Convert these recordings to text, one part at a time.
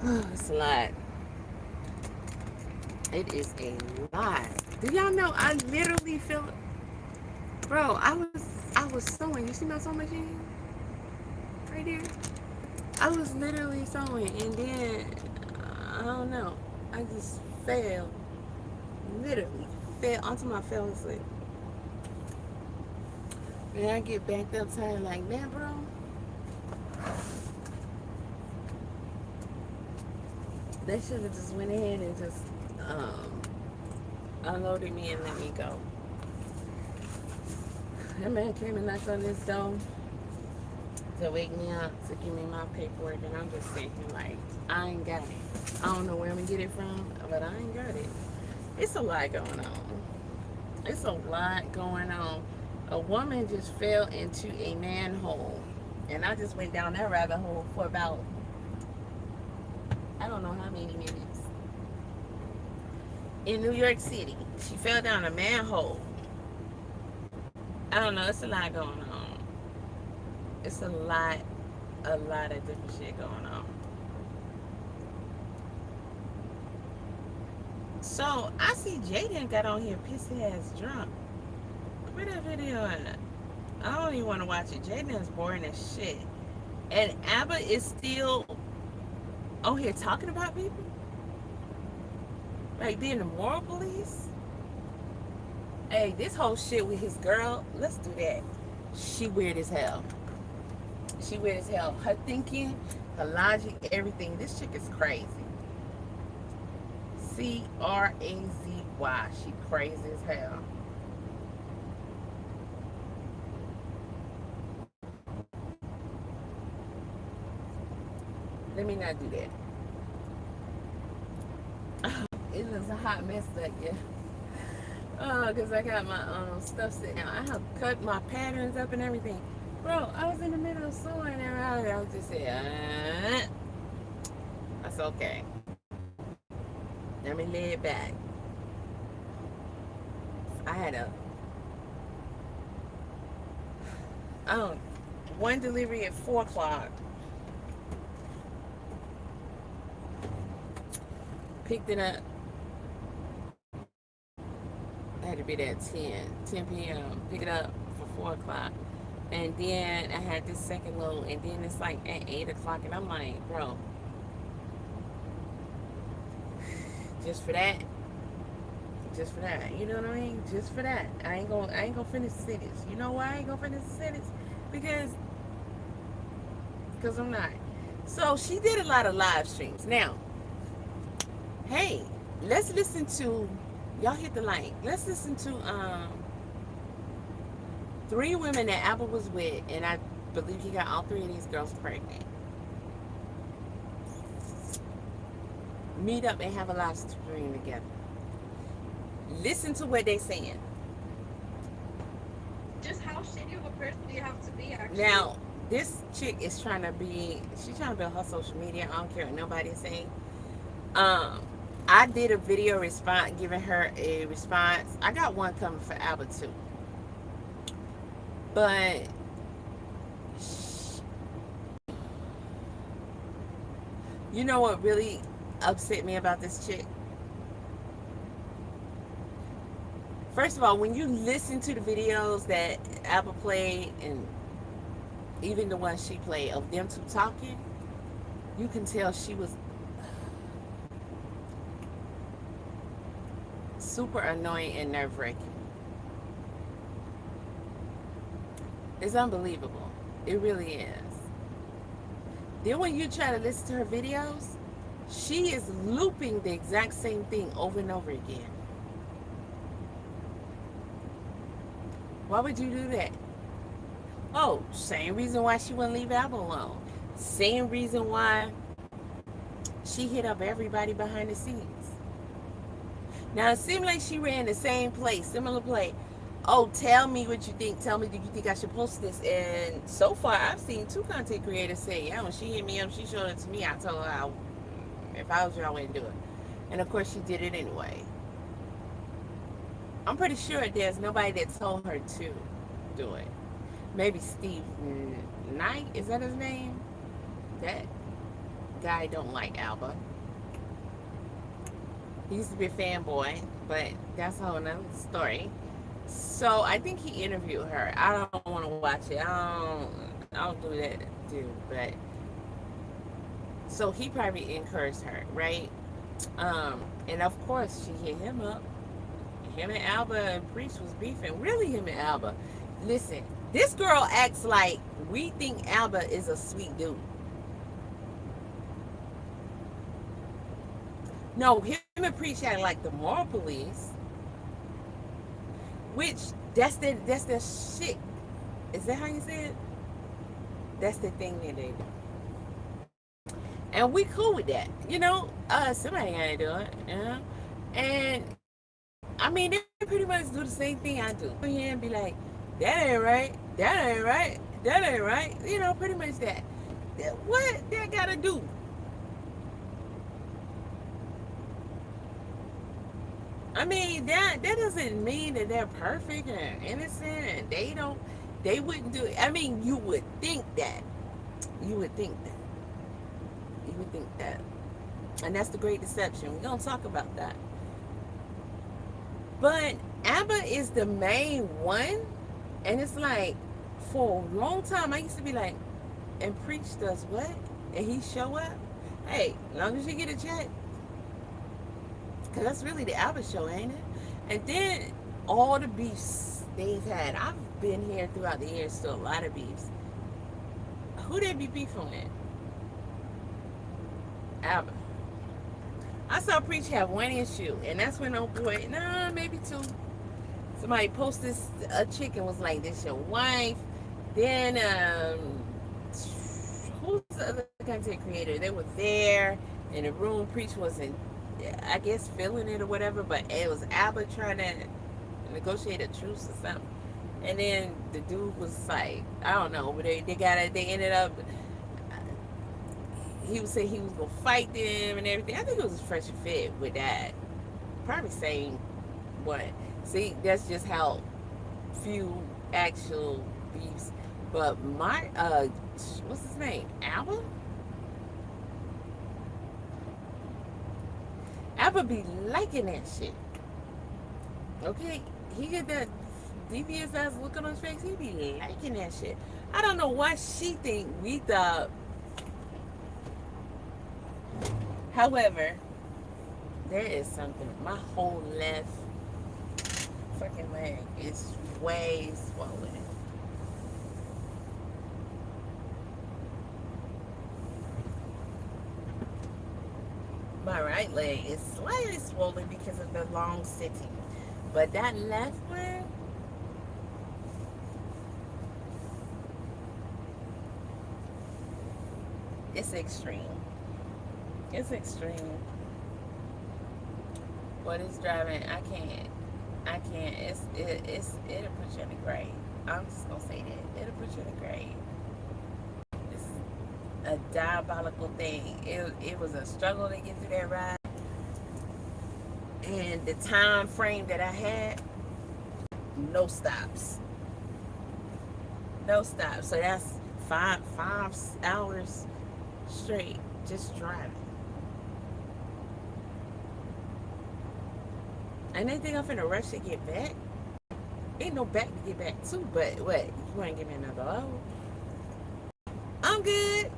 It's a lot. It is a lot. Do y'all know I literally feel, bro, I was sewing. You see my sewing machine? Right there? I was literally sewing and then I don't know. I just fell. Literally fell onto my fell asleep. And I get backed up tired like, man, bro. They should have just went ahead and just um, unloaded me and let me go. That man came and knocked on this door to wake me up, to give me my paperwork, and I'm just sitting here like, I ain't got it. I don't know where I'm gonna get it from, but I ain't got it. It's a lot going on. It's a lot going on. A woman just fell into a manhole, and I just went down that rabbit hole for about, I don't know how many minutes. In New York City, she fell down a manhole. I don't know. It's a lot going on. It's a lot of different shit going on. So I see Jaden got on here pissed ass drunk. Where that video at? I don't even want to watch it. Jaden is boring as shit. And Aba is still on here talking about people? Like being the moral police? Hey, this whole shit with his girl, let's do that. She weird as hell. She weird as hell. Her thinking, her logic, everything. This chick is crazy. Crazy. She crazy as hell. Let me not do that. It looks a hot mess back here. Oh, because I got my stuff sitting out. I have cut my patterns up and everything. Bro, I was in the middle of sewing and I was just saying, that's okay. Let me lay it back. I had oh, one delivery at 4 o'clock. Picked it up. I had to be there at 10 p.m. Pick it up for 4 o'clock. And then I had this second load. And then it's like at 8 o'clock. And I'm like, bro, just for that? Just for that. You know what I mean? Just for that. I ain't gonna finish the sentence. You know why I ain't gonna finish the sentence? Because I'm not. So she did a lot of live streams. Now, hey, let's listen to, y'all hit the like. Let's listen to 3 women that Apple was with, and I believe he got all 3 of these girls pregnant. Meet up and have a live stream together. Listen to what they saying. Just how shitty of a person do you have to be, actually? Now, this chick is trying to build her social media. I don't care what nobody's saying. I did a video response, giving her a response. I got one coming for Aba too. But you know what really upset me about this chick? First of all, when you listen to the videos that Aba played, and even the one she played of them two talking, you can tell she was super annoying and nerve-wracking. It's unbelievable. It really is. Then when you try to listen to her videos, she is looping the exact same thing over and over again. Why would you do that? Oh, same reason why she wouldn't leave Apple alone. Same reason why she hit up everybody behind the scenes. Now, it seemed like she ran the same play, similar play. Oh, tell me what you think. Tell me, do you think I should post this? And so far, I've seen 2 content creators say, yeah, when she hit me up, she showed it to me. I told her, if I was you, I wouldn't do it. And of course, she did it anyway. I'm pretty sure there's nobody that told her to do it. Maybe Steve Knight, is that his name? That guy don't like Alba. He used to be a fanboy, but that's a whole nother story. So I think he interviewed her. I don't want to watch it. I don't do that, dude. But so he probably encouraged her, right? And of course she hit him up. Him and Alba and Priest was beefing. Really, him and Alba. Listen, this girl acts like we think Alba is a sweet dude. No, him and Priest had like the moral police, which that's their shit. Is that how you say it? That's the thing that they do. And we cool with that. Somebody gotta do it. And I mean, they pretty much do the same thing I do. Here and be like, that ain't right, that ain't right, that ain't right. Pretty much that. What that gotta do? I mean, that doesn't mean that they're perfect and innocent and they wouldn't do it. I mean, you would think that. You would think that. You would think that. And that's the great deception. We're going to talk about that. But Aba is the main one. And it's like, for a long time, I used to be like, and Preach does what? And he show up? Hey, as long as you get a check. Because that's really the Aba show, ain't it? And then all the beefs they've had. I've been here throughout the years, still a lot of beefs. Who they be beefing with? Aba. I saw Preach have one issue, and that's when maybe two. Somebody posted a chick and was like, "This your wife." Then who's the other content creator? They were there in the room. Preach wasn't, I guess, feeling it or whatever, but it was Aba trying to negotiate a truce or something. And then the dude was like, I don't know, but they ended up. He was saying he was gonna fight them and everything. I think it was a fresh fit with that. Probably saying what? See, that's just how few actual beefs. But my what's his name? Aba? Aba be liking that shit. Okay? He get that devious ass look on his face. He be liking that shit. I don't know why she think we thought. However, there is something. My whole left fucking leg is way swollen. My right leg is slightly swollen because of the long sitting. But that left one, it's extreme. It's extreme. What it's driving, I can't. It'll put you in the grave. I'm just gonna say that. It'll put you in the grave. It's a diabolical thing. It was a struggle to get through that ride. And the time frame that I had, no stops. No stops. So that's five hours straight just driving. And they think I'm finna rush to get back. Ain't no back to get back to, but what? You wanna give me another load? I'm good.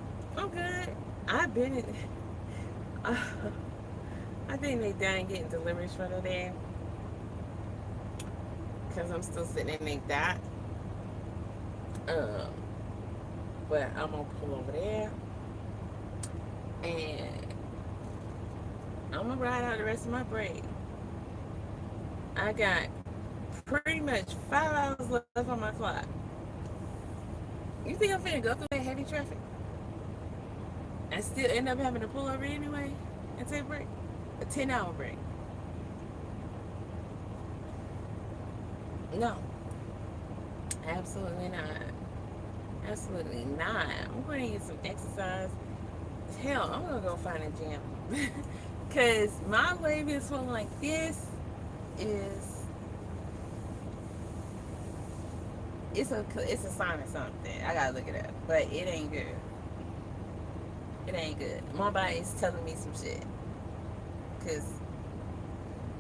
I've been in. I think they done getting deliveries for the day. Because I'm still sitting in like that. But I'm gonna pull over there. And I'm gonna ride out the rest of my break. I got pretty much 5 hours left on my clock. You think I'm finna go through that heavy traffic? I still end up having to pull over anyway and take a break? A 10-hour break. No. Absolutely not. Absolutely not. I'm going to get some exercise. Hell, I'm going to go find a gym. Because my leg is swollen like this is... It's a sign of something. I got to look it up. But it ain't good. It ain't good. My body is telling me some shit. Because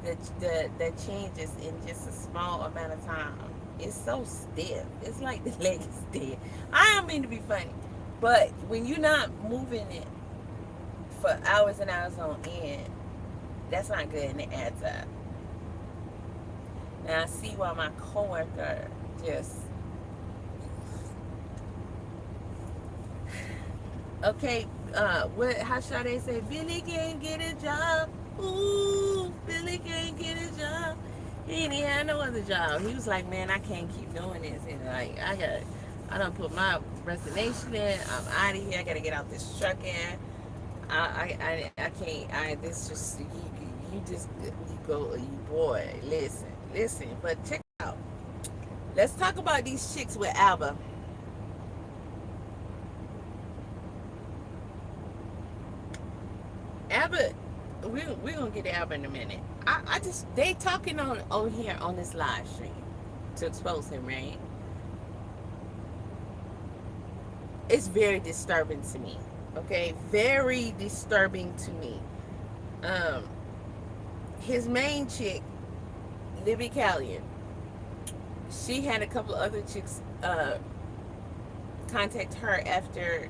the changes in just a small amount of time. It's so stiff. It's like the leg is dead. I don't mean to be funny. But when you're not moving it for hours and hours on end, that's not good and it adds up. Now I see why my coworker just okay, how should they say Billy can't get a job? Ooh, Billy can't get a job. He ain't had no other job. He was like, man, I can't keep doing this. And like, I done put my resignation in. I'm out of here. I gotta get out this truck in. I can't. This just you just you go, you boy. Listen. But check it out. Let's talk about these chicks with Aba. Aba, we're gonna get to Aba in a minute. I just they talking on here on this live stream to expose him, right? It's very disturbing to me. Okay, very disturbing to me. Um, his main chick, Libby Callion, she had a couple of other chicks contact her after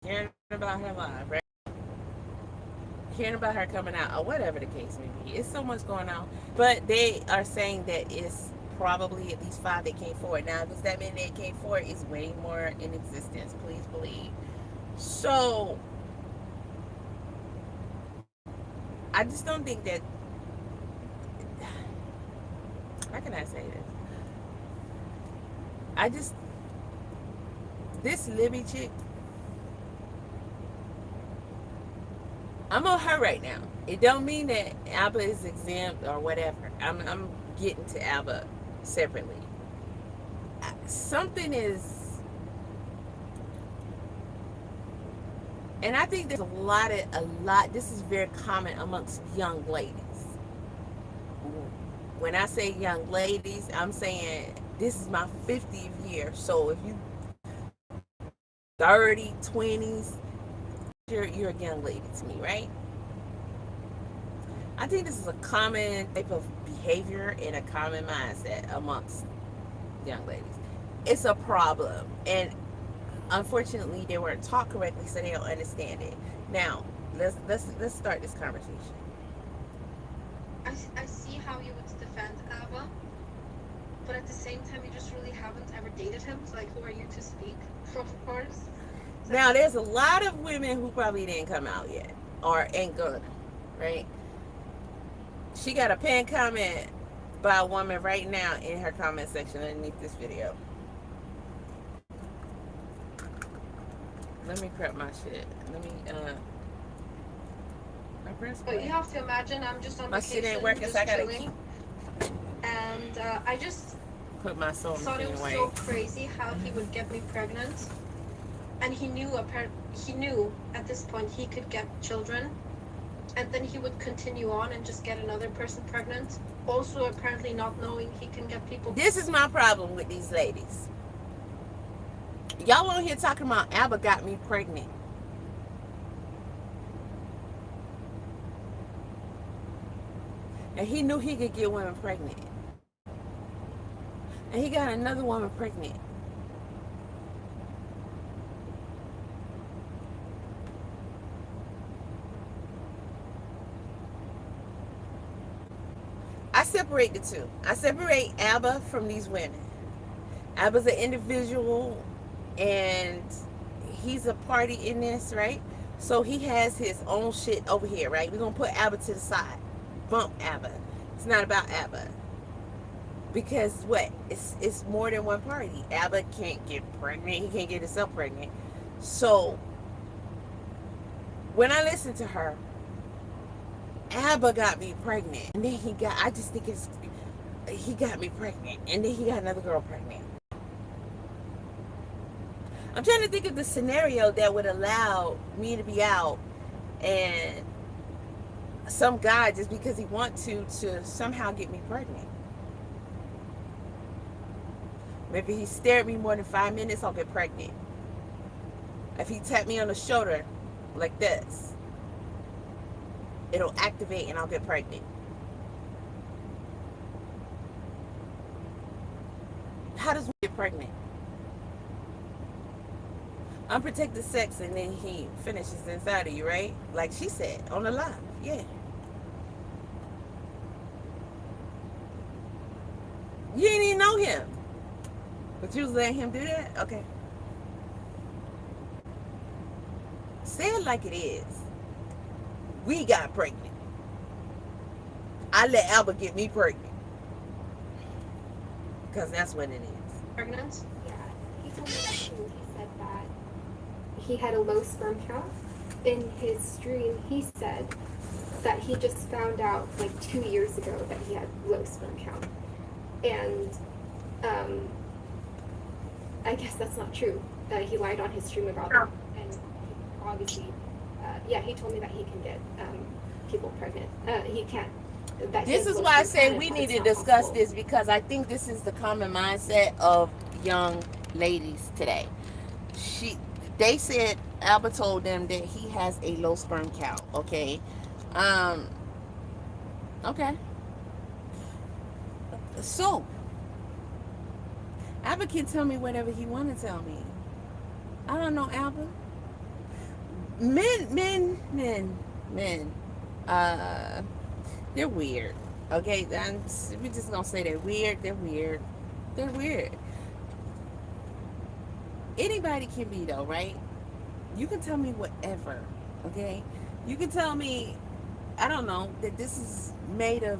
hearing about her live, right? Hearing about her coming out or whatever the case may be. It's so much going on. But they are saying that it's probably at least 5 that came forward. Now, if it's that many that came forward, it's way more in existence. Please believe. So, I just don't think that. How can I say this? I just. This Libby chick, I'm on her right now. It don't mean that Aba is exempt or whatever. I'm getting to Aba separately. Something is, and I think there's a lot. This is very common amongst young ladies. When I say young ladies, I'm saying this is my 50th year. So if you 30, 20s, you're a young lady to me, right? I think this is a common type of behavior and a common mindset amongst young ladies. It's a problem, and unfortunately, they weren't taught correctly, so they don't understand it. Now, let's start this conversation. I see how you would defend Aba, but at the same time, you just really haven't ever dated him. So, like, who are you to speak? Of course. So Now, there's a lot of women who probably didn't come out yet or ain't gonna, right? She got a pinned comment by a woman right now in her comment section underneath this video. Let me prep my shit. Let me I press But play. you have to imagine I'm just on My vacation, shit ain't working, just so I gotta chilling, and I just put my soul thought it was away. so crazy how he would get me pregnant, and he knew at this point he could get children, and then he would continue on and just get another person pregnant. Also, apparently not knowing he can get people. This is my problem with these ladies. Y'all on here talking about Aba got me pregnant. And he knew he could get women pregnant. And he got another woman pregnant. I separate the two. I separate Aba from these women. Aba's an individual and he's a party in this, right? So he has his own shit over here, right? We're going to put Aba to the side. Bump Aba. It's not about Aba. Because what? It's more than one party. Aba can't get pregnant. He can't get himself pregnant. So when I listen to her, Aba got me pregnant. And then he got me pregnant. And then he got another girl pregnant. I'm trying to think of the scenario that would allow me to be out and some guy, just because he wants to somehow get me pregnant. Maybe he stare at me more than 5 minutes, I'll get pregnant. If he tap me on the shoulder like this, it'll activate and I'll get pregnant. How does one get pregnant? Unprotected sex and then he finishes inside of you, right? Like she said on the live. Yeah. You didn't even know him. But you was letting him do that? Okay. Say it like it is. We got pregnant. I let Albert get me pregnant. Because that's what it is. Pregnant? Yeah, he told me that too. He said that he had a low sperm count. In his stream, he said that he just found out like 2 years ago that he had low sperm count. And I guess that's not true. He lied on his stream about that. And he obviously, he told me that he can get people pregnant. He can't. This is why I say we need to discuss this, because I think this is the common mindset of young ladies today. They said Albert told them that he has a low sperm count. Okay, okay. So Albert can tell me whatever he want to tell me. I don't know Albert. Men. They're weird. Okay, we're just gonna say they're weird. They're weird. They're weird. Anybody can be though, right? You can tell me whatever. Okay, you can tell me, I don't know, that this is made of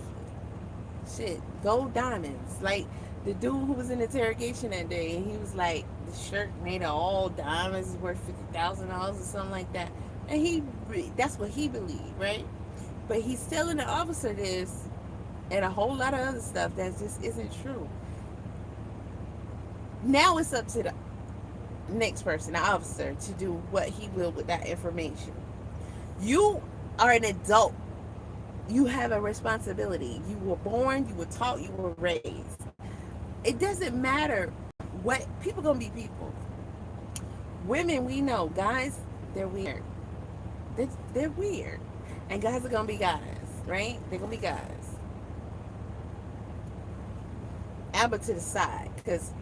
shit, gold diamonds. Like the dude who was in interrogation that day, and he was like, the shirt made of all diamonds is worth $50,000 or something like that, and that's what he believed, right? But he's telling the officer this and a whole lot of other stuff that just isn't true. Now it's up to the next person, the officer, to do what he will with that information. You are an adult. You have a responsibility. You were born, you were taught, you were raised. It doesn't matter what, people gonna be people. Women, we know. Guys, they're weird. They're weird. And guys are gonna be guys, right? They're gonna be guys. Abba to the side, because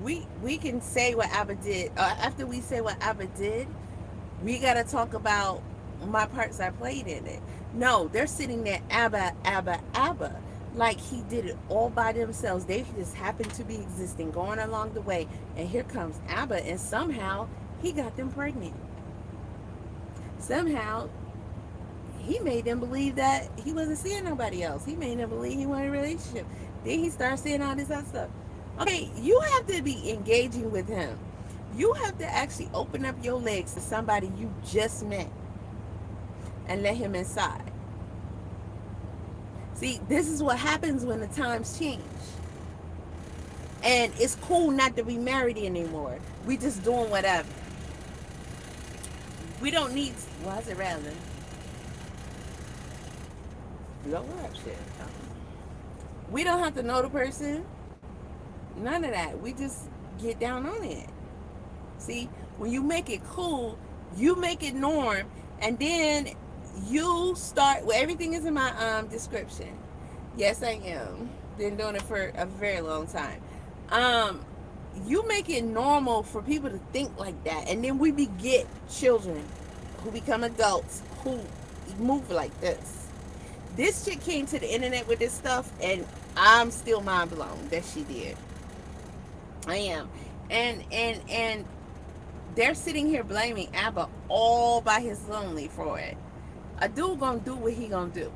we can say what Abba did. After we say what Abba did, we gotta talk about my parts I played in it. No, they're sitting there, Abba, like he did it all by themselves. They just happened to be existing, going along the way, and here comes Abba, and somehow he got them pregnant. Somehow he made them believe that he wasn't seeing nobody else. He made them believe he wanted a relationship. Then he started saying all this other stuff. Okay, you have to be engaging with him. You have to actually open up your legs to somebody you just met and let him inside. See, this is what happens when the times change. And it's cool not to be married anymore. We just doing whatever. We don't need, why is it rather? Blow up shit. We don't have to know the person. None of that. We just get down on it. See, when you make it cool, you make it norm, and then you start, well, everything is in my description. Yes, I am. Been doing it for a very long time. You make it normal for people to think like that, and then we get children who become adults who move like this. This chick came to the internet with this stuff, and I'm still mind blown that she did. I am. And they're sitting here blaming Abba all by his lonely for it. A dude gonna do what he gonna do,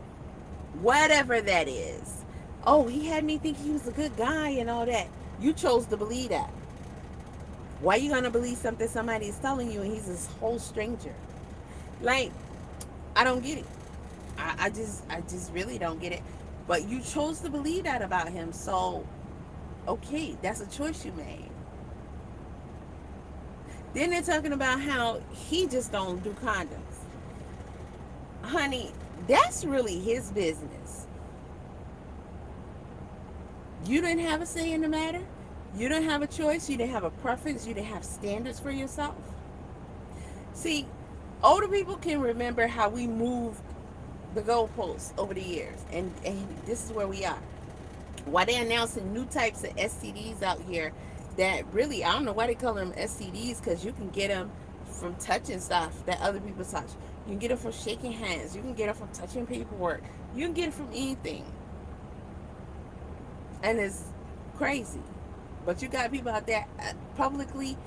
whatever that is. Oh, he had me think he was a good guy and all that. You chose to believe that. Why you gonna believe something somebody is telling you and he's this whole stranger? Like, I don't get it. I just really don't get it. But you chose to believe that about him, so okay, that's a choice you made. Then they're talking about how he just don't do condoms. Honey, that's really his business. You didn't have a say in the matter. You didn't have a choice. You didn't have a preference. You didn't have standards for yourself. See, older people can remember how we moved the goalposts over the years, and this is where we are. Why they announcing new types of STDs out here that really, I don't know why they call them STDs, because you can get them from touching stuff that other people touch. You can get it from shaking hands. You can get it from touching paperwork. You can get it from anything. And it's crazy. But you got people out there publicly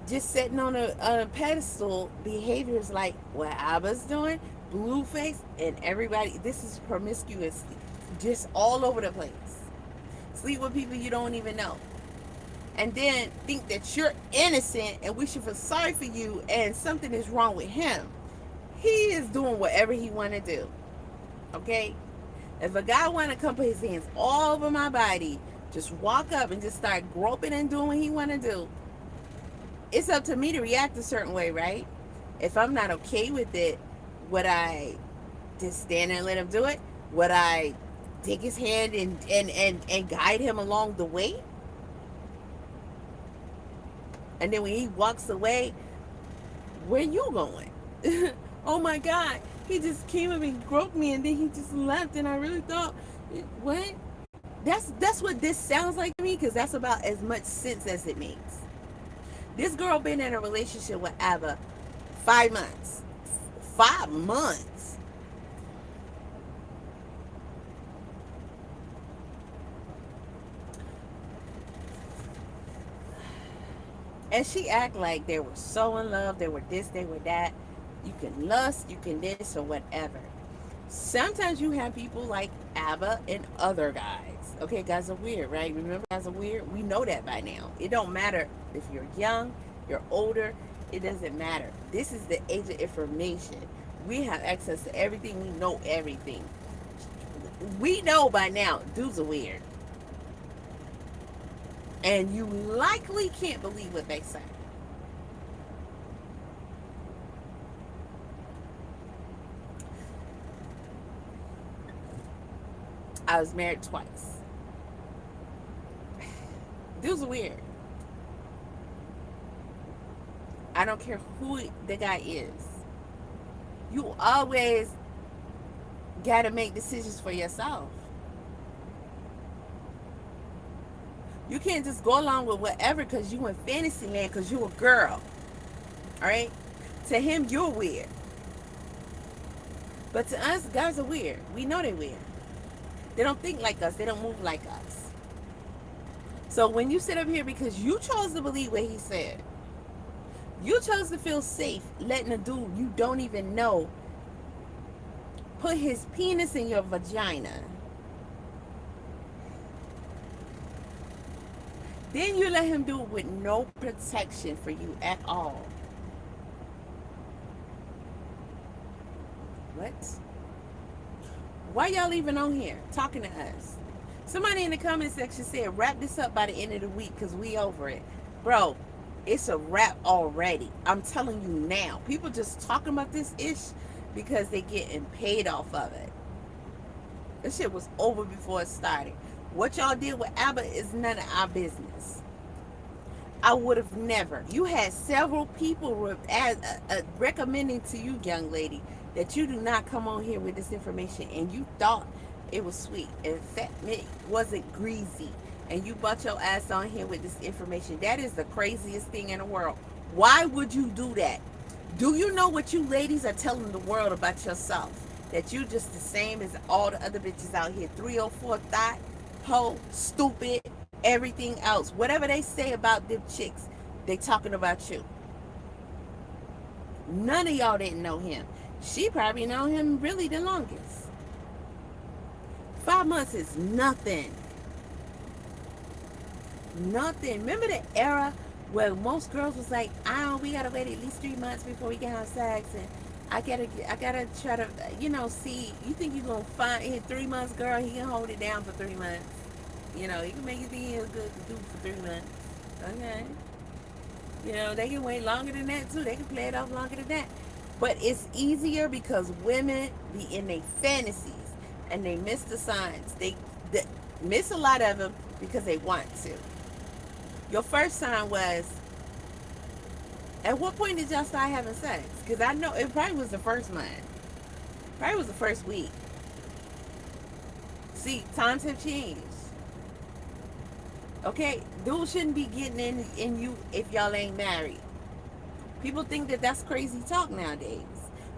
just sitting on a pedestal behaviors like what Aba's doing, Blueface, and everybody. This is promiscuous, just all over the place. Sleep with people you don't even know. And then think that you're innocent and we should feel sorry for you and something is wrong with him. He is doing whatever he want to do. Okay? If a guy want to come put his hands all over my body, just walk up and just start groping and doing what he want to do, it's up to me to react a certain way, right? If I'm not okay with it, would I just stand there and let him do it? Would I take his hand and guide him along the way? And then when he walks away, where you going? Oh my God, he just came up and groped me and then he just left, and I really thought, what? That's what this sounds like to me, because that's about as much sense as it makes. This girl been in a relationship with Aba 5 months. 5 months. And she act like they were so in love, they were this, they were that. You can lust, you can this, or whatever. Sometimes you have people like Aba and other guys. Okay, guys are weird, right? Remember, guys are weird? We know that by now. It don't matter if you're young, you're older, it doesn't matter. This is the age of information. We have access to everything. We know everything. We know by now dudes are weird. And you likely can't believe what they say. I was married twice. Dudes are weird. I don't care who the guy is. You always got to make decisions for yourself. You can't just go along with whatever because you in fantasy land because you a girl. Alright? To him, you're weird. But to us, guys are weird. We know they're weird. They don't think like us. They don't move like us. So when you sit up here because you chose to believe what he said, you chose to feel safe letting a dude you don't even know put his penis in your vagina. Then you let him do it with no protection for you at all. What? Why y'all even on here talking to us? Somebody in the comment section said wrap this up by the end of the week because we over it. Bro, it's a wrap already. I'm telling you now. People just talking about this ish because they getting paid off of it. This shit was over before it started. What y'all did with Aba is none of our business. I would have never. You had several people recommending to you, young lady, that you do not come on here with this information, and you thought it was sweet. In fact, it wasn't greasy, and you brought your ass on here with this information. That is the craziest thing in the world. Why would you do that? Do you know what you ladies are telling the world about yourself? That you just the same as all the other bitches out here. 304 thought, hoe, stupid, everything else. Whatever they say about them chicks, they talking about you. None of y'all didn't know him. She probably known him really the longest. 5 months is nothing. Nothing. Remember the era where most girls was like, we gotta wait at least 3 months before we can have sex, and I gotta try to, see. You think you're gonna find in 3 months, girl? He can hold it down for 3 months. He can make you think he's good to do for 3 months. Okay. They can wait longer than that too. They can play it off longer than that. But it's easier because women be in their fantasies and they miss the signs. They miss a lot of them because they want to. Your first sign was, at what point did y'all start having sex? Because I know it probably was the first month. Probably was the first week. See, times have changed. Okay? Dudes shouldn't be getting in you if y'all ain't married. People think that that's crazy talk nowadays.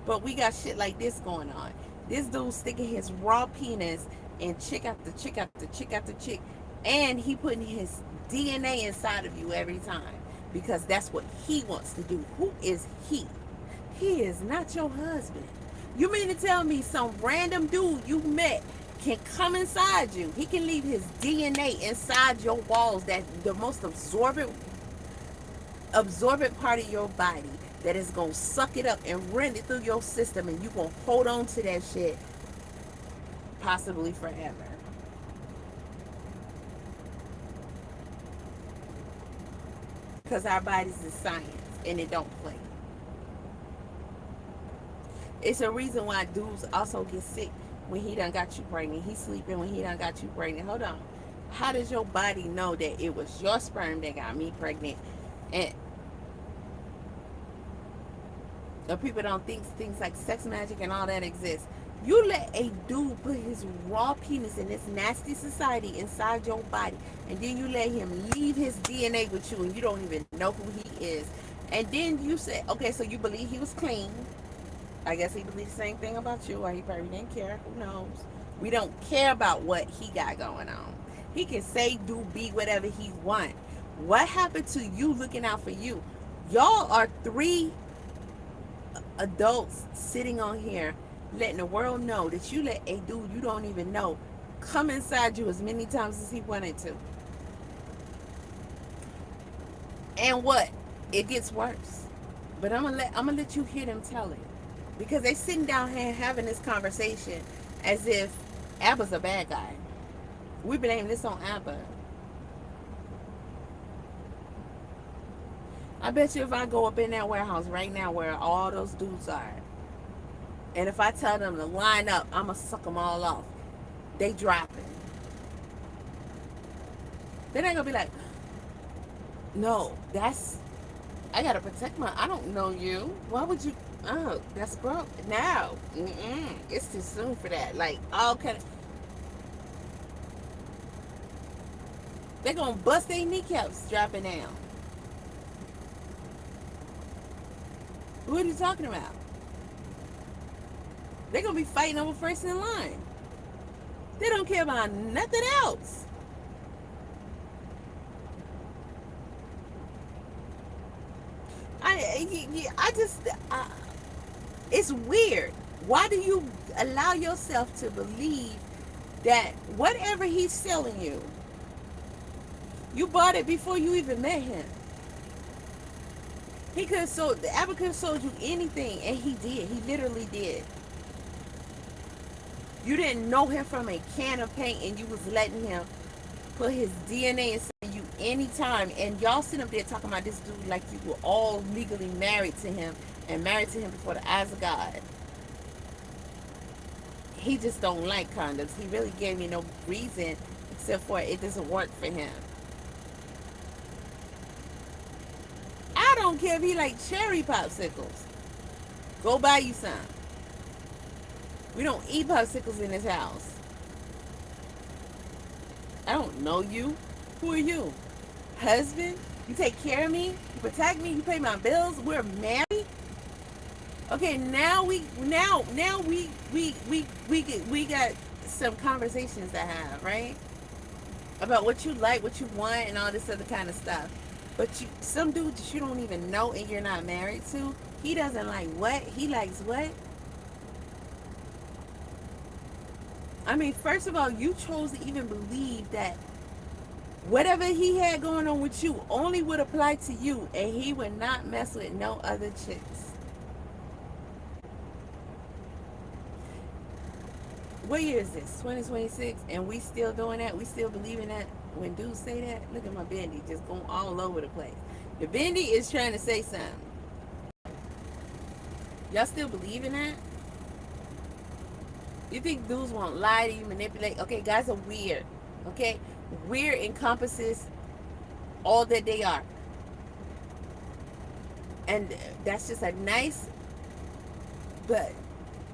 But we got shit like this going on. This dude sticking his raw penis in chick after chick after chick after chick. And he putting his DNA inside of you every time. Because that's what he wants to do. Who is he? He is not your husband. You mean to tell me some random dude you met can come inside you? He can leave his DNA inside your walls, that the most absorbent part of your body, that is going to suck it up and run it through your system, and you going to hold on to that shit possibly forever. Because our bodies is science and it don't play. It's a reason why dudes also get sick when he done got you pregnant. He's sleeping when he done got you pregnant. Hold on. How does your body know that it was your sperm that got me pregnant? And people don't think things like sex magic and all that exists. You let a dude put his raw penis in this nasty society inside your body, and then you let him leave his DNA with you, and you don't even know who he is. And then you say, okay, so you believe he was clean. I guess he believed the same thing about you, or he probably didn't care. Who knows? We don't care about what he got going on. He can say, do, be, whatever he want. What happened to you looking out for you? Y'all are 3 adults sitting on here letting the world know that you let a dude you don't even know come inside you as many times as he wanted to. And what? It gets worse. But I'm gonna let you hear them tell it. Because they sitting down here having this conversation as if Aba's a bad guy. We blame this on Aba. I bet you if I go up in that warehouse right now where all those dudes are, and if I tell them to line up, I'm going to suck them all off. They dropping. Then they're going to be like, no, I got to protect I don't know you. Why would you, oh, that's gross. No, it's too soon for that. Like, all kind of, they're going to bust their kneecaps dropping down. What are you talking about? They're going to be fighting over first in line. They don't care about nothing else. It's weird. Why do you allow yourself to believe that whatever he's selling you, you bought it before you even met him? He could have sold, the Aba could have sold you anything, and he did. He literally did. You didn't know him from a can of paint, and you was letting him put his DNA inside you anytime. And y'all sit up there talking about this dude like you were all legally married to him, and married to him before the eyes of God. He just don't like condoms. He really gave me no reason except for it doesn't work for him. I don't care if he like cherry popsicles. Go buy you some. We don't eat popsicles in this house. I don't know you. Who are you? Husband? You take care of me? You protect me? You pay my bills? We're married? Okay, now we got some conversations to have, right? About what you like, what you want, and all this other kind of stuff. But some dude that you don't even know and you're not married to, he doesn't like what? He likes what? I mean, first of all, you chose to even believe that whatever he had going on with you only would apply to you, and he would not mess with no other chicks. What year is this? 2026, and we still doing that? We still believing that when dudes say that? Look at my bendy just going all over the place. The bendy is trying to say something. Y'all still believe in that? You think dudes won't lie to you, manipulate? Okay, guys are weird. Okay? Weird encompasses all that they are. And that's just a nice but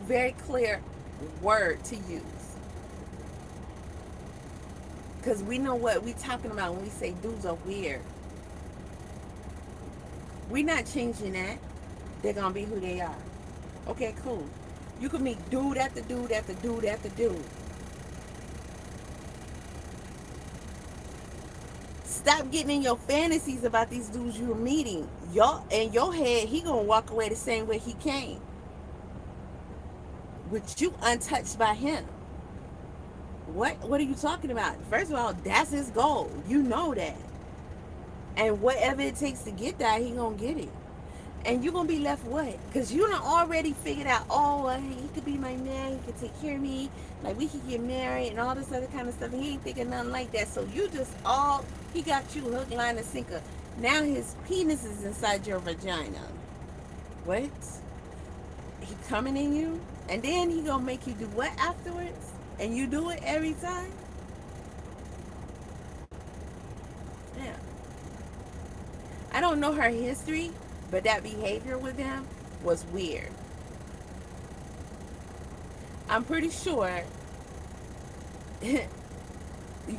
very clear word to use. Because we know what we're talking about when we say dudes are weird. We're not changing that. They're going to be who they are. Okay, cool. You can meet dude after dude after dude after dude. Stop getting in your fantasies about these dudes you're meeting. In your head, he gonna walk away the same way he came. With you untouched by him. What are you talking about? First of all, that's his goal. You know that. And whatever it takes to get that, he gonna get it. And you're gonna be left what? Because you done already figured out, he could be my man, he could take care of me, like we could get married and all this other kind of stuff. And he ain't thinking nothing like that. So you just he got you hook, line, and sinker. Now his penis is inside your vagina. What? He coming in you? And then he gonna make you do what afterwards? And you do it every time? Yeah. I don't know her history, but that behavior with him was weird. I'm pretty sure you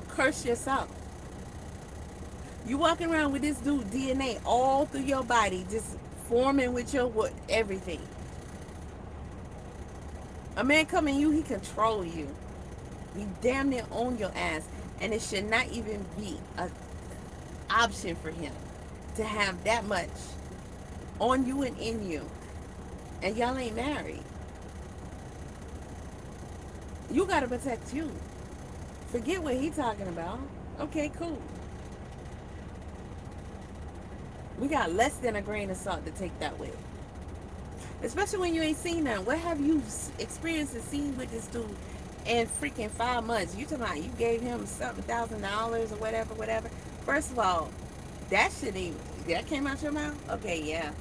curse yourself. You walking around with this dude DNA all through your body, just forming with your everything. A man come in you, he control you. He damn near own your ass. And it should not even be an option for him to have that much on you and in you. And y'all ain't married. You gotta protect you. Forget what he talking about. Okay, cool. We got less than a grain of salt to take that way. Especially when you ain't seen none. What have you experienced and seen with this dude in freaking 5 months? You talking about you gave him something $1,000 or whatever. First of all, that came out your mouth? Okay, yeah.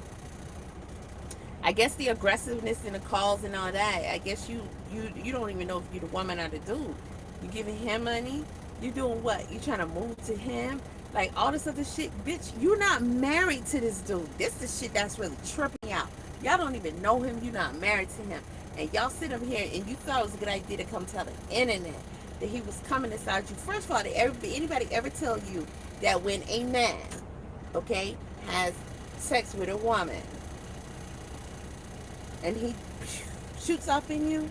I guess the aggressiveness in the calls and all that, I guess you don't even know if you're the woman or the dude. You giving him money? You doing what? You trying to move to him? Like all this other shit. Bitch, you're not married to this dude. This is the shit that's really tripping out. Y'all don't even know him. You're not married to him. And y'all sit up here and you thought it was a good idea to come tell the internet that he was coming inside you. First of all, did anybody ever tell you that when a man, okay, has sex with a woman and he shoots off in you,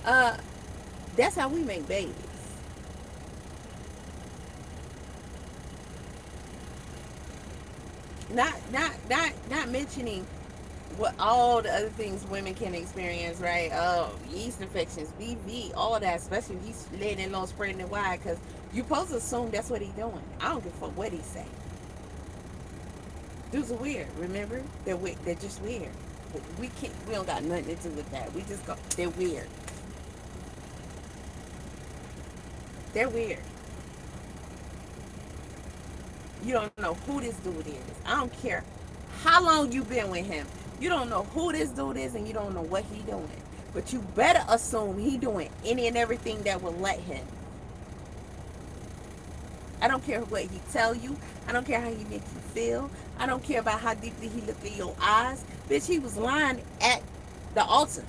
that's how we make babies. Not mentioning what all the other things women can experience, right? Yeast infections, BV, all that, especially if he's letting it low, spreading it wide, because you're supposed to assume that's what he's doing. I don't give a fuck what he say. Dudes are weird, remember? They're just weird. We don't got nothing to do with that. We just go, they're weird. They're weird. You don't know who this dude is. I don't care how long you been with him. You don't know who this dude is and you don't know what he doing. But you better assume he doing any and everything that will let him. I don't care what he tell you. I don't care how he make you feel. I don't care about how deeply he look in your eyes. Bitch, he was lying at the altar.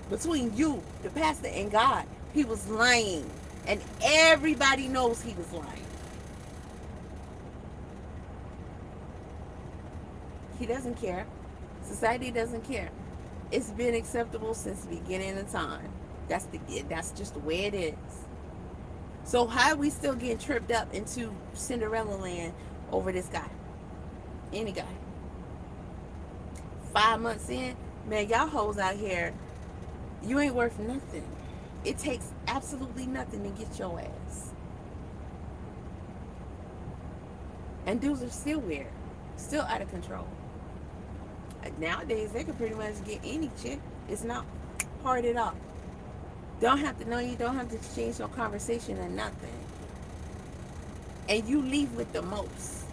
Between you, the pastor, and God. He was lying. And everybody knows he was lying. He doesn't care. Society doesn't care. It's been acceptable since the beginning of time. That's just the way it is. So how are we still getting tripped up into Cinderella land over this guy? Any guy. 5 months in, man, y'all hoes out here, you ain't worth nothing. It takes absolutely nothing to get your ass. And dudes are still weird. Still out of control. Nowadays, they can pretty much get any chick. It's not hard at all. Don't have to know you. Don't have to exchange no conversation or nothing. And you leave with the most.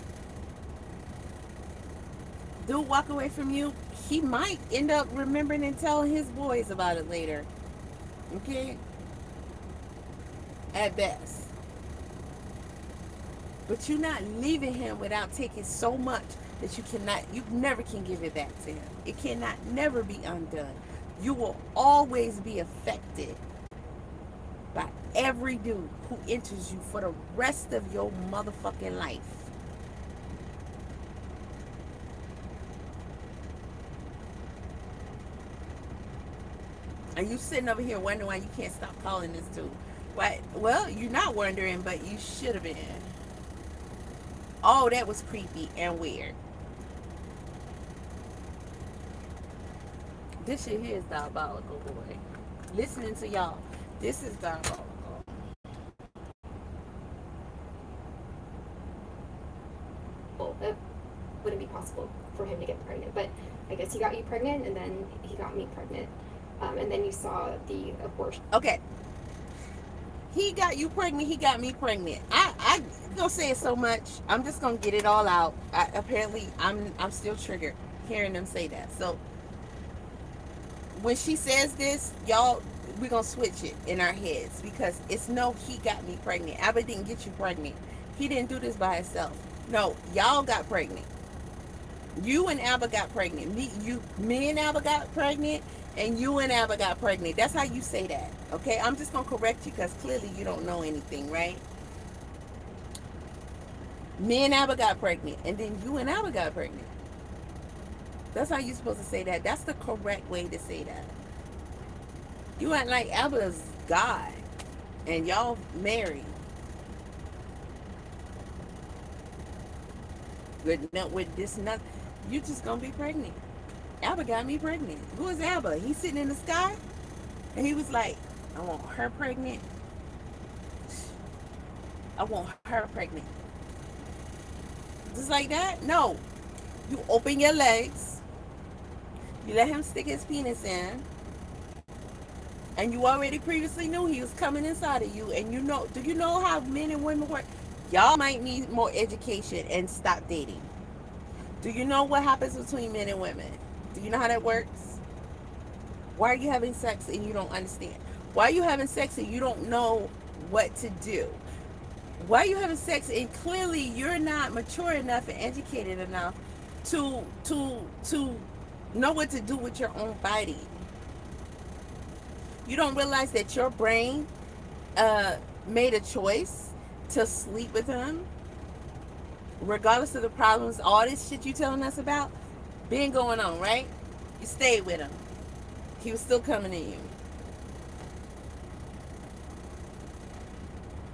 Dude walk away from you. He might end up remembering and telling his boys about it later. Okay? At best. But you're not leaving him without taking so much that you never can give it back to him. It cannot never be undone. You will always be affected by every dude who enters you for the rest of your motherfucking life. And you sitting over here wondering why you can't stop calling this dude. Why? Well, you're not wondering, but you should have been. Oh, that was creepy and weird. This shit here is diabolical, boy. Listening to y'all, this is diabolical. Well, it wouldn't be possible for him to get pregnant, but I guess he got you pregnant, and then he got me pregnant, and then you saw the abortion. Okay. He got you pregnant. He got me pregnant. I gonna say it so much. I'm just gonna get it all out. Apparently, I'm still triggered hearing them say that. So when she says this, y'all, we're gonna switch it in our heads, because it's no, he got me pregnant. Aba didn't get you pregnant. He didn't do this by himself. No, y'all got pregnant. You and Aba got pregnant. Me and Aba got pregnant, and you and Aba got pregnant. That's how you say that. Okay, I'm just gonna correct you because clearly you don't know anything, right? Me and Aba got pregnant, and then you and Aba got pregnant. That's how you're supposed to say that. That's the correct way to say that. You act like Aba's God, and y'all married. With this, nothing. You just gonna be pregnant. Aba got me pregnant. Who is Aba? He's sitting in the sky, and he was like, I want her pregnant. I want her pregnant. Just like that? No. You open your legs. You let him stick his penis in. And you already previously knew he was coming inside of you. And you know, do you know how men and women work? Y'all might need more education and stop dating. Do you know what happens between men and women? Do you know how that works? Why are you having sex and you don't understand? Why are you having sex and you don't know what to do? Why are you having sex and clearly you're not mature enough and educated enough to know what to do with your own body? You don't realize that your brain made a choice to sleep with him, regardless of the problems, all this shit you telling us about been going on, right? You stayed with him. He was still coming in you.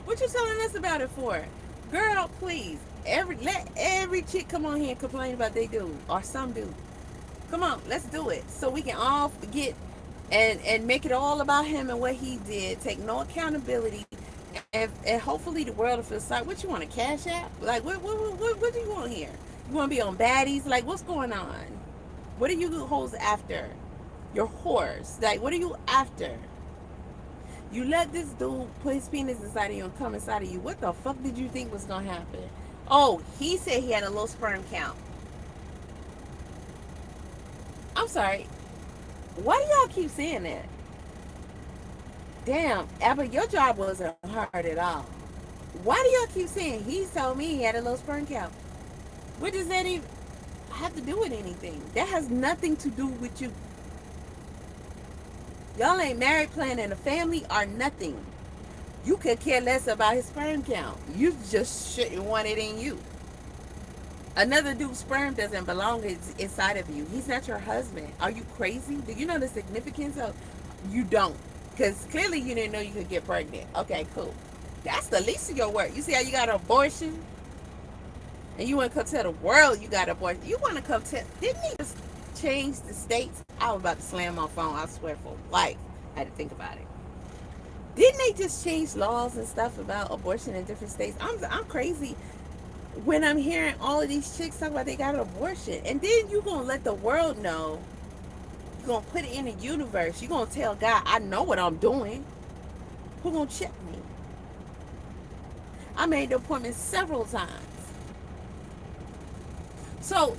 What you telling us about it for? Girl, please. Let every chick come on here and complain about they dude or some dude. Come on, let's do it. So we can all forget and make it all about him and what he did. Take no accountability. And hopefully the world will feel sorry. What you want, a Cash App? Like, what do you want here? You want to be on baddies? Like, what's going on? What are you hoes after? Your whores. Like, what are you after? You let this dude put his penis inside of you and come inside of you. What the fuck did you think was going to happen? Oh, he said he had a low sperm count. I'm sorry. Why do y'all keep saying that? Damn, Aba, your job wasn't hard at all. Why do y'all keep saying he told me he had a low sperm count? What does that even have to do with anything? That has nothing to do with you. Y'all ain't married, planning a family, or nothing. You could care less about his sperm count. You just shouldn't want it in you. Another dude's sperm doesn't belong inside of you. He's not your husband. Are you crazy? Do you know the significance of? You don't. Because clearly you didn't know you could get pregnant. Okay, cool. That's the least of your work. You see how you got an abortion? And you want to come tell the world you got an abortion. You want to come tell... Didn't he just change the states? I was about to slam my phone. I swear for life. I had to think about it. Didn't they just change laws and stuff about abortion in different states? I'm crazy when I'm hearing all of these chicks talk about they got an abortion. And then you going to let the world know. You're going to put it in the universe. You're going to tell God, I know what I'm doing. Who going to check me? I made the appointment several times. So,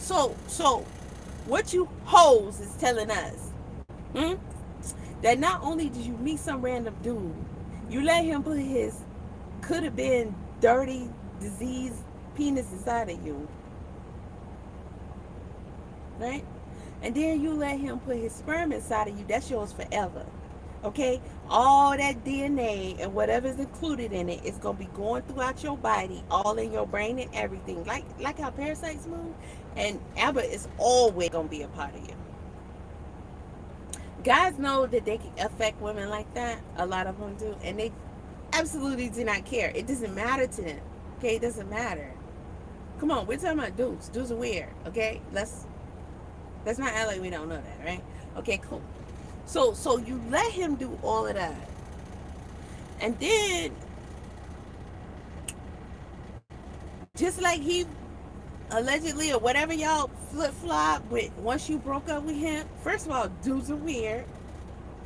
what you hoes is telling us, that not only did you meet some random dude, you let him put his, could have been dirty, diseased penis inside of you, right? And then you let him put his sperm inside of you. That's yours forever. Okay, all that DNA and whatever's included in it is gonna be going throughout your body, all in your brain and everything, like how parasites move. And Aba is always gonna be a part of you. Guys know that they can affect women like that. A lot of them do, and they absolutely do not care. It doesn't matter to them. Okay, it doesn't matter. Come on, we're talking about dudes. Dudes are weird. Okay, let's not act like we don't know that, right? Okay, cool. So you let him do all of that. And then, just like he allegedly or whatever y'all flip-flop with, once you broke up with him, first of all, dudes are weird.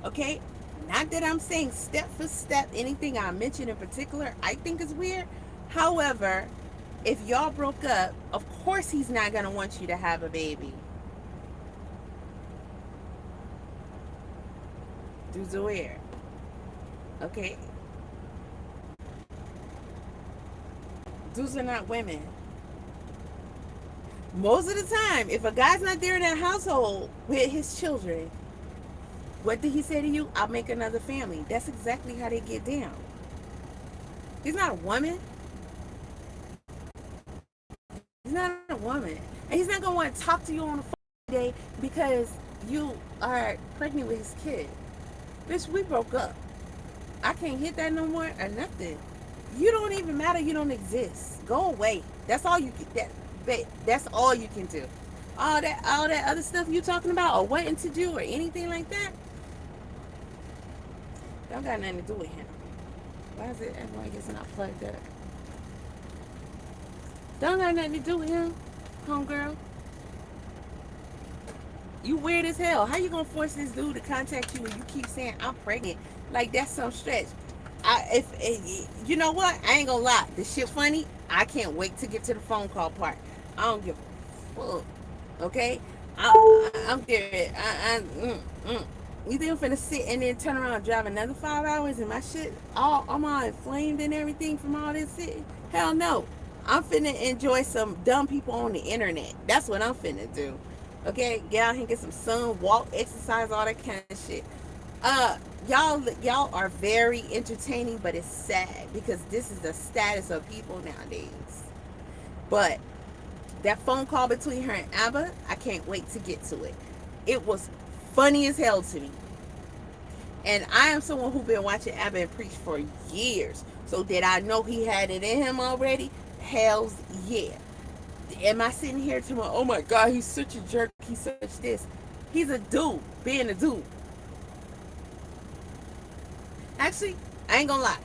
Okay? Not that I'm saying step for step anything I mentioned in particular I think is weird. However, if y'all broke up, of course he's not going to want you to have a baby. Dudes are weird. Okay? Dudes are not women. Most of the time, if a guy's not there in that household with his children, what did he say to you? I'll make another family. That's exactly how they get down. He's not a woman. He's not a woman. And he's not going to want to talk to you on the phone day because you are pregnant with his kid. Bitch, we broke up. I can't hit that no more or nothing. You don't even matter. You don't exist. Go away. That's all you can. That's all you can do. All that other stuff you talking about or wanting to do or anything like that, don't got nothing to do with him. Why is it acting like it's not plugged up? Don't got nothing to do with him, homegirl. You weird as hell. How you gonna force this dude to contact you and you keep saying I'm pregnant? Like that's some stretch. If you know what, I ain't gonna lie. This shit funny. I can't wait to get to the phone call part. I don't give a fuck. Okay, I'm scared. You think I'm finna sit and then turn around and drive another 5 hours and my shit I'm all inflamed and everything from all this sitting? Hell no. I'm finna enjoy some dumb people on the internet. That's what I'm finna do. Okay, get out here and get some sun, walk, exercise, all that kind of shit. Y'all are very entertaining, but it's sad because this is the status of people nowadays. But that phone call between her and Aba, I can't wait to get to it. It was funny as hell to me. And I am someone who's been watching Aba and Preach for years. So did I know he had it in him already? Hell's yeah. Am I sitting here to my, oh my God, he's such a jerk, he's such this. He's a dude, being a dude. Actually, I ain't gonna lie.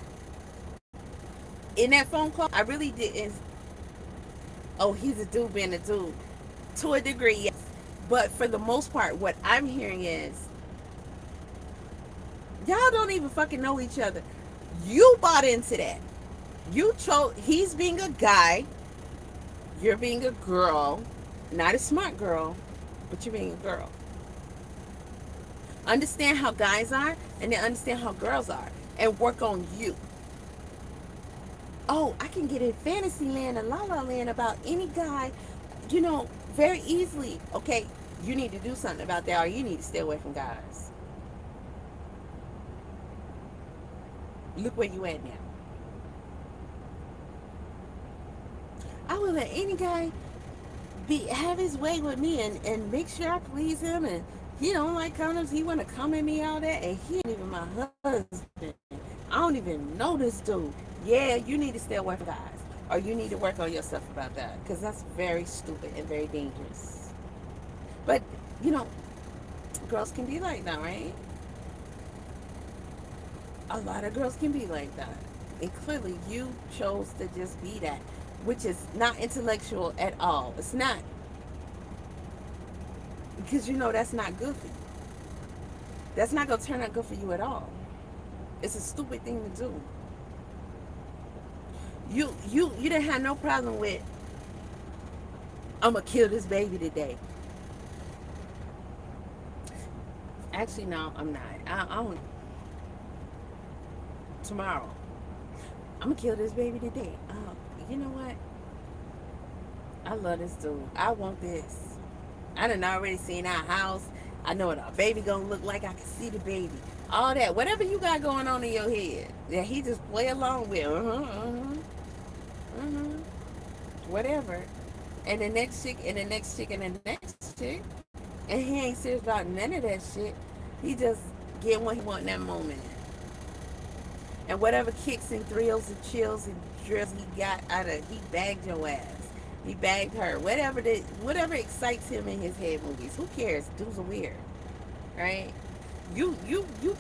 In that phone call, I really didn't. Oh, he's a dude being a dude. To a degree, yes. But for the most part, what I'm hearing is, y'all don't even fucking know each other. You bought into that. You chose, he's being a guy. You're being a girl. Not a smart girl, but you're being a girl. Understand how guys are, and then understand how girls are, and work on you. Oh, I can get in fantasy land and la la land about any guy, very easily. Okay, you need to do something about that, or you need to stay away from guys. Look where you at now. I will let any guy have his way with me and make sure I please him, and he don't like condoms, he want to come at me all that, and he ain't even my husband. I don't even know this dude. Yeah, you need to stay away from guys, or you need to work on yourself about that, because that's very stupid and very dangerous. But girls can be like that, right? A lot of girls can be like that, and clearly you chose to just be that, which is not intellectual at all. It's not. Because that's not good for you. That's not going to turn out good for you at all. It's a stupid thing to do. You didn't have no problem with, I'm going to kill this baby today. Actually, no, I'm not. I don't. Tomorrow. I'm going to kill this baby today. you know what? I love this dude. I want this. I done already seen our house. I know what our baby gonna look like. I can see the baby. All that. Whatever you got going on in your head. That he just play along with. Whatever. And the next chick, and the next chick, and the next chick. And he ain't serious about none of that shit. He just get what he want in that moment. And whatever kicks and thrills and chills and drills he got out of, he bagged your ass. He bagged her. Whatever excites him in his head movies. Who cares? Dudes are weird. Right? You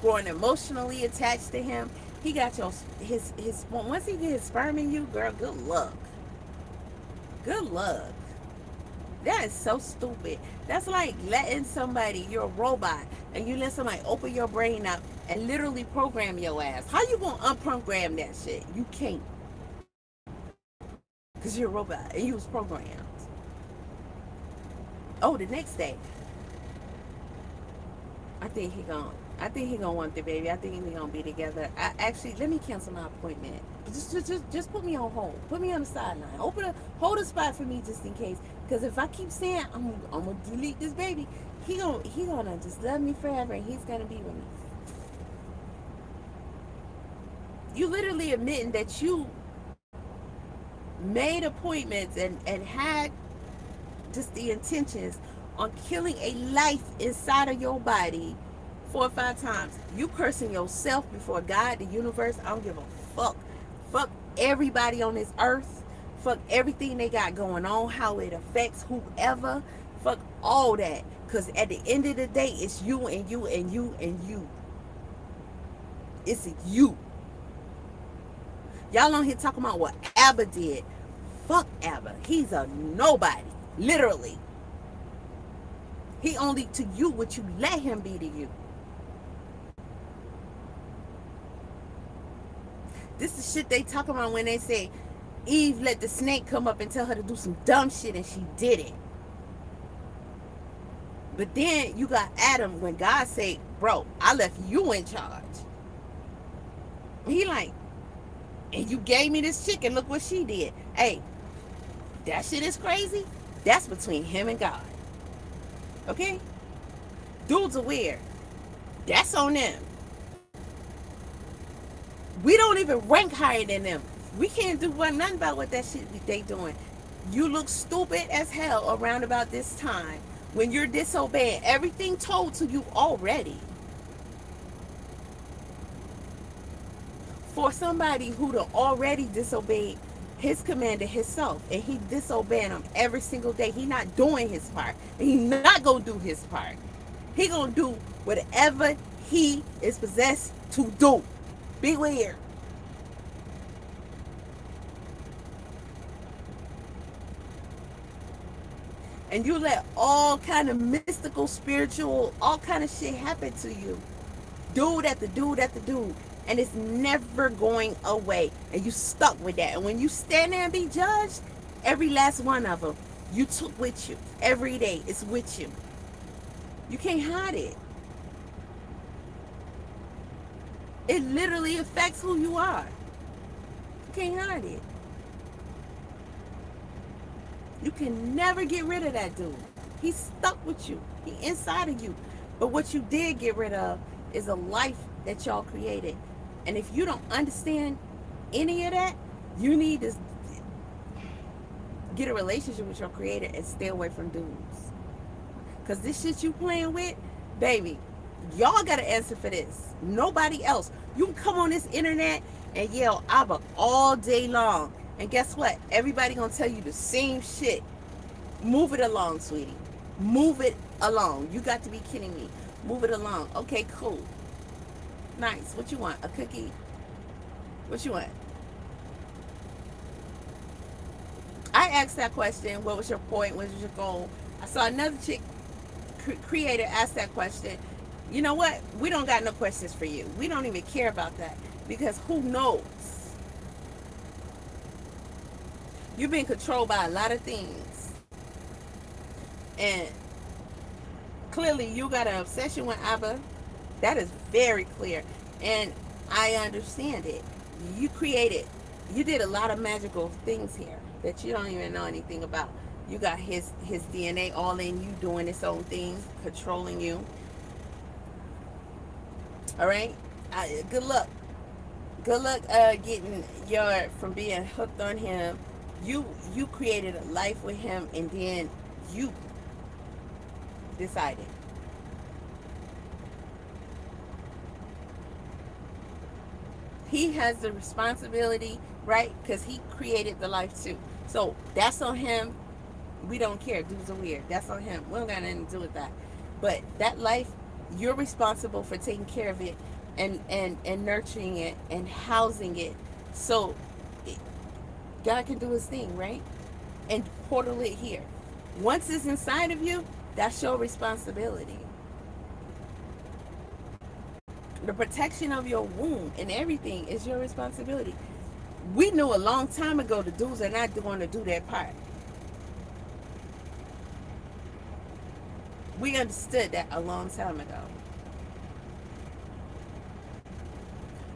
growing emotionally attached to him. He got his once he get his sperm in you, girl, good luck. Good luck. That is so stupid. That's like letting somebody, you're a robot, and you let somebody open your brain up and literally program your ass. How you gonna unprogram that shit? You can't. Because you're a robot and you was programmed. Oh, the next day. I think he gonna want the baby. I think we gonna be together. Actually, let me cancel my appointment. Just put me on hold. Put me on the sideline. Hold a spot for me just in case. Because if I keep saying I'm gonna delete this baby, he gonna just love me forever and he's gonna be with me. You literally admitting that you made appointments and had just the intentions on killing a life inside of your body 4 or 5 times. You cursing yourself before God, the universe. I don't give a fuck. Fuck everybody on this earth. Fuck everything they got going on, how it affects whoever. Fuck all that. Because at the end of the day, it's you and you and you and you. It's you. Y'all on here talking about what Aba did. Fuck Aba. He's a nobody. Literally. He only to you what you let him be to you. This is shit they talk about when they say Eve let the snake come up and tell her to do some dumb shit and she did it. But then you got Adam when God said, bro, I left you in charge. He like, and you gave me this chick and look what she did. Hey, that shit is crazy. That's between him and God. Okay? Dudes are weird. That's on them. We don't even rank higher than them. We can't do nothing about what that shit they doing. You look stupid as hell around about this time when you're disobeying everything told to you already. For somebody who already disobeyed his commander himself, and he disobeying him every single day. He not doing his part. And he not gonna do his part. He gonna do whatever he is possessed to do. Beware. And you let all kind of mystical, spiritual, all kind of shit happen to you. Dude after dude after dude. And it's never going away. And you stuck with that. And when you stand there and be judged, every last one of them, you took with you. Every day, it's with you. You can't hide it. It literally affects who you are. You can't hide it. You can never get rid of that dude. He's stuck with you. He's inside of you. But what you did get rid of is a life that y'all created. And if you don't understand any of that, you need to get a relationship with your creator and stay away from dudes. Because this shit you playing with, baby, y'all got to answer for this. Nobody else. You can come on this internet and yell Aba all day long. And guess what? Everybody going to tell you the same shit. Move it along, sweetie. Move it along. You got to be kidding me. Move it along. Okay, cool. Nice. What you want? A cookie? What you want? I asked that question. What was your point? What was your goal? I saw another chick creator ask that question. You know what? We don't got no questions for you. We don't even care about that. Because who knows? You've been controlled by a lot of things. And clearly you got an obsession with Aba. That is very clear. And I understand it. You created You did a lot of magical things here that you don't even know anything about. You got his DNA all in you, doing its own thing, controlling you. All right. Good luck. Good luck getting your from being hooked on him. You created a life with him, and then you decided. He has the responsibility, right? Because he created the life too. So that's on him. We don't care. Dudes are weird. That's on him. We don't got nothing to do with that. But that life, you're responsible for taking care of it and nurturing it and housing it. So God can do his thing, right? And portal it here. Once it's inside of you, that's your responsibility. The protection of your womb and everything is your responsibility. We knew a long time ago the dudes are not going to do their part. We understood that a long time ago.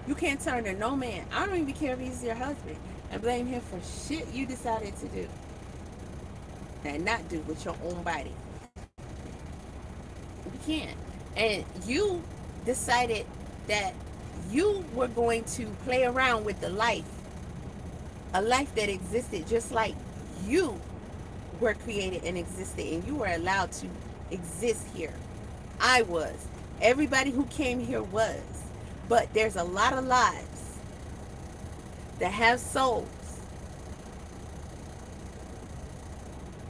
You can't turn to no man. I don't even care if he's your husband and blame him for shit you decided to do and not do with your own body. You can't. And you decided that you were going to play around with the life, a life that existed just like you were created and existed, and you were allowed to exist here. I was. Everybody who came here was. But there's a lot of lives that have souls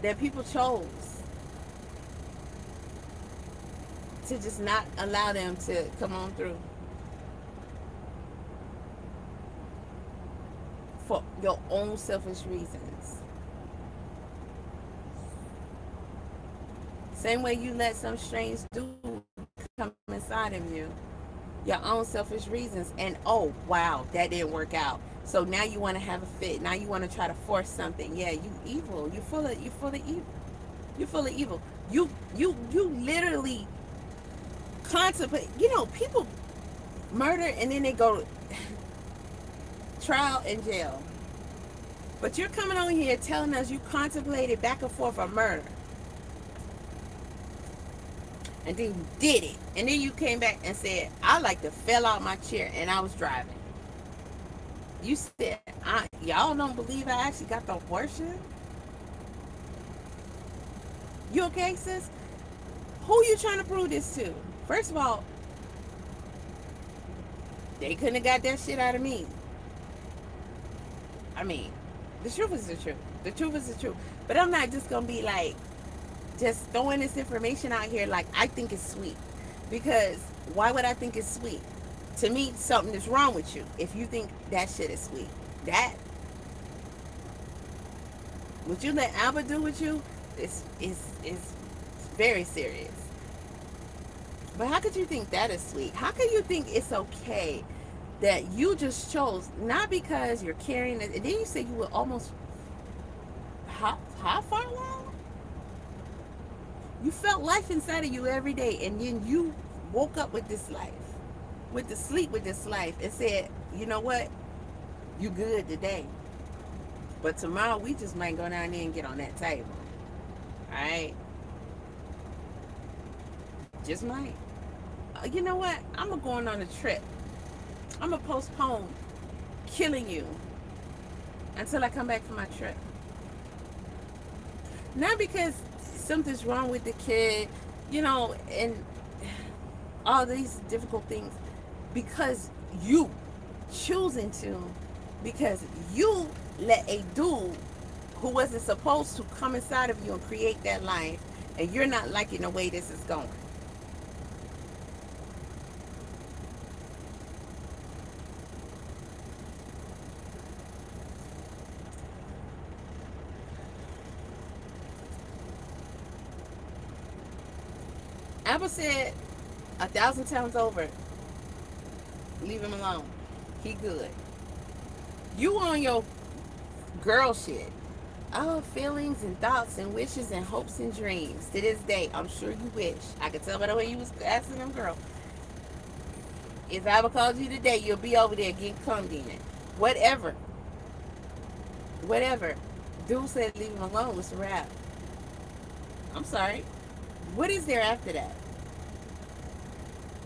that people chose to just not allow them to come on through. For your own selfish reasons. Same way you let some strange dude come inside of you. Your own selfish reasons. And oh wow, that didn't work out. So now you want to have a fit. Now you want to try to force something. Yeah, you evil. You're full of evil. You're full of evil. You literally contemplate. You know, people murder and then they go trial and jail. But you're coming on here telling us you contemplated back and forth a murder. And then you did it. And then you came back and said, I like to fell out my chair and I was driving. You said, y'all don't believe I actually got the abortion? You okay, sis? Who you trying to prove this to? First of all, they couldn't have got that shit out of me. I mean, the truth is the truth. The truth is the truth. But I'm not just going to be like, just throwing this information out here like I think it's sweet. Because why would I think it's sweet? To me, something is wrong with you if you think that shit is sweet. That, what you let Aba do with you is very serious. But how could you think that is sweet? How could you think it's okay that you just chose, not because you're carrying it, and then you say you were almost, how far along? You felt life inside of you every day, and then you woke up with this life, with the sleep with this life, and said, you know what? You good today. But tomorrow we just might go down there and get on that table. Alright? Just might. You know what? I'm going on a trip. I'm going to postpone killing you until I come back from my trip. Not because something's wrong with the kid, you know, and all these difficult things. Because you choosing to, because you let a dude who wasn't supposed to come inside of you and create that life, and you're not liking the way this is going. Aba said 1,000 times over, leave him alone. He good. You on your girl shit. Oh, feelings and thoughts and wishes and hopes and dreams. To this day, I'm sure you wish. I could tell by the way you was asking them, girl. If Aba called you today, you'll be over there getting cummed in. Whatever. whatever. Dude said leave him alone. It's a wrap. I'm sorry. What is there after that?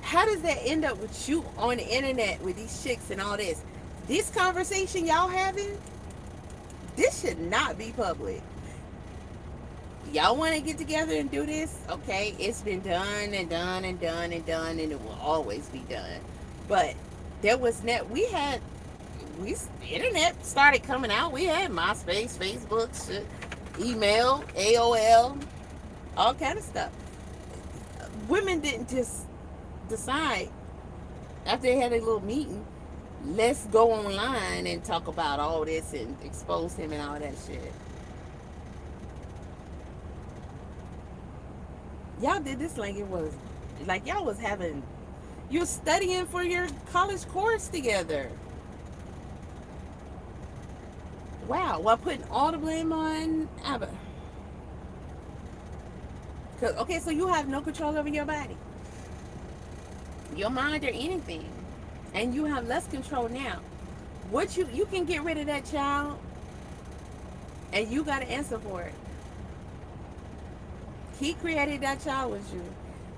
How does that end up with you on the internet with these chicks and all this? This conversation y'all having, this should not be public. Y'all want to get together and do this? Okay, it's been done and done and done and done, and it will always be done. But there was internet started coming out. We had MySpace, Facebook, shit, email, AOL, all kind of stuff. Women didn't just decide after they had a little meeting, let's go online and talk about all this and expose him and all that shit. Y'all did this like it was, like y'all was having, you were studying for your college course together. Wow, while putting all the blame on Aba. Okay, so you have no control over your body, your mind, or anything. And you have less control now. What you can get rid of that child, and you got to answer for it. He created that child with you,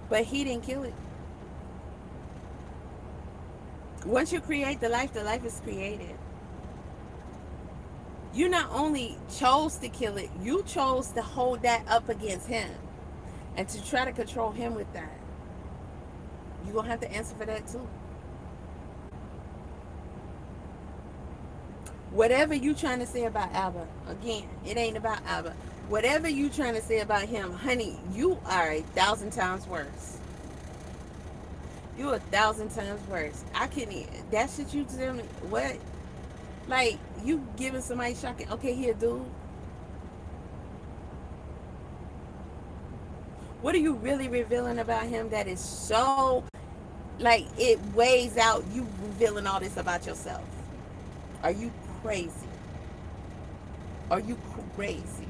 but he didn't kill it. Once you create the life is created. You not only chose to kill it, you chose to hold that up against him and to try to control him with that. You're going to have to answer for that too. Whatever you trying to say about Aba, again, it ain't about Aba. Whatever you trying to say about him, honey, you are 1,000 times worse. You 1,000 times worse. I couldn't, that shit you tell me, what? Like, you giving somebody shocking, okay, here, dude. What are you really revealing about him that is so, like, it weighs out you revealing all this about yourself? Are you crazy? Are you crazy?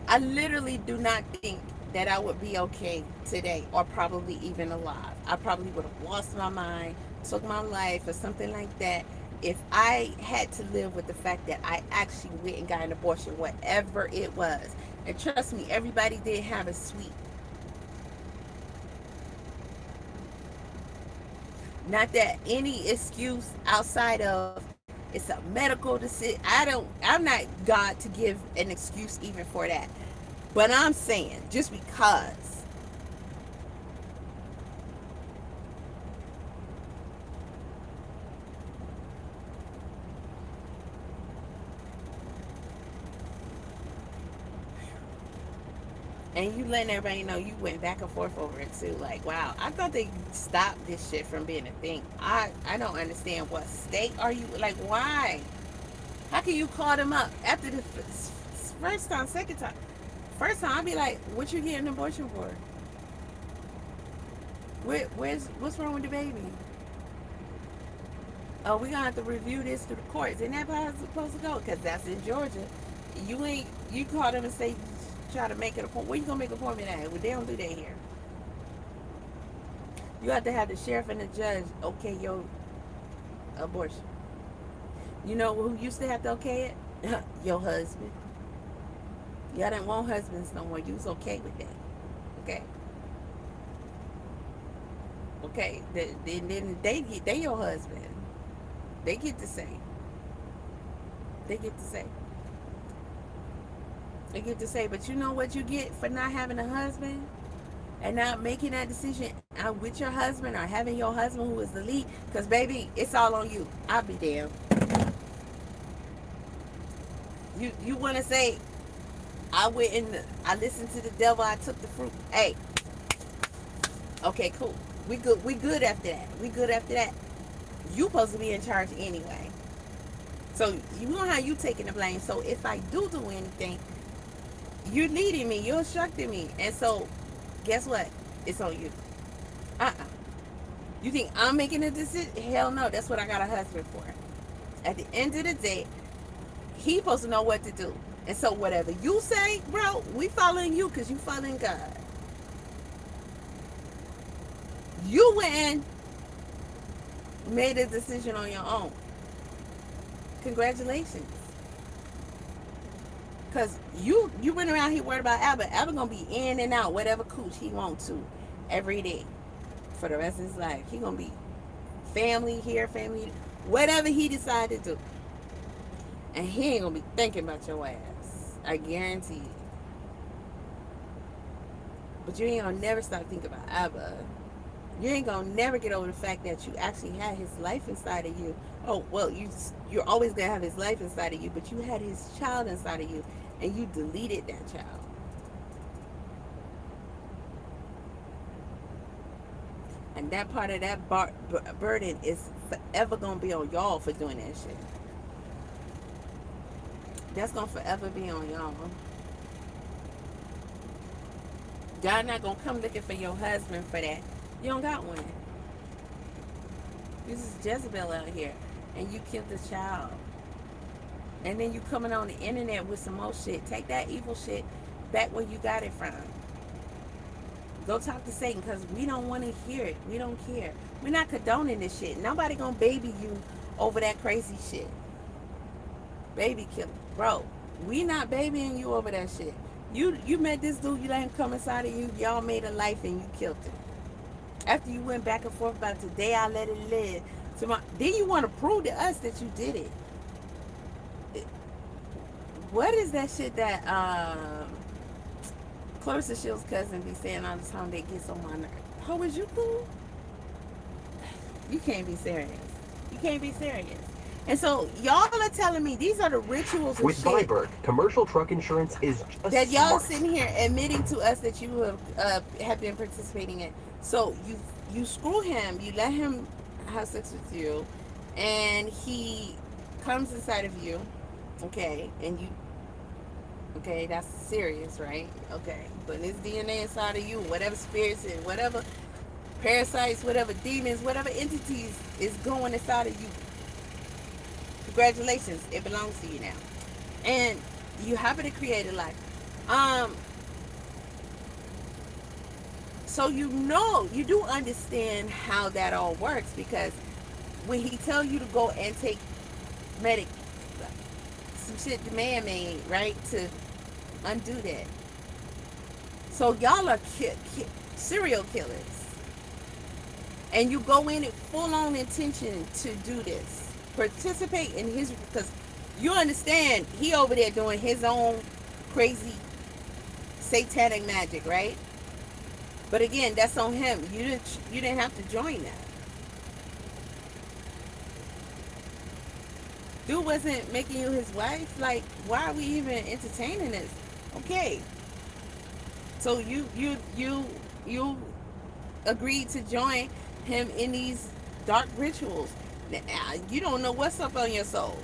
I literally do not think that I would be okay today, or probably even alive. I probably would have lost my mind, took my life, or something like that, if I had to live with the fact that I actually went and got an abortion, whatever it was. And trust me, everybody did have a sweet. Not that any excuse outside of it's a medical decision. I'm not God to give an excuse even for that. But I'm saying, just because. And you letting everybody know you went back and forth over it too. Like, wow, I thought they stopped this shit from being a thing. I don't understand. What state are you, like, why? How can you call them up after the first time, second time? First time, I'd be like, what you getting an abortion for? What's wrong with the baby? Oh, we're going to have to review this through the courts. Isn't that how it's supposed to go? Because that's in Georgia. You call them and say, try to make an appointment. Where you going to make an appointment at? Well, they don't do that here. You have to have the sheriff and the judge okay your abortion. You know who used to have to okay it? Your husband. Y'all didn't want husbands no more. You was okay with that. Okay. Okay. Then they your husband. They get to say. They get to say. They get to say, but you know what you get for not having a husband and not making that decision with your husband or having your husband who is the lead? Because, baby, it's all on you. I'll be damned. You want to say, I listened to the devil, I took the fruit. Hey. Okay, cool. We good after that. We good after that. You supposed to be in charge anyway. So, you know how you taking the blame. So, if I do anything, you're leading me. You're instructing me. And so, guess what? It's on you. You think I'm making a decision? Hell no. That's what I got a husband for. At the end of the day, he's supposed to know what to do. And so whatever you say, bro, we following you because you following God. You win. made a decision on your own. Congratulations. Because you went around here worried about Aba. Aba going to be in and out whatever cooch he wants to every day for the rest of his life. He going to be family here, family, whatever he decided to do. And he ain't going to be thinking about your ass. I guarantee you. But you ain't going to never stop thinking about Aba. You ain't going to never get over the fact that you actually had his life inside of you. Oh, well, you're always going to have his life inside of you, but you had his child inside of you, and you deleted that child. And that part of that burden is forever going to be on y'all for doing that shit. That's going to forever be on y'all. God not going to come looking for your husband for that. You don't got one. This is Jezebel out here. And you killed the child. And then you coming on the internet with some more shit. Take that evil shit back where you got it from. Go talk to Satan, because we don't want to hear it. We don't care. We're not condoning this shit. Nobody gonna baby you over that crazy shit. Baby killer. Bro, we not babying you over that shit. You met this dude, you let him come inside of you, y'all made a life and you killed him. After you went back and forth about today I let it live. Then you want to prove to us that you did it. What is that shit that Clarissa Shields' cousin be saying all the time? They get so on my nerves. Oh, is you cool? You can't be serious. You can't be serious. And so y'all are telling me these are the rituals and with shit Viberg, commercial truck insurance is just that y'all smart. sitting here admitting to us that you have been participating in. So you screw him, you let him have sex with you, and he comes inside of you, okay, and you, okay, that's serious, right? Okay, but his DNA inside of you, whatever spirits and whatever parasites, whatever demons, whatever entities is going inside of you, congratulations, it belongs to you now. And you happen to create a life. So you do understand how that all works, because when he tell you to go and take some shit the man made, right, to undo that. So y'all are serial killers. And you go in it full on intention to do this. Participate in his, because you understand he over there doing his own crazy satanic magic, right? But again, that's on him. You didn't have to join that. Dude wasn't making you his wife. Like, why are we even entertaining this? Okay. So you agreed to join him in these dark rituals. Now, you don't know what's up on your soul.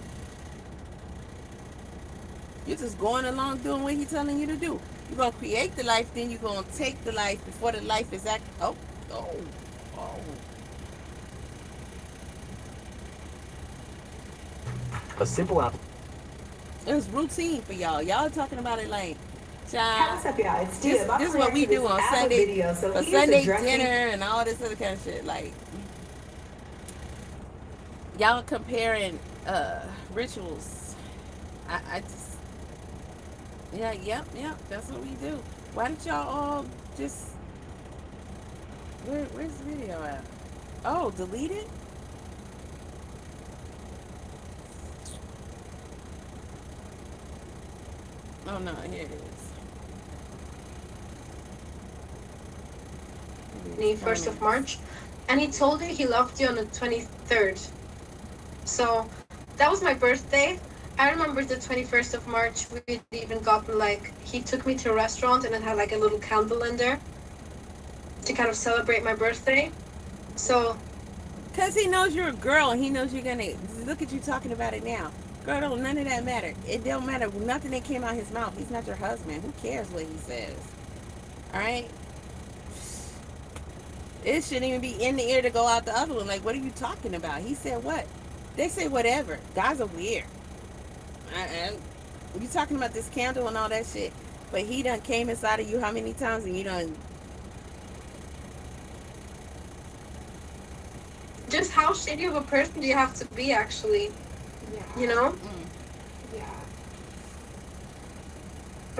You're just going along doing what he's telling you to do. You're going to create the life, then you're going to take the life before the life is oh. A simple app. It was routine for y'all. Y'all talking about it like, child, What's up, y'all? It's this Tia. is what we do on Sunday, Video, so for Sunday dinner and all this other kind of shit. Like, y'all comparing rituals. I just, yep, that's what we do. Why did y'all all just, where's the video at? Oh, delete it? Oh no, here it is. The 1st of March, and he told you he loved you on the 23rd. So that was my birthday. I remember the 21st of March, we'd even gotten like, he took me to a restaurant and it had like a little candle in there to kind of celebrate my birthday. So, because he knows you're a girl and he knows you're gonna, look at you talking about it now. Girl, don't none of that matter. It don't matter nothing that came out his mouth. He's not your husband. Who cares what he says? Alright? It shouldn't even be in the ear to go out the other one. Like, what are you talking about? He said what? They say whatever. Guys are weird. You talking about this candle and all that shit, but he done came inside of you how many times, and you done just how shitty of a person do you have to be, actually? Yeah. You know? Mm. Yeah.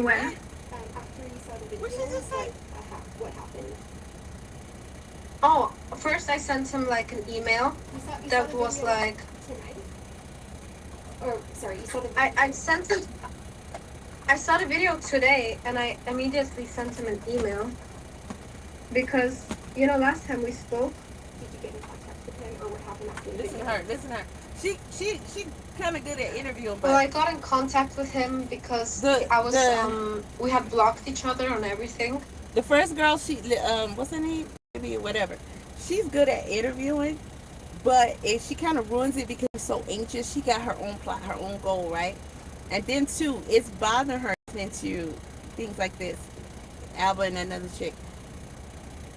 When? After you saw the video, What she just say? what happened? Oh, first I sent him like an email You saw that the was video like, tonight? Or, sorry, you saw the I sent him, I saw the video today and I immediately sent him an email because, you know, last time we spoke, Did you get in contact with him, or what happened after the Listen to video? her. Listen to her. She kind of good at interviewing, well, I but got in contact with him because The- I was, the- we had blocked each other on everything. the first girl, what's her name? Maybe whatever. She's good at interviewing, but if she kind of ruins it because she's so anxious, she got her own plot, her own goal, right? And then too, it's bothering her into things like this. Alba and another chick.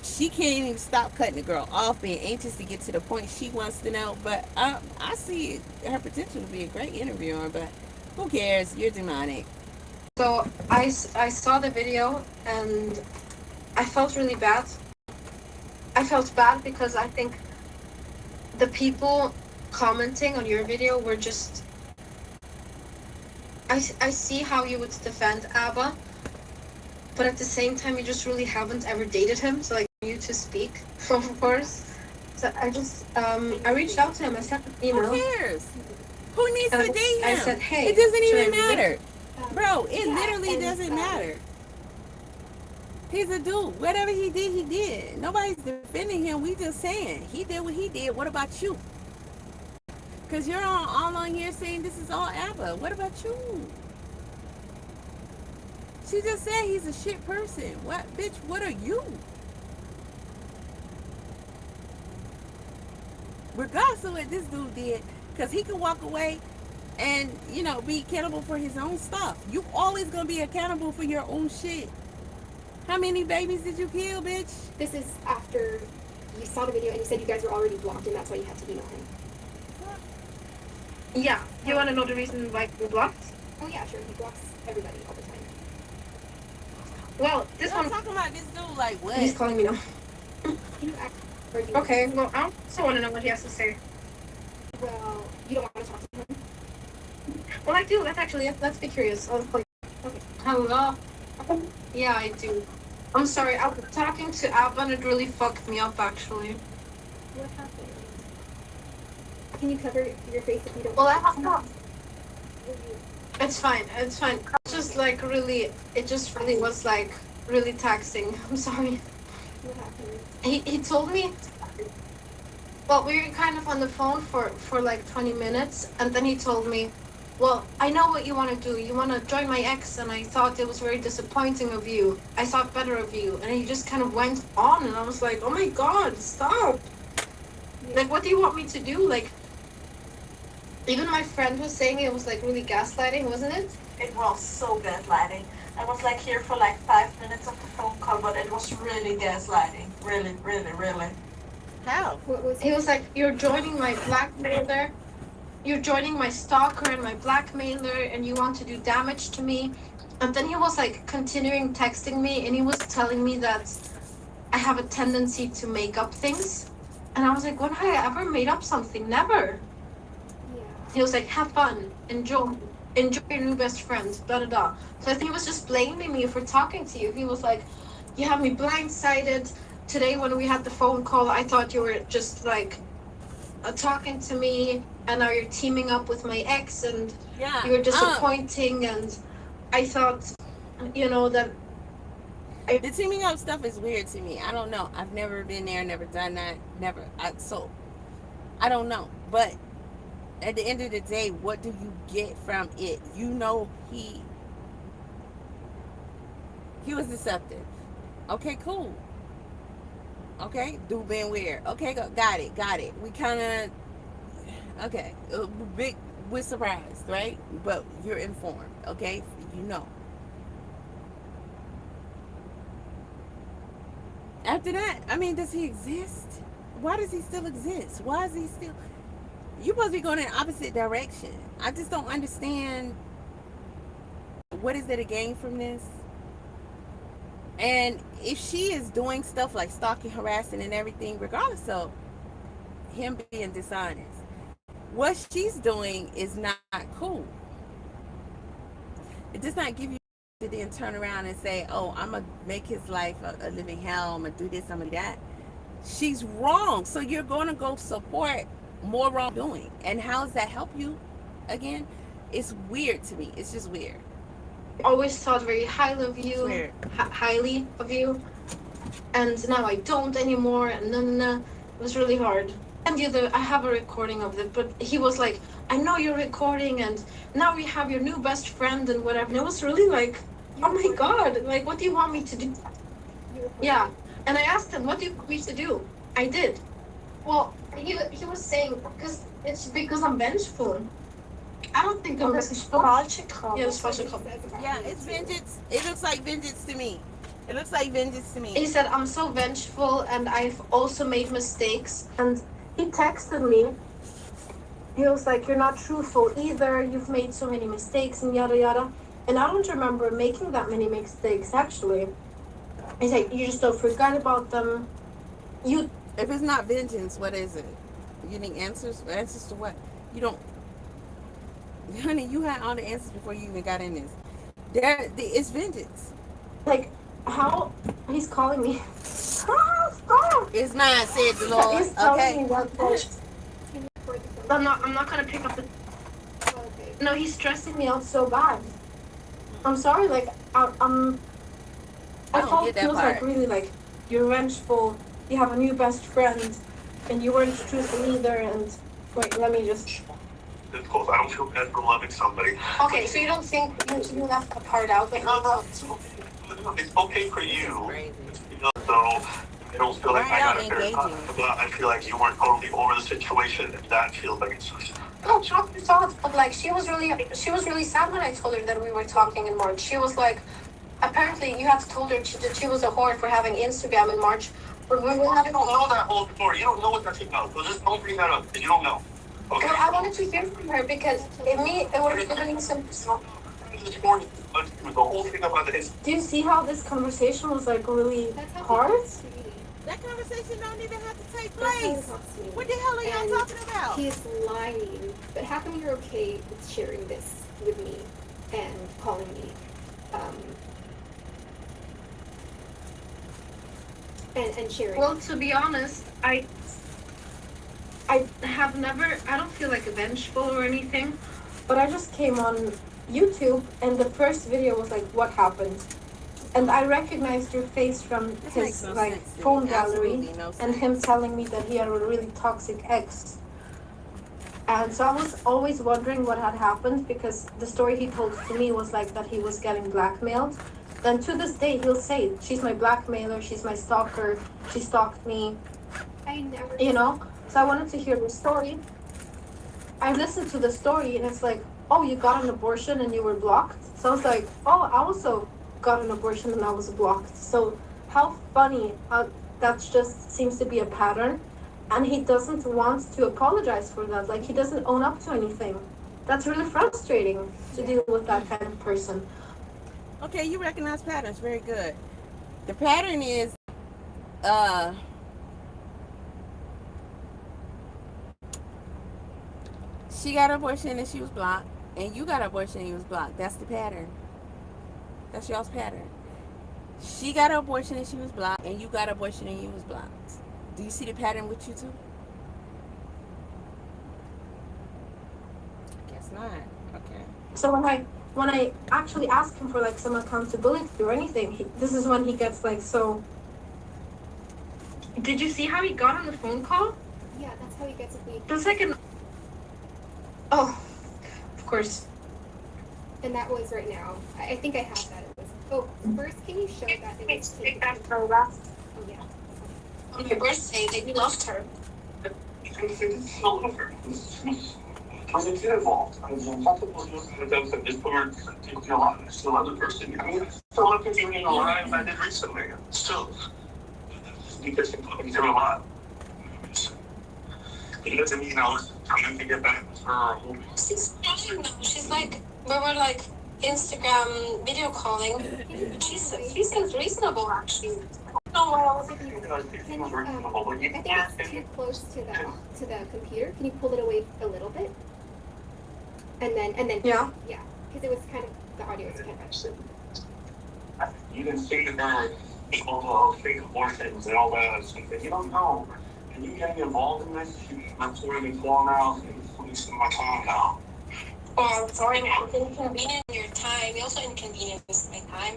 She can't even stop cutting the girl off, being anxious to get to the point she wants to know. But I see her potential to be a great interviewer, but who cares? You're demonic. So I saw the video and I felt really bad. I felt bad because I think the people commenting on your video were just... I see how you would defend Aba, but at the same time you just really haven't ever dated him, so like you to speak, of course. So I just, I reached out to him, I sent an email. Who cares? Who needs And to date him? I said, hey, it doesn't should even I leave? matter. Bro, it Yeah, literally and, doesn't matter. He's a dude. Whatever he did, he did. Nobody's defending him. We just saying he did what he did. What about you? Because you're all on here saying this is all Aba. What about you? She just said he's a shit person. What, bitch, what are you? Regardless of what this dude did, because he can walk away and, you know, be accountable for his own stuff. You always going to be accountable for your own shit. How many babies did you kill, bitch? This is after you saw the video and you said you guys were already blocked and that's why you had to email him. Yeah, you want to know the reason why we blocked? Oh yeah, sure, he blocks everybody all the time. Well, this I'm one, talking about this dude, like, what? he's calling me now. Can you act, or do you Okay, well, I also want to know what he has to say. Well, you don't want to talk to him? Well, I do. Let's be curious. I'll call you. Okay. Hello? Yeah, I do. I'm sorry, I was talking to Aba and it really fucked me up, actually. What happened? Can you cover your face if you don't Well, I want have not. to? It's fine. It's fine. It's just like really, it just really was like really taxing. I'm sorry. What happened? He told me, well, we were kind of on the phone for like 20 minutes, and then he told me, well, I know what you want to do. You want to join my ex, and I thought it was very disappointing of you. I thought better of you. And he just kind of went on, and I was like, oh my god, stop. Like, what do you want me to do? Like, even my friend was saying it was like really gaslighting, wasn't it? It was so gaslighting. I was like here for like 5 minutes of the phone call, but it was really gaslighting. Really, really, really. How? What was He was like, you're joining my blackmailer. You're joining my stalker and my blackmailer, and you want to do damage to me. And then he was like continuing texting me, and he was telling me that I have a tendency to make up things. And I was like, when have I ever made up something? Never. Yeah. He was like, have fun, enjoy your new best friend, blah, blah, blah. So I think he was just blaming me for talking to you. He was like, you have me blindsided. Today when we had the phone call, I thought you were just like talking to me, and now you're teaming up with my ex, and Yeah. you were disappointing, and I thought, you know, that... The teaming up stuff is weird to me. I don't know. I've never been there, never done that, never. So, I don't know. But at the end of the day, what do you get from it? You know, he was deceptive. Okay, cool. Okay, dude being weird. Okay, got it. We kind of, okay, we're surprised, right? But you're informed, okay? You know. After that, I mean, does he exist? Why does he still exist? Why is he still... You're supposed to be going in the opposite direction. I just don't understand. What is there to gain from this? And if she is doing stuff like stalking, harassing, and everything, regardless of, him being dishonest. What she's doing is not cool. It does not give you to then turn around and say, oh, I'm going to make his life a living hell. I'm going to do this, I'm going to do that. She's wrong. So you're going to go support more wrongdoing. And how does that help you? Again, it's weird to me. It's just weird. I always thought very highly of you, highly of you, and now I don't anymore. And it was really hard. And I have a recording of it, but he was like, I know you're recording, and now we have your new best friend and whatever. And it was really like, oh my god, like, what do you want me to do? Yeah. And I asked him, what do you want me to do? I did. Well, he was saying, because I'm vengeful. I don't think I'm vengeful. Yeah, it's falsical. Yeah, it's vengeance. It looks like vengeance to me. It looks like vengeance to me. He said, I'm so vengeful, and I've also made mistakes. And he texted me. He was like, you're not truthful either. You've made so many mistakes and yada yada. And I don't remember making that many mistakes, actually. He's like, you just don't forget about them. If it's not vengeance, what is it? You need answers? Answers to what? You don't... Honey, you had all the answers before you even got in this. It's vengeance. Like, how? He's calling me. It's mine, said the Lord. He's telling Okay. me what. I'm not gonna pick up the... No, he's stressing me out so bad. I'm sorry, like, I felt he was like really like, you're vengeful, you have a new best friend, and you weren't truthful either, and wait, let me just... Difficult. I don't feel bad for loving somebody. Okay, so you don't think you left that part out? Like, No, it's okay for you. So I don't feel like I got a fair cut, but I feel like you weren't totally over the situation, and that feels like it's just... No, not your thoughts, but like she was really sad when I told her that we were talking in March. She was like, apparently you had told her that she was a whore for having Instagram in March. But we were having... You don't know that whole story. You don't know what that's about. So just don't bring that up. You don't know. Okay. Well, I wanted to hear from her because it would have given me some... The whole thing about this. Do you see how this conversation was like really hard? That conversation don't even have to take place. What the hell are y'all talking about? He's lying. But how come you're okay with sharing this with me and calling me? And sharing. Well, to be honest, I don't feel like vengeful or anything, but I just came on YouTube and the first video was like, what happened? And I recognized your face from his phone gallery and him telling me that he had a really toxic ex. And so I was always wondering what had happened because the story he told to me was like that he was getting blackmailed. And to this day, he'll say, she's my blackmailer, she's my stalker, she stalked me. I never... You know? So I wanted to hear the story. I listened to the story and it's like, oh, you got an abortion and you were blocked? So I was like, oh, I also got an abortion and I was blocked. So how funny how that just seems to be a pattern. And he doesn't want to apologize for that. Like, he doesn't own up to anything. That's really frustrating to deal with that kind of person. Okay, you recognize patterns. Very good. The pattern is, she got an abortion and she was blocked, and you got an abortion and you was blocked. That's the pattern. That's y'all's pattern. She got an abortion and she was blocked, and you got an abortion and you was blocked. Do you see the pattern with you two? I guess not. Okay. So when I actually ask him for like some accountability or anything, this is when he gets like so. Did you see how he got on the phone call? Yeah, that's how he gets with me. That's like an... Oh, of course. And that was right now. I think I have that. It was... Oh, first, can you show that? It was Take that for last. Oh, yeah. On your birthday that you loved her. I still love her. Doesn't get involved. I mean, multiple times at this point, taking a lot. I still love the person. I mean, I still love continuing a lot I did recently. Still, because I'm doing a lot. It doesn't mean I was coming to get back with her. She's fine though. She's like, we were like Instagram video calling. She seems reasonable actually. know what else. If you, Because it can seems you, reasonable, but you I think can't. it's too close to the computer. Can you pull it away a little bit? And then Yeah. because it was kind of the audio was kind of. You can see that there are people fake abortions and all that stuff, but you don't know. And you getting involved in this, I'm sort of informed now, and wasting my time now. Well, sorry, I'm inconveniencing your time. You also inconvenience my time.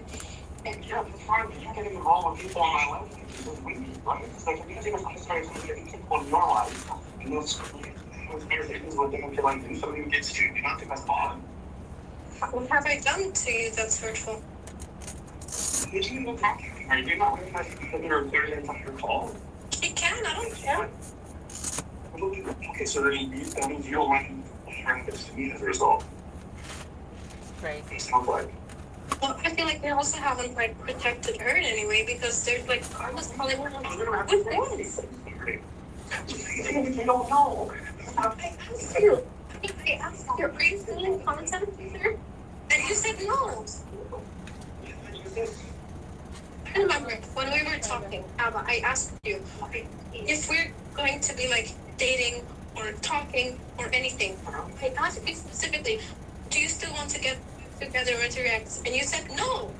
And yeah, the part that you're getting involved with people in my life is weird, right? It's like if you're going to start getting people in your life, and those things what they feel like do something gets you, you don't think that's odd? What have I done to you that's hurtful? Did you even talk to me? Are you not really nice to you're clearly on your call? You can, I don't care. Okay, so then that means you don't want to bring this to me as a result. Crazy. It sounds like. Well, I feel like they also haven't like protected her in any way because there's like Carla's probably one of with this. You don't know. I asked you. I asked you, are you feeling content either? And you said no. I remember when we were talking, Aba, I asked you if we're going to be like dating or talking or anything. I asked you specifically, do you still want to get together with your ex? And you said no.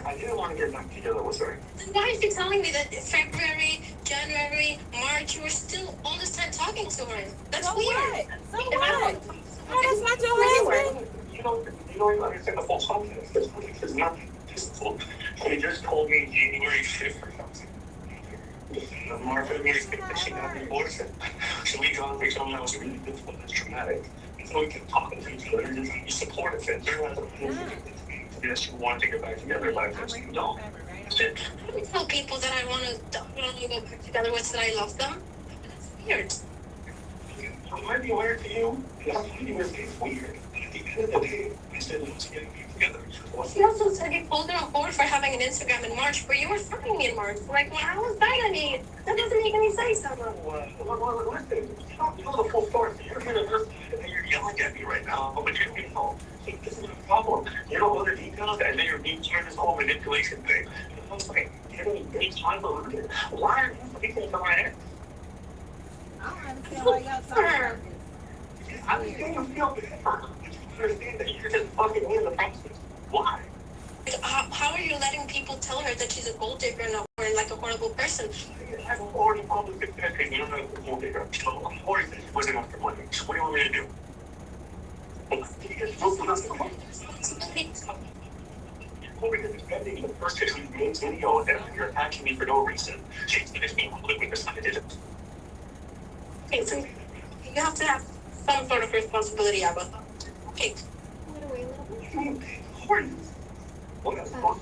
I didn't want to get back together with her. Then why are you telling me that in February, January, March, you were still all this time talking to her? That's So weird. what? So I what? don't- Oh, that's not your husband. You don't even understand the full context. It's not difficult. She just told me January 5th or something. Martha made me think that she got an abortion. So we got for something that was really difficult and traumatic. So we kept talking to each other and just be supportive and realize that she wanted to get back together, but I just don't. That's it. I don't tell people that I want to go back together with that I love them. That's weird. It might be weird to you. It's weird. At the end of the day, I said let's get together. He also said he pulled her on board for having an Instagram in March, but you were fucking me in March. Like, well, how was that any? That doesn't make any sense, Emma. Listen, you know the full story. You're here to and you're yelling at me right now, but you're being told. This is a problem. You don't know the details, and then you're being turned this whole manipulation thing. Okay, you don't any time to look at it. Why are you speaking to my ex? I don't understand why y'all talking about this. I understand you feel bad for her. You understand that you're just fucking me in the process. Why? How are you letting people tell her that she's a gold digger and like a horrible person? I've already publicly said, hey, you don't know the whole digger. So I've already said she wasn't after money. What do you want me to do? You're defending the person who made video and you're attacking me for no reason. She's finished being publicly decided. Okay, so you have to have some sort of responsibility, Abba. Okay. Pull it away a little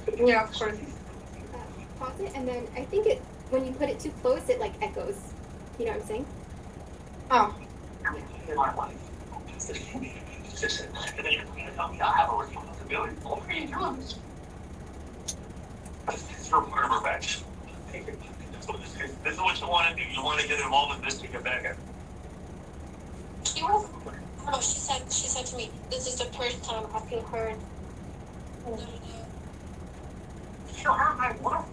bit. Yeah, of course. Pause it, and then I think it when you put it too close, it like echoes. You know what I'm saying? Oh. In my life. And then you're going to tell me I have a responsibility. What are you doing? This is your part of revenge. This is what you want to do. You want to get involved in this to get back at. She was. Oh, she said to me, this is the first time I feel heard. You hurt my wife.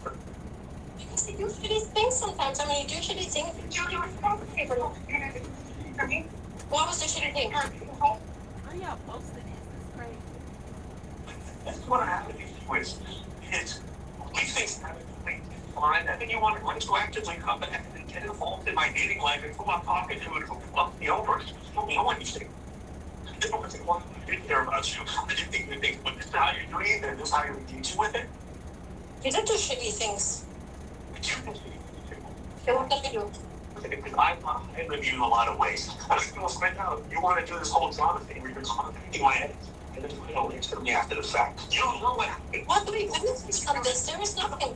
Because you do shitty things sometimes. I mean, you do shitty things. What was the shitty thing? Are y'all posting this? It's crazy. This is what I have to do with is these things happen to me. Fine. And then you want to retroactively come back and get involved in my dating life and put my pocket to it and fuck me over. You don't know anything. I didn't care about you. I didn't think you think, but this is how you're doing it and this is how you're engaging with it. You did do shitty things. But you can So what did you do? because I'm with you in a lot of ways. I just feel spent out. You want to do this whole drama thing where you're contacting my ex and then you know it's me after the fact. You don't know what happened. What do we benefit from this? There is nothing.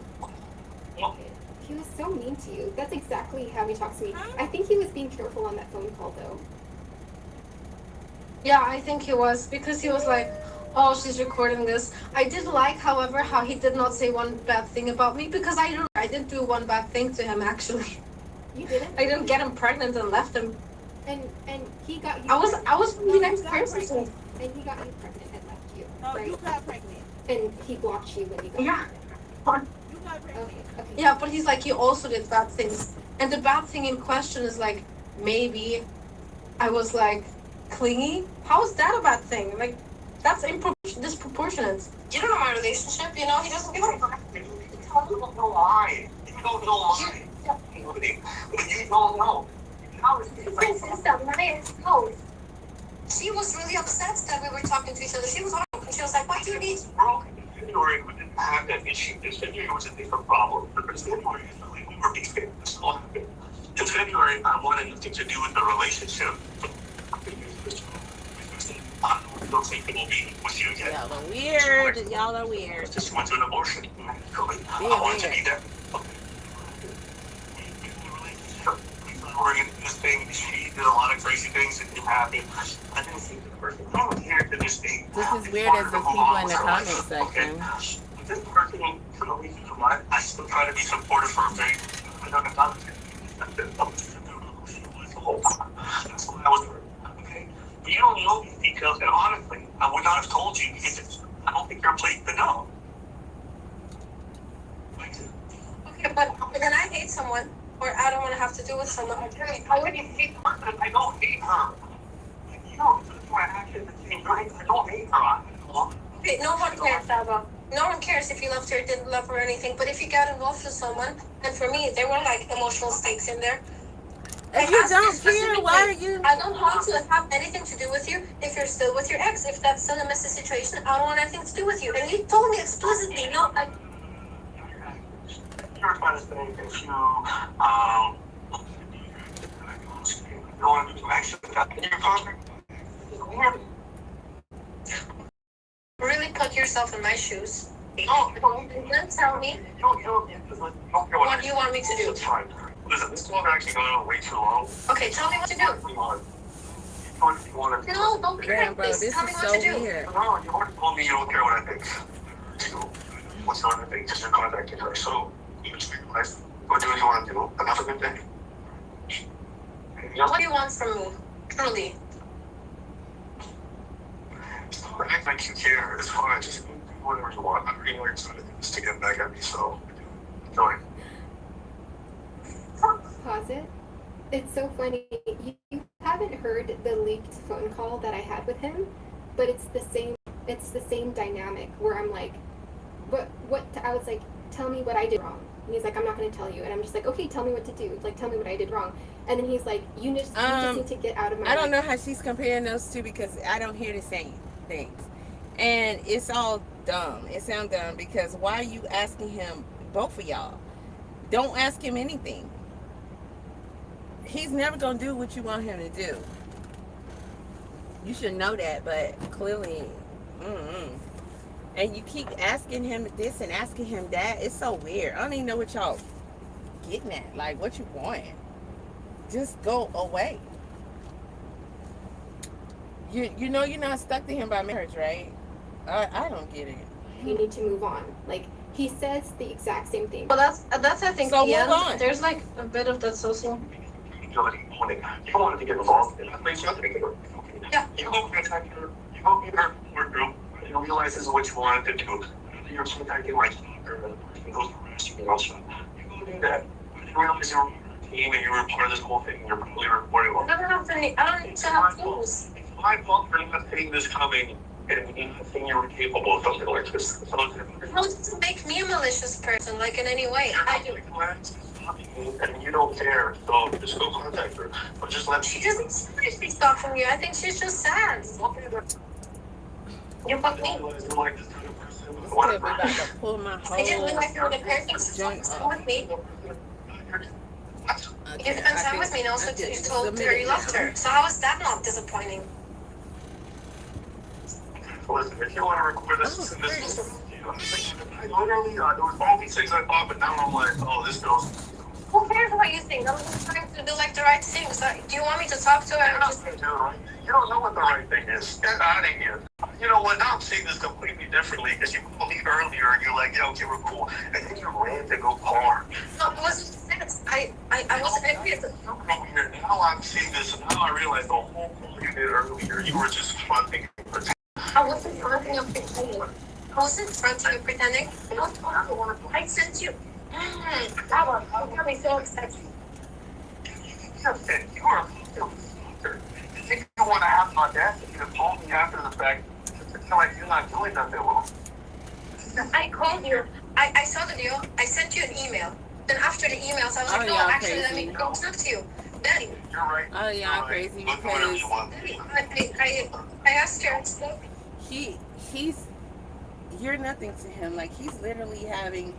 He was so mean to you. That's exactly how he talks to me. I think he was being careful on that phone call, though. Yeah, I think he was, because he was like, oh, she's recording this. I did like, however, how he did not say one bad thing about me, because I didn't do one bad thing to him, actually. You didn't? I didn't get him pregnant and left him. And he got you. I was the next person. And he got you pregnant and left you. No, right? you got pregnant. And he blocked you when you got Yeah. You got pregnant. Okay, Yeah, but he's like, you also did bad things. And the bad thing in question is like, maybe I was like clingy. How is that a bad thing? Like, that's disproportionate. You don't know my relationship, you know, he doesn't give a fuck. You don't know why. You don't know why. But you don't know. How is it like? She was really upset that we were talking to each other. She was horrible. She was like, what do you need? Broken. In January, we didn't have that issue. This January was a different problem. Because January, we were beefing. This all happened. In February, I wanted nothing to do with the relationship. I don't think it will be with you again. Y'all are weird. Y'all are weird. Just went through an abortion. I wanted to be there. We were in this thing. She did a lot of crazy things and didn't happen. I didn't think the person. I'm here to this thing. This is weird as the people in the comment section. This person, for no reason in life, I still try to be supportive for a very another time. The whole time. That's what I was doing. Okay? But you don't know these details, and honestly, I would not have told you because I don't think you're place to know. Okay, but when I hate someone, or I don't want to have to do with someone, I wouldn't hate her. I don't hate her. You know, that's why I acted the same way. I don't hate her. Okay, no one cares, Aba. No one cares if you loved her, didn't love her, or anything. But if you got involved with someone, and for me, there were like emotional stakes in there. If you don't care, why are you? I don't want to have anything to do with you if you're still with your ex. If that's still a messy situation, I don't want anything to do with you. And you told me explicitly, no, I. You're trying to say if you, you want to do some action with that. You're conflict. Really put yourself in my shoes. No, Then tell me you don't care what you want me to do. It's fine. Listen, this is actually going on way too long. Okay, tell me what to do. No, don't be Damn, bro, please. this Tell me is what so to do. weird. No, you already told me you don't care what I think. What's the other thing? Just you're contacting her. So, you just make your life. What do you want to do? Another good thing. What do you want from me? Truly. Act like you care. It's fine. Just do whatever you want. I'm really trying to do this to get back at me, so go ahead. Pause it. It's so funny. You haven't heard the leaked phone call that I had with him, but it's the same. It's the same dynamic where I'm like, what? I was like, tell me what I did wrong. And he's like, I'm not going to tell you. And I'm just like, okay, tell me what to do. Like, tell me what I did wrong. And then he's like, you just need to get out of my. I don't know how she's comparing those two because I don't hear the same things, and it's all dumb. It sounds dumb because why are you asking him? Both of y'all, don't ask him anything. He's never gonna do what you want him to do. You should know that, but clearly, and you keep asking him this and asking him that. It's so weird. I don't even know what y'all getting at. Like, what you want? Just go away. You know you're not stuck to him by marriage, right? I don't get it. You need to move on. Like, he says the exact same thing. Well, that's I think So the move end. on. There's like a bit of that social. You don't want to get involved in that. Yeah. You go contact her. You go get her work group. You realize this is what you wanted to do. You're contacting my doctor and the person goes to arrest you else. You go do that. You realize you're a team and you were part of this whole thing. You're probably reporting on. I don't need to have tools. It's my fault for not seeing this coming and not seeing you were capable of something like this. How does it make me a malicious person, like in any way? I do. And you don't care, so just go contact her. Or just let She doesn't seem like she's stalking you. I think she's just sad. You fuck me. We're about to pull my I didn't whole like you were the person joint spend off. with me. Okay, You spent time with me, and also you told her you loved her. So how is that not disappointing? Listen, if you want to record this, I literally, there was all these things I thought, but now I'm like, oh, this goes. Who cares what you think? I'm just trying to do like the right thing. So do you want me to talk to her? And just... You don't know what the right thing is. Get out of here. You know what? Now I'm seeing this completely differently because you called me earlier and you're like, yeah, okay, we're cool. And then you ran to go call her. No, it wasn't sense. I wasn't angry at the... Now I'm seeing this and now I realize the whole call you did earlier, you were just fronting and pretending. I wasn't fronting or pretending. I wasn't fronting or pretending. I sent you. Aba, you got me so excited. Justin, you are a filmmaker. You think you want to have the audacity to call me after the fact to feel like you're not doing nothing well? I called you. I saw the deal. I sent you an email. Then after the emails, I was like, no, y'all actually, let me crazy. go talk to you. Then You're right. Oh, y'all crazy Look whatever because you want. I asked her. he's you're nothing to him. Like he's literally having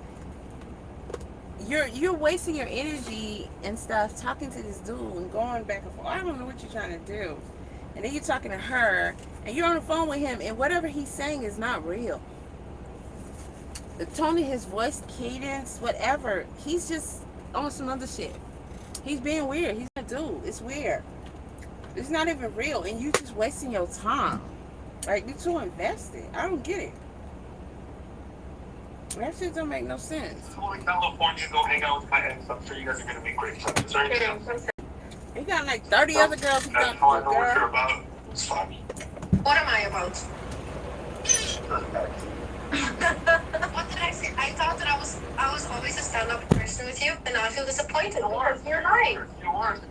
you're wasting your energy and stuff talking to this dude and going back and forth. I don't know what you're trying to do. And then you're talking to her and you're on the phone with him and whatever he's saying is not real. The tone of his voice, cadence, whatever, he's just on some other shit. He's being weird. He's a dude. It's weird. It's not even real and you just wasting your time. Like you're too invested. I don't get it. That shit don't make no sense. So in California, go hang out with my ex. I'm sure you guys are going to be great friends. Is there anything else? He got like 30 other girls he That's talking all I to, know what you're girl. about. It's fine. What am I about? What did I say? I thought that I was always a stand-up person with you, and now I feel disappointed because you're right. You aren't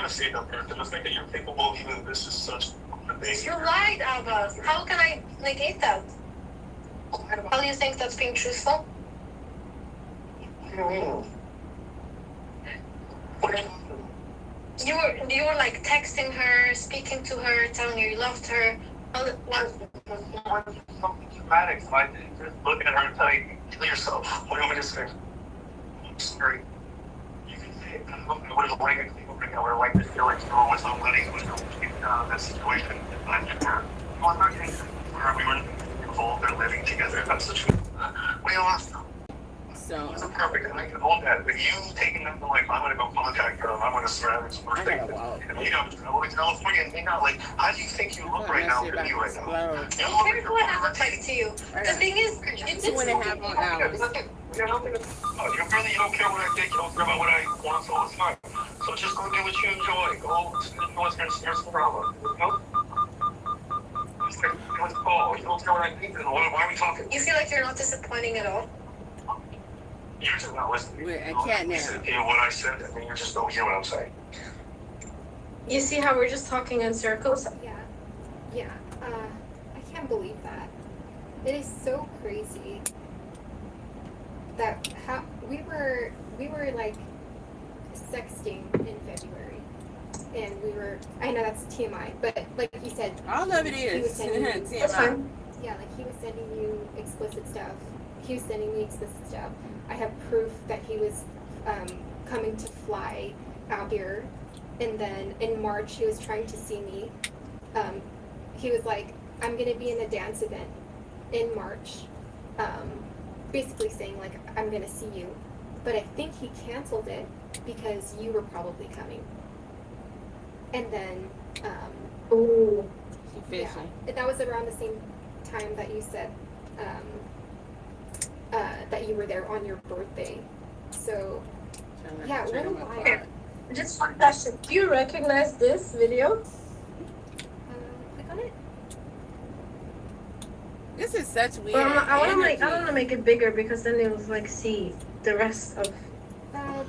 a stand-up person. The fact that you're capable of even this is such a thing. You lied, Aba. How can I negate that? How do you think that's being truthful? What do you mean? What do you mean? You were like texting her, speaking to her, telling her you loved her. Something dramatic. So I just looking at her and telling you, kill yourself. What do you want me to say? I'm sorry. You can say it. I would have liked it. I would have liked to feel like someone was not letting me get out of that situation. I never. Well, I'm not getting we were involved. They're living together. That's the truth. We lost. So, It's perfect, and I can hold that. But you taking them to like, I'm gonna go contact her. I'm gonna surround this I thing. gotta walk. And you know, travel to California and hang out. Like, how do you think you look right now to me right now? Explode. I never want to look like to you. The thing is, Two and a half more hours. You're brother, you don't care what I think, you don't care about what I want, so it's fine. So just go do what you enjoy. Go enjoy what's gonna there's no problem. You know? It's like, let's go. You don't care what I think, then why are we talking? you feel like you're not disappointing at all. You're just not listening. Wait, I can't now. You know what I said, I mean, you just don't hear what I'm saying. You see how we're just talking in circles? Yeah. I can't believe that. It is so crazy that how we were like sexting in February, and I know that's TMI, but like you said, All of it he was is. sending me, That's fine. yeah, like he was sending you explicit stuff. He was sending me explicit stuff. I have proof that he was coming to fly out here, and then in March he was trying to see me. He was like, I'm gonna be in a dance event in March, basically saying like, I'm gonna see you, but I think he canceled it because you were probably coming. And then Ooh. She yeah, fishing. that was around the same time that you said that you were there on your birthday. So yeah, what a lie. Just one question. Do you recognize this video? Click on it. This is such weird. Well, I want energy. to make it bigger because then it was like see the rest of.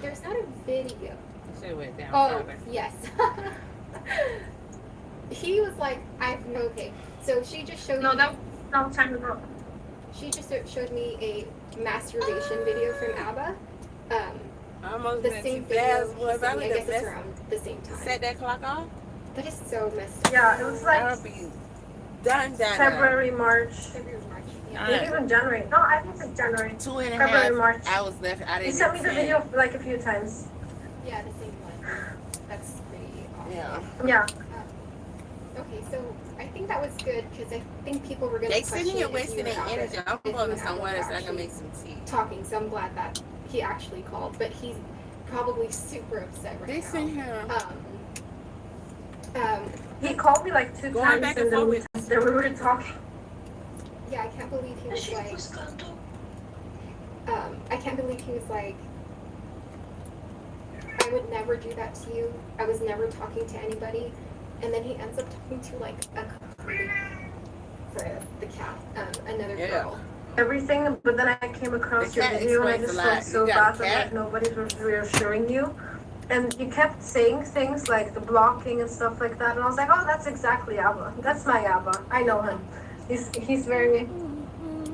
There's not a video. Should have went down Oh, further. yes. He was like, okay. So she just showed me. long time ago. She just showed me a masturbation video from Aba. I almost The went same too fast, video. boy. If I I would guess have it's around the same time. set that clock off, That is so messed up. Yeah, it was I like would be done. February, March, February, March. Yeah. maybe even January. No, I think it's January. 2.5 February, March. hours left. I You didn't sent me the attend. video like a few times. Yeah, the same one. That's pretty awesome. Yeah. Yeah. Okay, so I think that was good because I think people were going to They question sitting here if wasting you their and energy. Aba- I'm if you going to and Aba somewhere were so I can actually make some tea. talking. So I'm glad that he actually called, but he's probably super upset right They now. sitting here. He called me like two Going times back and and then forth. we were talking. Yeah, I can't believe he was like, I can't believe he was like, I would never do that to you. I was never talking to anybody. And then he ends up talking to like for the cat, another Yeah. girl. everything, but then I came across The your cat video and I explains just a felt lot. so You got bad a that cat? like nobody was reassuring you. And you kept saying things like the blocking and stuff like that, and I was like, oh, that's exactly Aba. That's my Aba. I know him. He's very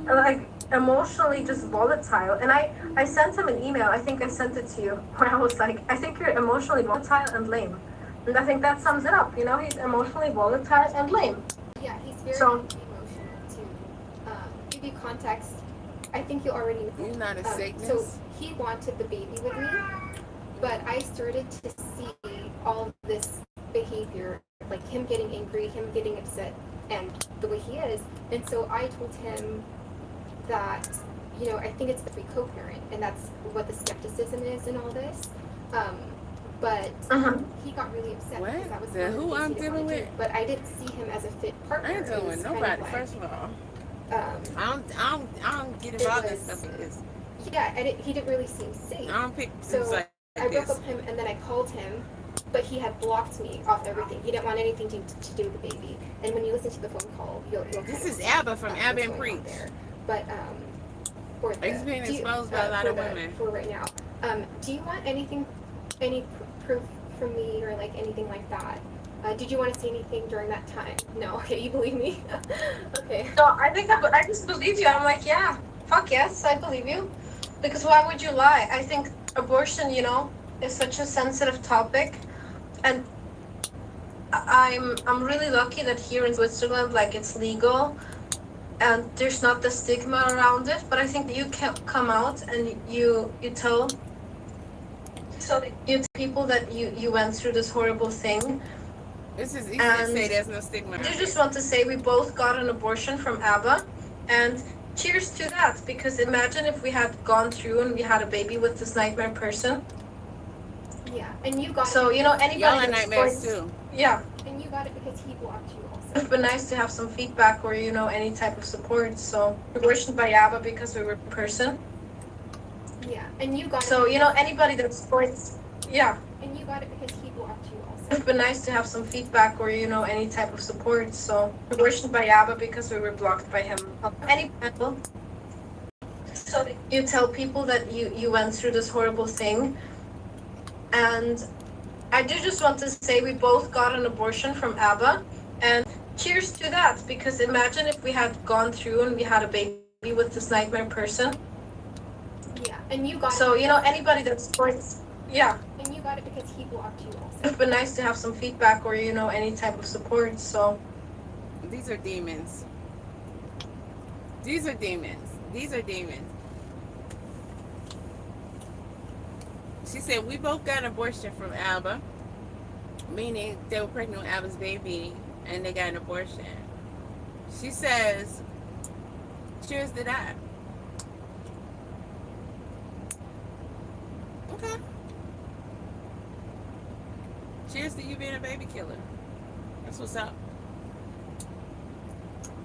like emotionally just volatile. And I sent him an email. I think I sent it to you where I was like, I think you're emotionally volatile and lame. And I think that sums it up. You know, he's emotionally volatile and lame. Yeah, he's very So emotional too. Give you context, I think you already know. You're not a So sickness. he wanted the baby with me, but I started to see all of this behavior, like him getting angry, him getting upset, and the way he is. And so I told him that, you know, I think it's that we co-parent, and that's what the skepticism is in all this. But he got really upset What? because that was The one of the who things I'm he didn't dealing want to do. with? But I didn't see him as a fit partner. I ain't It dealing was with kind of nobody. like, First of all, um, I don't get involved in stuff like this. yeah, he didn't really seem safe. I don't pick So things like I broke this. up with him, and then I called him, but he had blocked me off everything. He didn't want anything to do with the baby. And when you listen to the phone call, you'll This kind is of Aba from what's Aba and going on Preach. there. But or He's being do you- exposed by a lot for of the- women. for right now. Do you want anything, any proof from me or like anything like that? Did you want to say anything during that time? No. Okay, you believe me. Okay. so I think I just believe you. I'm like, yeah, fuck yes, I believe you. Because why would you lie? I think abortion, you know, is such a sensitive topic, and I'm really lucky that here in Switzerland, like, it's legal, and there's not the stigma around it. But I think you can come out and you tell people that you went through this horrible thing. This is easy to And say there's no stigma. I just want to say we both got an abortion from Aba, and cheers to that, because imagine if we had gone through and we had a baby with this nightmare person. Yeah, and you got So, you know, Y'all anybody are that's nightmares going, too. yeah, and you got it because he blocked you also. it'd been nice to have some feedback or, you know, any type of support. So abortion by Aba because we were a person. Yeah, and you got So, it. you know, anybody that's going, yeah, And you got it because he blocked you also. it'd been nice to have some feedback or, you know, any type of support. So abortion by Aba because we were blocked by him. Any so you tell people that you went through this horrible thing, and I do just want to say we both got an abortion from Aba, and cheers to that, because imagine if we had gone through and we had a baby with this nightmare person. Yeah, and you got So, it. you know, anybody that's going, yeah, And you got it because he blocked you also. it'd been nice to have some feedback or, you know, any type of support. So These are demons. These are demons. These are demons. She said we both got an abortion from Aba, meaning they were pregnant with Aba's baby and they got an abortion. She says, cheers to that. Okay. Cheers to you being a baby killer. That's what's up.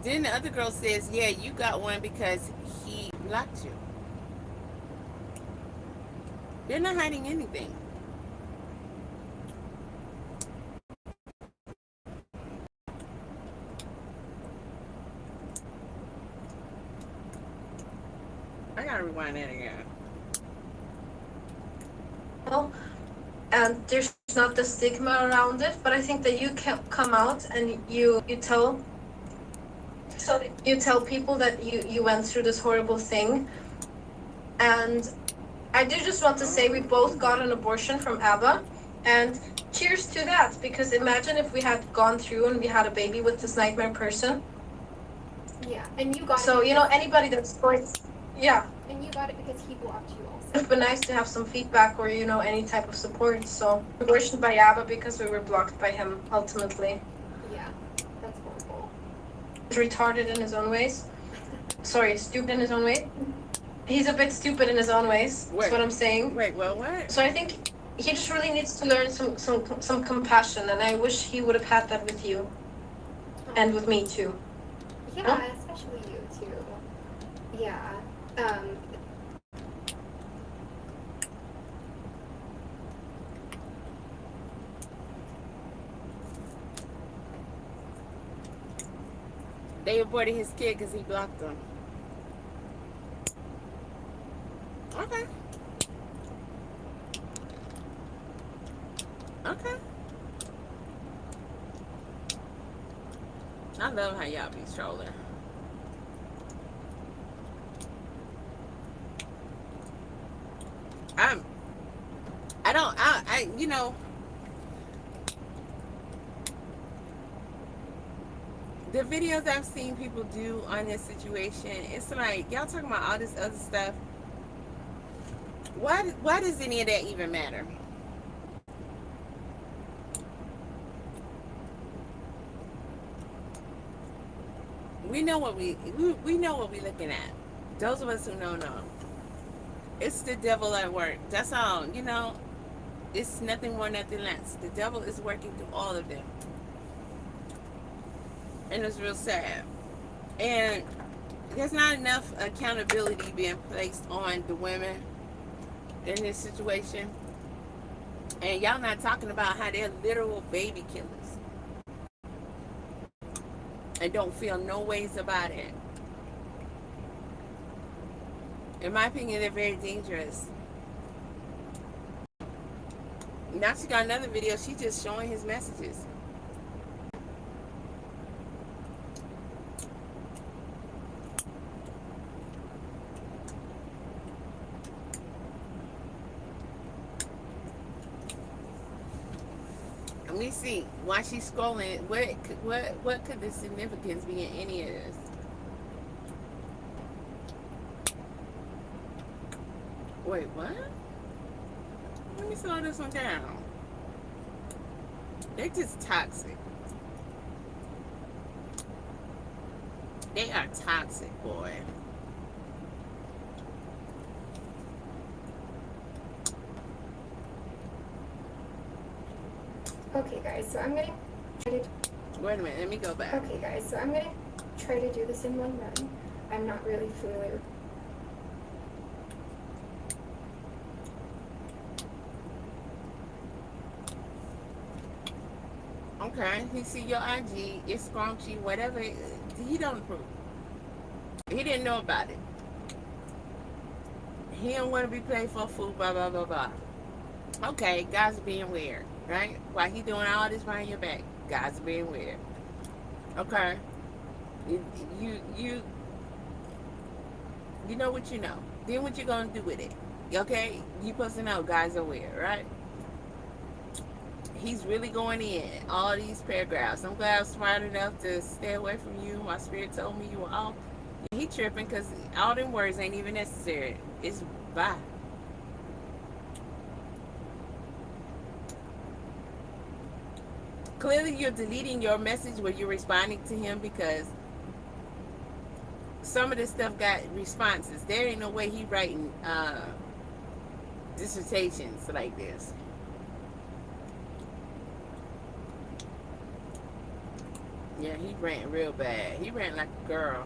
Then the other girl says, yeah, you got one because he blocked you. They're not hiding anything. I gotta rewind that again. and there's not the stigma around it, but I think that you can come out and you tell people that you went through this horrible thing. And I do just want to say we both got an abortion from Aba, and cheers to that, because imagine if we had gone through and we had a baby with this nightmare person. Yeah, and you got So, it. you know, anybody that's going, yeah, And you got it because he blocked you also. it'd been nice to have some feedback or, you know, any type of support. So abortion by Aba because we were blocked by him ultimately. Yeah, that's horrible. He's retarded in his own ways. Sorry, stupid in his own way. He's a bit stupid in his own ways. Wait. That's what I'm saying. Wait, well, what? So I think he just really needs to learn some compassion, and I wish he would have had that with you and with me too. Yeah, especially you too. Yeah. They aborted his kid because he blocked them. Okay. Okay. I love how y'all be trolling. You know, the videos I've seen people do on this situation, it's like, y'all talking about all this other stuff. Why does any of that even matter? We know what we know what we're looking at. Those of us who know. It's the devil at work. That's all. You know, it's nothing more, nothing less. The devil is working through all of them. And it's real sad. And there's not enough accountability being placed on the women in this situation. And y'all not talking about how they're literal baby killers. And don't feel no ways about it. In my opinion, they're very dangerous. Now she got another video. She's just showing his messages. Let me see. While she's scrolling, what could the significance be in any of this? Wait, what? Let me slow this one down. They're just toxic. They are toxic, boy. Okay, guys, so I'm gonna try to. Wait a minute, let me go back. Okay, guys, so I'm gonna try to do this in one run. I'm not really familiar. Okay, he see your IG, it's scrunchy, whatever. He don't approve. He didn't know about it. He don't want to be played for food, blah, blah, blah, blah. Okay, guys are being weird, right? While he doing all this behind your back, guys are being weird. Okay. You know what you know. Then what you gonna do with it? Okay? You supposed to know guys are weird, right? He's really going in all these paragraphs. I'm glad I was smart enough to stay away from you. My spirit told me you were off. He tripping because all them words ain't even necessary. It's bye. Clearly you're deleting your message where you're responding to him because some of this stuff got responses. There ain't no way he writing dissertations like this. Yeah, he ran real bad. He ran like a girl.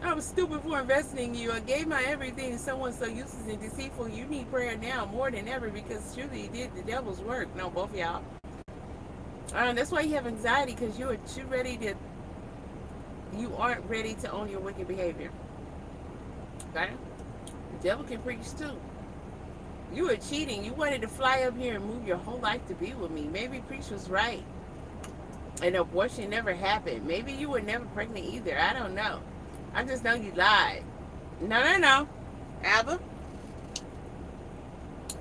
I was stupid for investing in you. I gave my everything to someone so useless and deceitful. You need prayer now more than ever because truly you did the devil's work. No, both of y'all. That's why you have anxiety because you aren't ready to own your wicked behavior. Okay? The devil can preach too. You were cheating. You wanted to fly up here and move your whole life to be with me. Maybe preach was right. And abortion never happened. Maybe you were never pregnant either. I don't know. I just know you lied. No. Aba,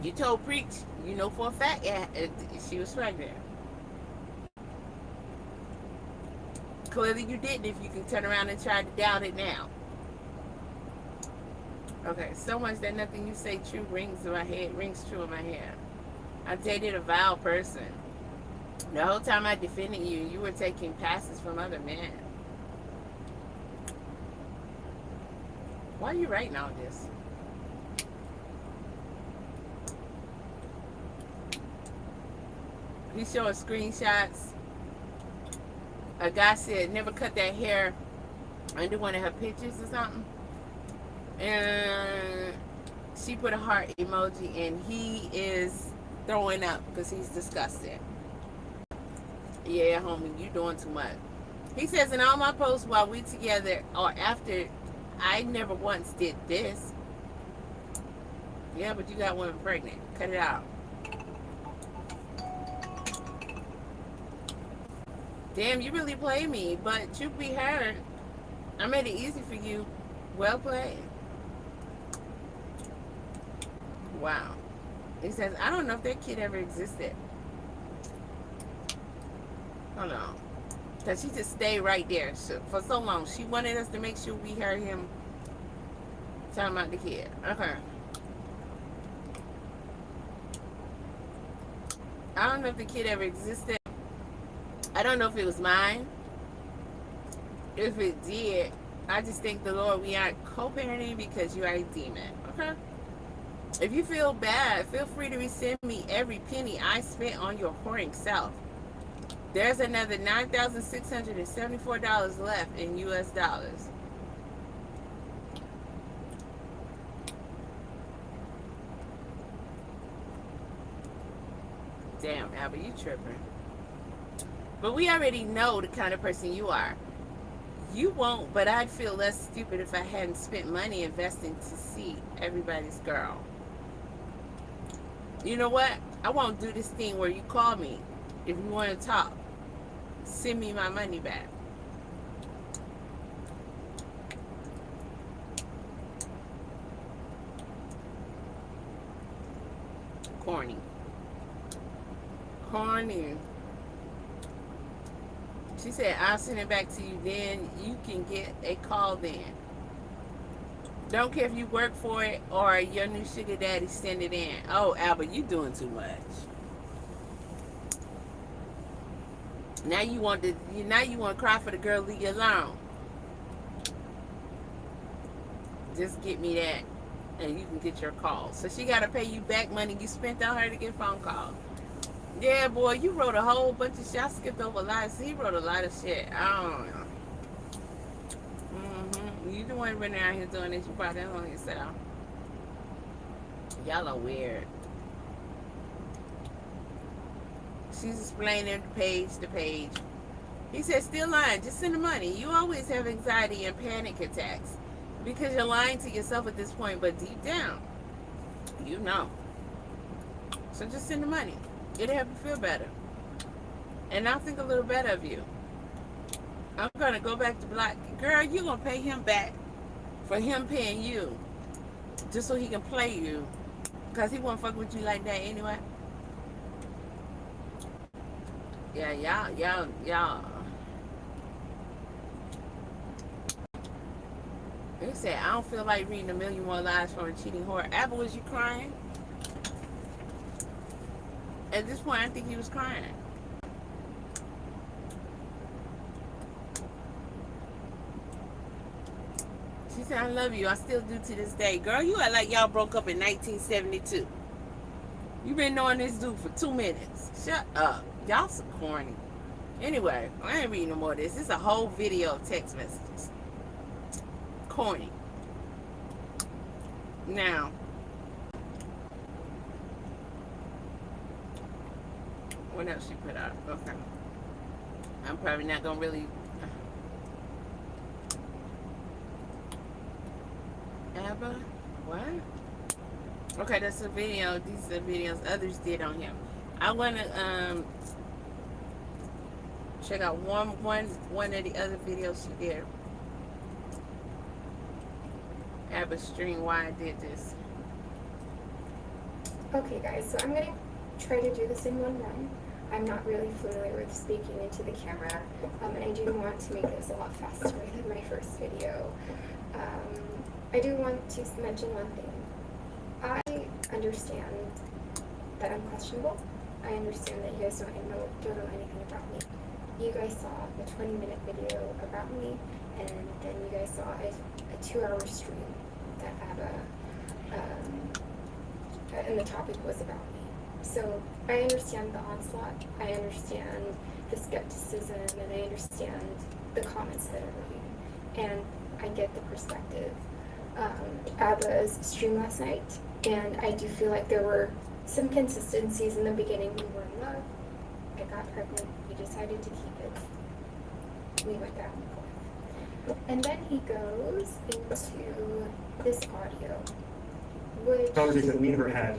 you told Preach, you know for a fact, she was pregnant. Clearly you didn't if you can turn around and try to doubt it now. Okay, so much that nothing you say true rings true in my head. I dated a vile person. The whole time I defended you, you were taking passes from other men. Why are you writing all this? He's showing screenshots. A guy said, never cut that hair under one of her pictures or something. And she put a heart emoji and he is throwing up because he's disgusted. Yeah, homie, you doing too much. He says, in all my posts while we together or after, I never once did this. Yeah, but you got one pregnant. Cut it out. Damn, you really play me, but truth be heard, I made it easy for you. Well played. Wow. He says, I don't know if that kid ever existed. Hold on. Because she just stayed right there for so long. She wanted us to make sure we heard him talking about the kid. Okay. I don't know if the kid ever existed. I don't know if it was mine. If it did, I just thank the Lord we aren't co-parenting because you are a demon. Okay? If you feel bad, feel free to resend me every penny I spent on your whoring self. There's another $9,674 left in US dollars. Damn, Aba, you tripping. But we already know the kind of person you are. You won't, but I'd feel less stupid if I hadn't spent money investing to see everybody's girl. You know what? I won't do this thing where you call me. If you want to talk, send me my money back. Corny. Corny. She said, I'll send it back to you, then you can get a call then. Don't care if you work for it or your new sugar daddy send it in. Oh, Albert, you doing too much. Now you want to cry for the girl, leave you alone. Just get me that and you can get your call. So she got to pay you back money you spent on her to get phone calls. Yeah, boy, you wrote a whole bunch of shit. I skipped over a lot. He wrote a lot of shit. I don't know. You the one running out here doing this. You probably don't know yourself. Y'all are weird. She's explaining page to page. He said, still lying. Just send the money. You always have anxiety and panic attacks because you're lying to yourself at this point, but deep down, you know. So just send the money. It'll help you feel better. And I'll think a little better of you. I'm going to go back to Black. Girl, you're going to pay him back for him paying you. Just so he can play you. Because he won't fuck with you like that anyway. Yeah, y'all. He said, I don't feel like reading a million more lies from a cheating whore. Apple, was you crying? At this point, I think he was crying. She said, I love you. I still do to this day. Girl, you act like y'all broke up in 1972. You been knowing this dude for 2 minutes. Shut up. Y'all so corny. Anyway, I ain't reading no more of this. It's a whole video of text messages. Corny. Now, what else she put out? Okay. I'm probably not going to really... Aba? What? Okay, that's a video. These are videos others did on him. I want to check out one of the other videos she did. Aba stream why I did this. Okay guys, so I'm going to try to do this in one run. I'm not really familiar with speaking into the camera, and I do want to make this a lot faster than my first video. I do want to mention one thing. I understand that I'm questionable. I understand that you guys don't know anything about me. You guys saw a 20-minute video about me, and then you guys saw a 2-hour stream that Aba, and the topic was about me. So I understand the onslaught, I understand the skepticism, and I understand the comments that are made, and I get the perspective. Aba's stream last night, and I do feel like there were some consistencies in the beginning. We were in love, I got pregnant, we decided to keep it, we went back and forth. And then he goes into this audio which conversation that me and her had.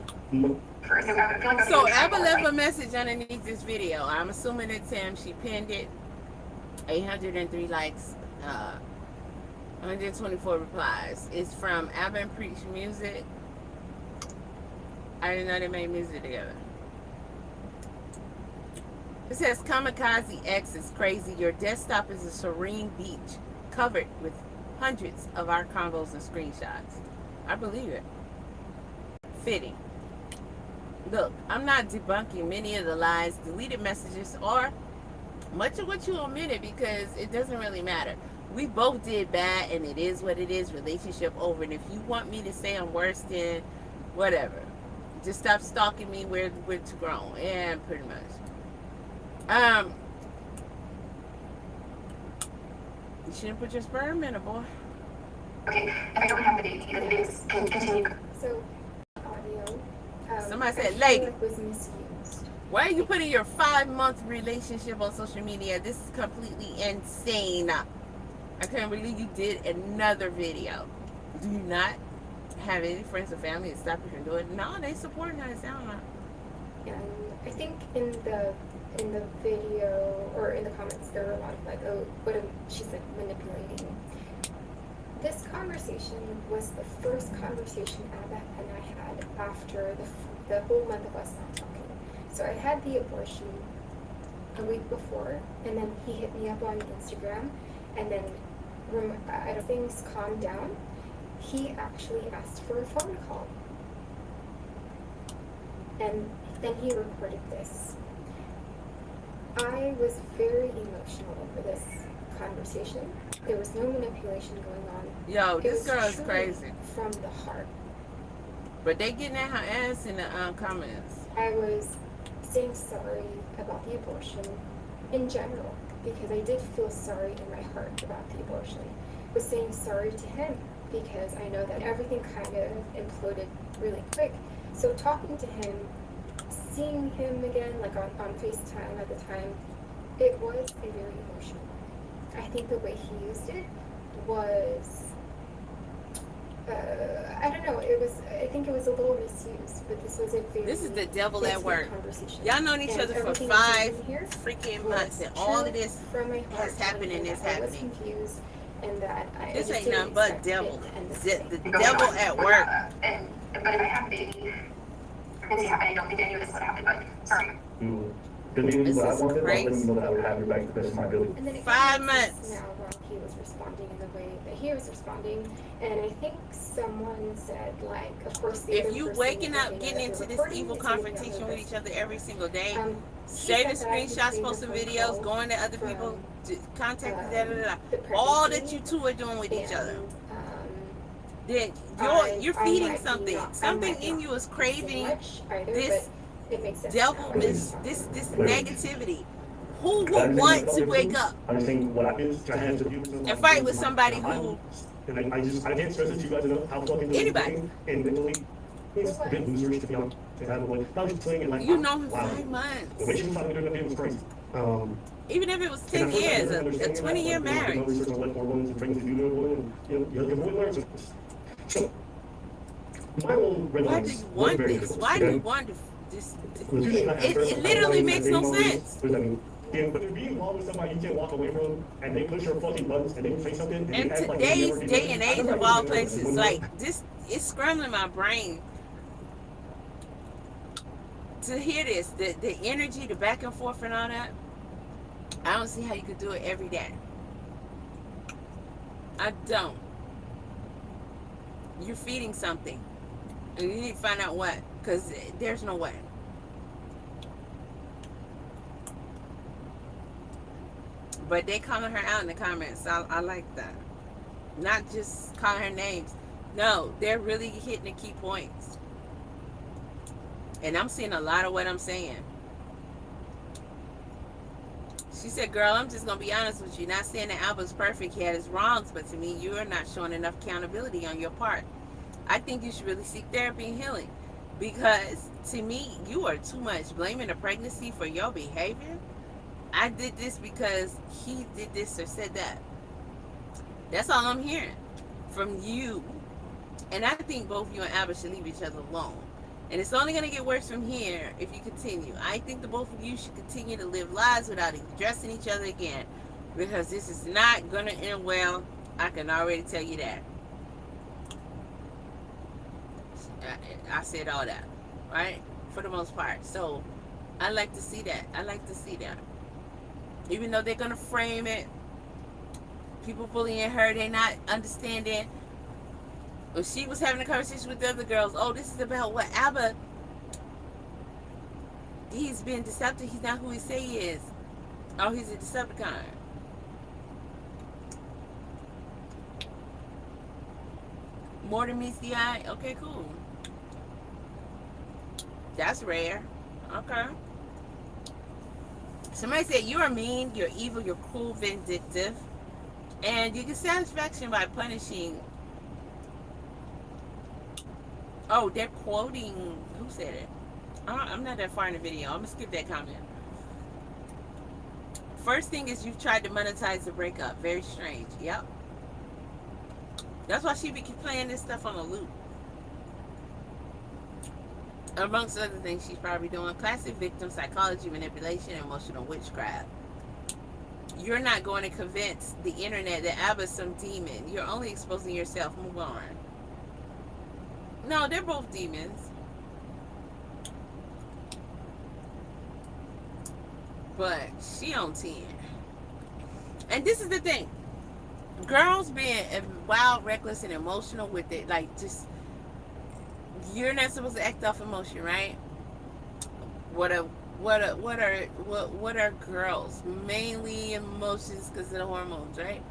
So Aba left a message underneath this video. I'm assuming it's him. She pinned it. 803 likes. 124 replies. It's from Aba and Preach Music. I didn't know they made music together. It says, Kamikaze X is crazy. Your desktop is a serene beach covered with hundreds of our combos and screenshots. I believe it. Fitting. Look, I'm not debunking many of the lies, deleted messages, or much of what you omitted because it doesn't really matter. We both did bad, and it is what it is. Relationship over. And if you want me to say I'm worse, then whatever. Just stop stalking me. We're too grown. And pretty much. You shouldn't put your sperm in a boy. Okay, if I don't have the date, the videos can continue. so audio. Somebody said, I feel lady. like was misused. Why are you putting your 5-month relationship on social media? This is completely insane. I can't believe you did another video. Do you not have any friends or family that stop you from doing it? No, they support her. It sounds like. And I think in the video or in the comments there were a lot of like, oh, she's like manipulating. This conversation was the first conversation Aba and I had after the whole month of us not talking. So I had the abortion a week before, and then he hit me up on Instagram, and then as things calmed down, he actually asked for a phone call. And then he recorded this. I was very emotional over this conversation. There was no manipulation going on. Yo, this girl is crazy. From the heart. But they getting at her ass in the comments. I was saying sorry about the abortion in general, because I did feel sorry in my heart about the abortion. I was saying sorry to him because I know that everything kind of imploded really quick. So talking to him, seeing him again, like on FaceTime at the time, it was a very emotional moment. I think the way he used it was, I don't know, I think it was a little misused, but this was a very... This is the devil at work. Conversation. Y'all known each other for 5 freaking months, and all of this has happened and is happening. I was confused, and that I This just ain't didn't nothing but expect devil. it to end The this way. devil at work. But if I have a baby, pregnancy happened, I don't think any of this would happen, but sorry. This is crazy. Know that I would have your back to the best of my ability. And then it 5 came months. now while he was responding in the way that he was responding, and I think someone said, like, of course, the If other you person waking was up, looking getting at the into this recording, evil it's really confrontation not with the each other every single day, he share the said that I screenshots, received posting a phone videos, call going to other from, people, contact the all that pregnancy, you two are doing with each other. and, Then you're I feeding might be something. not- I Something might in not you is say craving much either, this but it makes sense devil, now. this negativity. Who would want to wake up Understanding what I had to do and fight with somebody who... And I can't stress it to you guys enough how fucking Anybody. and mentally it's a bit losers to be honest. To have a way. I was just saying it like, You know him wow. 5 The way months. she was talking to me was crazy. Even if it was And 10 at first I years, didn't a understand that, 20-year like, you know, marriage. research on what hormones and things that you do to a woman, and your boy learns this. So my own red Why lines do you was want very this? difficult, Why do you okay? want this? The two things I have first, It literally I makes dating no already. sense. What does that mean? And, but to be involved with somebody you can't walk away from, and they push your fucking buttons, and they say something, and And they act like they today's never did day and nothing. age I of remember all when places, when- like this, it's scrambling my brain to hear this. The energy, the back and forth, and all that. I don't see how you could do it every day. I don't. You're feeding something, and you need to find out what, because there's no way. But they calling her out in the comments. I like that. Not just calling her names. No, they're really hitting the key points. And I'm seeing a lot of what I'm saying. She said, girl, I'm just going to be honest with you. Not saying that Alba's perfect. He had his wrongs. But to me, you are not showing enough accountability on your part. I think you should really seek therapy and healing. Because to me, you are too much blaming the pregnancy for your behavior. I did this because he did this or said that. That's all I'm hearing from you And I think both you and Aba should leave each other alone. And it's only going to get worse from here if you continue. I think the both of you should continue to live lives without addressing each other again. Because this is not going to end well. I can already tell you that. I said all that. Right? For the most part. So, I like to see that. I like to see that. Even though they're going to frame it. People bullying her. They're not understanding. When she was having a conversation with the other girls, oh, this is about what Aba, he's been deceptive. He's not who he say he is. Oh, he's a Decepticon. More than meets the eye. Okay, cool. That's rare. Okay. Somebody said you are mean, you're evil, you're cruel, vindictive, and you get satisfaction by punishing. Oh, they're quoting. Who said it? I'm not that far in the video. I'm going to skip that comment. First thing is you've tried to monetize the breakup. Very strange. Yep. That's why she be playing this stuff on a loop. Amongst other things she's probably doing. Classic victim psychology, manipulation, emotional witchcraft. You're not going to convince the internet that Aba's some demon. You're only exposing yourself. Move on. No, they're both demons. But she on 10. And this is the thing. Girls being wild, reckless, and emotional with it. Like, just, you're not supposed to act off emotion, right? What are girls? Mainly emotions because of the hormones, right?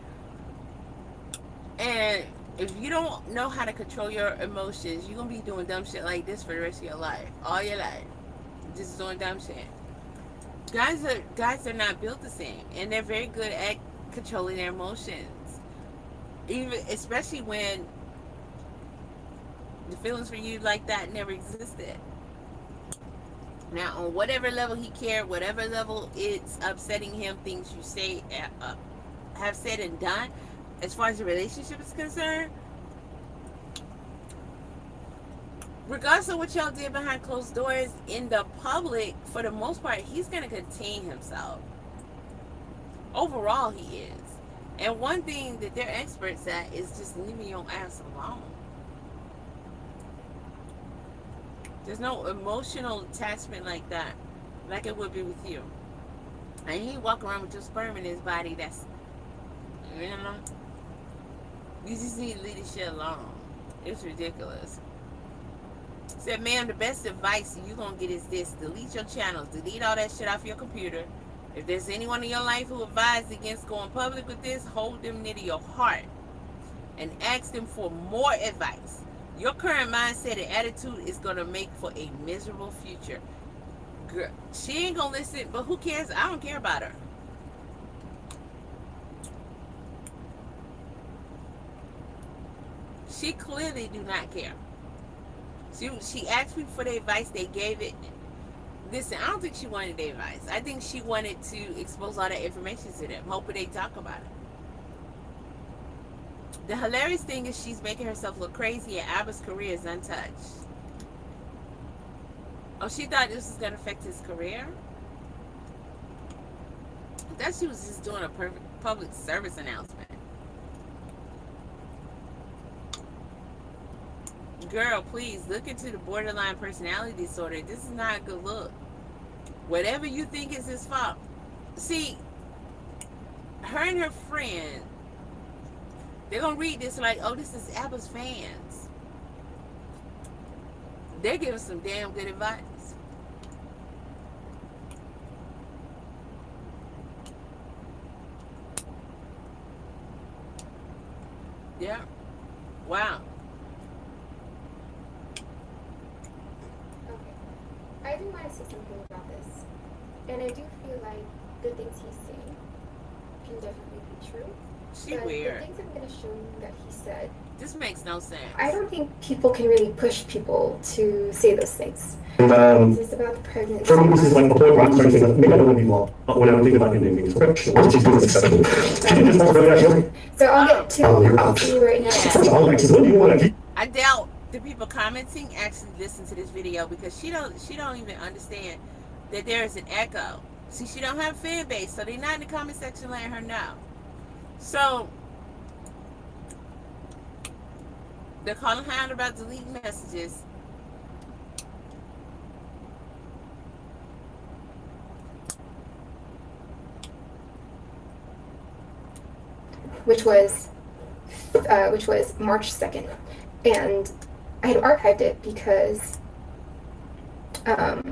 And if you don't know how to control your emotions, you're going to be doing dumb shit like this for the rest of your life. All your life. Just doing dumb shit. Guys are not built the same. And they're very good at controlling their emotions. Especially when the feelings for you like that never existed. Now, on whatever level he cared, whatever level it's upsetting him, things you say, have said and done, as far as the relationship is concerned, regardless of what y'all did behind closed doors, in the public, for the most part, he's going to contain himself. Overall, he is. And one thing that they're experts at is just leaving your ass alone. There's no emotional attachment like that, like it would be with you. And he walk around with your sperm in his body. That's, you know, you just need to leave this shit alone. It's ridiculous. Said, ma'am, the best advice you're going to get is this. Delete your channels. Delete all that shit off your computer. If there's anyone in your life who advised against going public with this, hold them near to your heart and ask them for more advice. Your current mindset and attitude is going to make for a miserable future. Girl, she ain't going to listen, but who cares? I don't care about her. She clearly do not care. She asked me for the advice. They gave it. Listen, I don't think she wanted the advice. I think she wanted to expose all that information to them, hoping they talk about it. The hilarious thing is she's making herself look crazy and Aba's career is untouched. Oh, she thought this was going to affect his career? I thought she was just doing a public service announcement. Girl, please look into the borderline personality disorder. This is not a good look. Whatever you think is his fault. See, her and her friend, they're going to read this like, oh, this is Aba's fans. They're giving some damn good advice. Yeah. Wow. I do want to say something about this, and I do feel like the things he's saying can definitely be true. She weird. The things I'm going to show you that he said. This makes no sense. I don't think people can really push people to say those things. And This is about the pregnancy. for me, this is like the point where I'm starting to think that maybe I don't want to be law, but when I'm thinking about ending things, once she's doing acceptable. She did this more for that, So I'll get to you're out. you right now. First of all, like, when do you want to be? I doubt the people commenting actually listen to this video, because she don't even understand that there is an echo. See, she don't have a fan base, so they're not in the comment section letting her know. So they're calling her out about deleting messages. Which was March 2nd. And I had archived it because honestly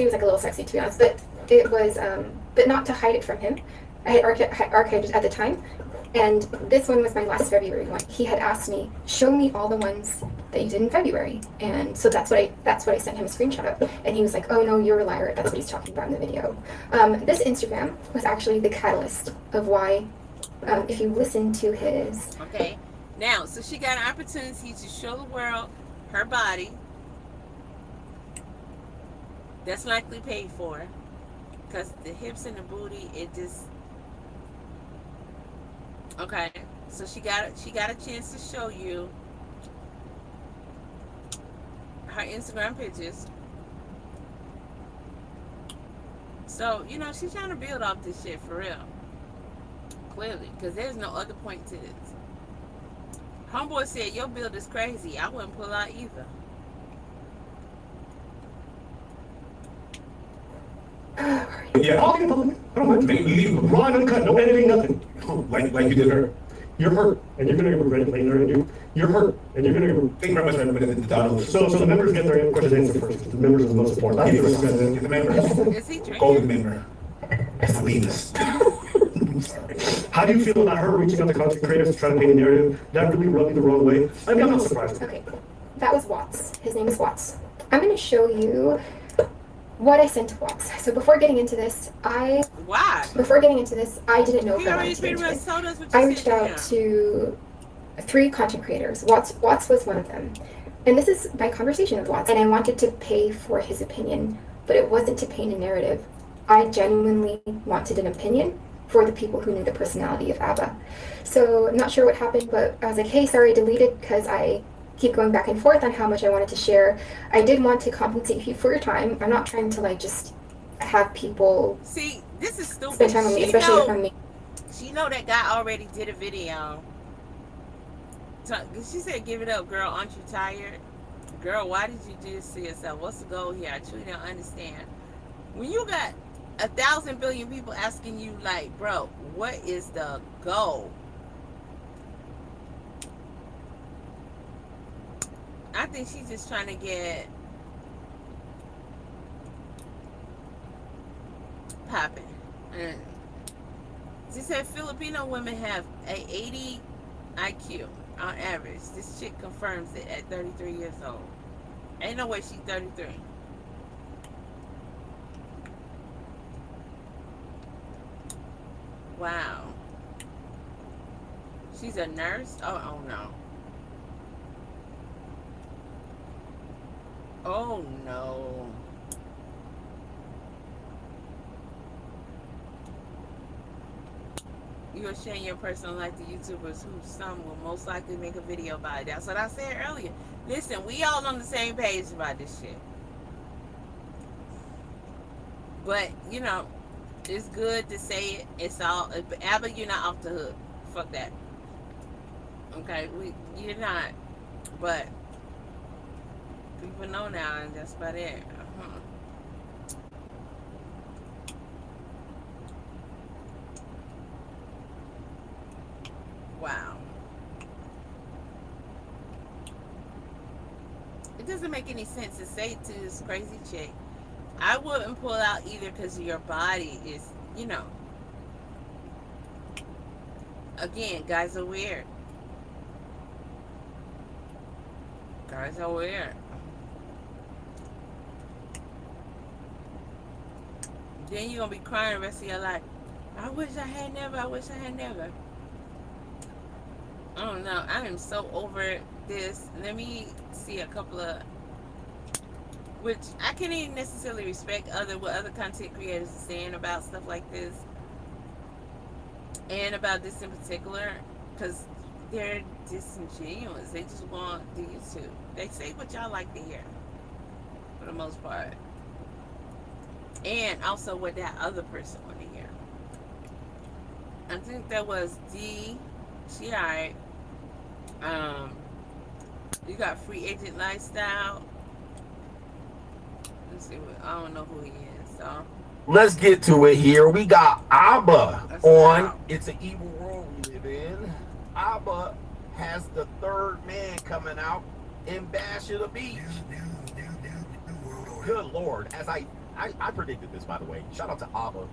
it was like a little sexy, to be honest, but it was but not to hide it from him. I had archived it at the time, and this one was my last February one. He had asked me, show me all the ones that you did in February, and so that's what I sent him a screenshot of, and he was like, oh no, you're a liar, that's what he's talking about in the video. This Instagram was actually the catalyst of why, if you listen to his... Okay, now, so she got an opportunity to show the world her body that's likely paid for, because the hips and the booty, it just... Okay, so she got a chance to show you her Instagram pictures. So, you know, she's trying to build off this shit for real. Clearly, because there's no other point to this. Homeboy said, your build is crazy. I wouldn't pull out either. Yeah, I'll get public. I don't mind. Maybe leave it raw and uncut, no editing, nothing. Like you did her. You're hurt, and you're gonna get regret playing her, and you're hurt, and you're gonna get. Thank you very much for everybody at the download. So the members get their questions answered first. The members are the most important. Get the members. Is he drinking? Golden member. Salinas. How do you feel about her reaching out to content creators to try to paint a narrative? That really rubbed you the wrong way. I mean, I'm not surprised. Okay, that was Watts. His name is Watts. I'm going to show you what I sent to Watts. So before getting into this, I didn't know if I wanted to get into this. I reached out to 3 content creators. Watts was one of them. And this is my conversation with Watts. And I wanted to pay for his opinion, but it wasn't to paint a narrative. I genuinely wanted an opinion for the people who knew the personality of Aba. So I'm not sure what happened, but I was like, hey, sorry, deleted, because I keep going back and forth on how much I wanted to share. I did want to compensate you for your time. I'm not trying to like just have people see, this is stupid. Spend time on me, especially from me. She know that guy already did a video. She said, give it up, girl. Aren't you tired? Girl, why did you do this to yourself? What's the goal here? I truly don't understand. When you got 1,000 billion people asking you, like, bro, what is the goal? I think she's just trying to get popping. And she said Filipino women have a 80 IQ on average. This chick confirms it at 33 years old. Ain't no way she's 33. Wow. She's a nurse? Oh no. Oh no. You are sharing your personal life to YouTubers who some will most likely make a video about it. That's what I said earlier. Listen, we all on the same page about this shit. But, you know, it's good to say it. It's all, Aba, you're not off the hook. Fuck that. Okay, you're not. But people know now, and that's about it. Wow. It doesn't make any sense to say to this crazy chick, I wouldn't pull out either because your body is, you know. Again, guys are weird. Guys are weird. Then you're going to be crying the rest of your life. I wish I had never. I wish I had never. I don't know. I am so over this. Let me see a couple of, which I can't even necessarily respect what other content creators are saying about stuff like this, and about this in particular, because they're disingenuous. They just want the YouTube. They say what y'all like to hear, for the most part, and also what that other person want to hear. I think that was D. She alright. You got Free Agent Lifestyle. Let's see what, I don't know who he is. So Let's get to it here. We got Aba That's on loud. It's an Evil World We Live In. Aba has the third man coming out in Bash of the Beach. Good Lord. As I predicted this, by the way. Shout out to Aba.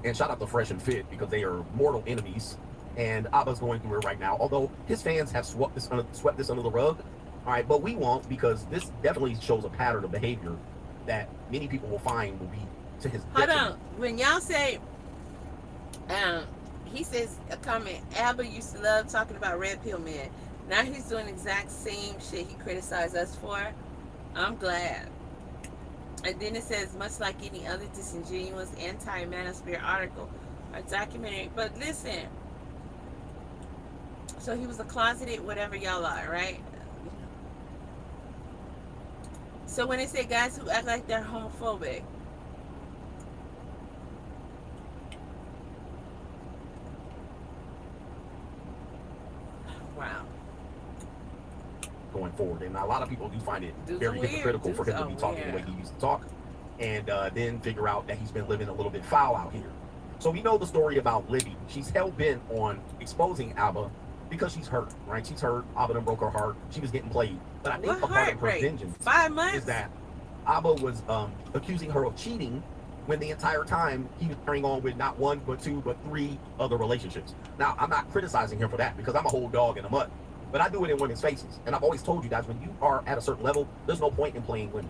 And shout out to Fresh and Fit, because they are mortal enemies. And Aba's going through it right now. Although his fans have swept this under the rug. All right, but we won't, because this definitely shows a pattern of behavior that many people will find will be to his hold detriment. on. When y'all say, he says a comment. Aba used to love talking about red pill men. Now he's doing the exact same shit he criticized us for. I'm glad. And then it says, much like any other disingenuous anti-manosphere article or documentary. But listen, so he was a closeted whatever y'all are, right? So when they say guys who act like they're homophobic, wow. Going forward, and a lot of people do find it Dudes very are weird. hypocritical for him to be Dudes are talking the way weird. he used to talk, and then figure out that he's been living a little bit foul out here. So we know the story about Libby. She's hell-bent on exposing Aba because she's hurt, right? She's hurt. Aba done broke her heart. She was getting played. But I think What a part of her heartbreak? vengeance 5 months? is that Aba was accusing her of cheating when the entire time he was carrying on with not one, but two, but three other relationships. Now, I'm not criticizing him for that, because I'm a whole dog in the mud. But I do it in women's faces. And I've always told you guys, when you are at a certain level, there's no point in playing women.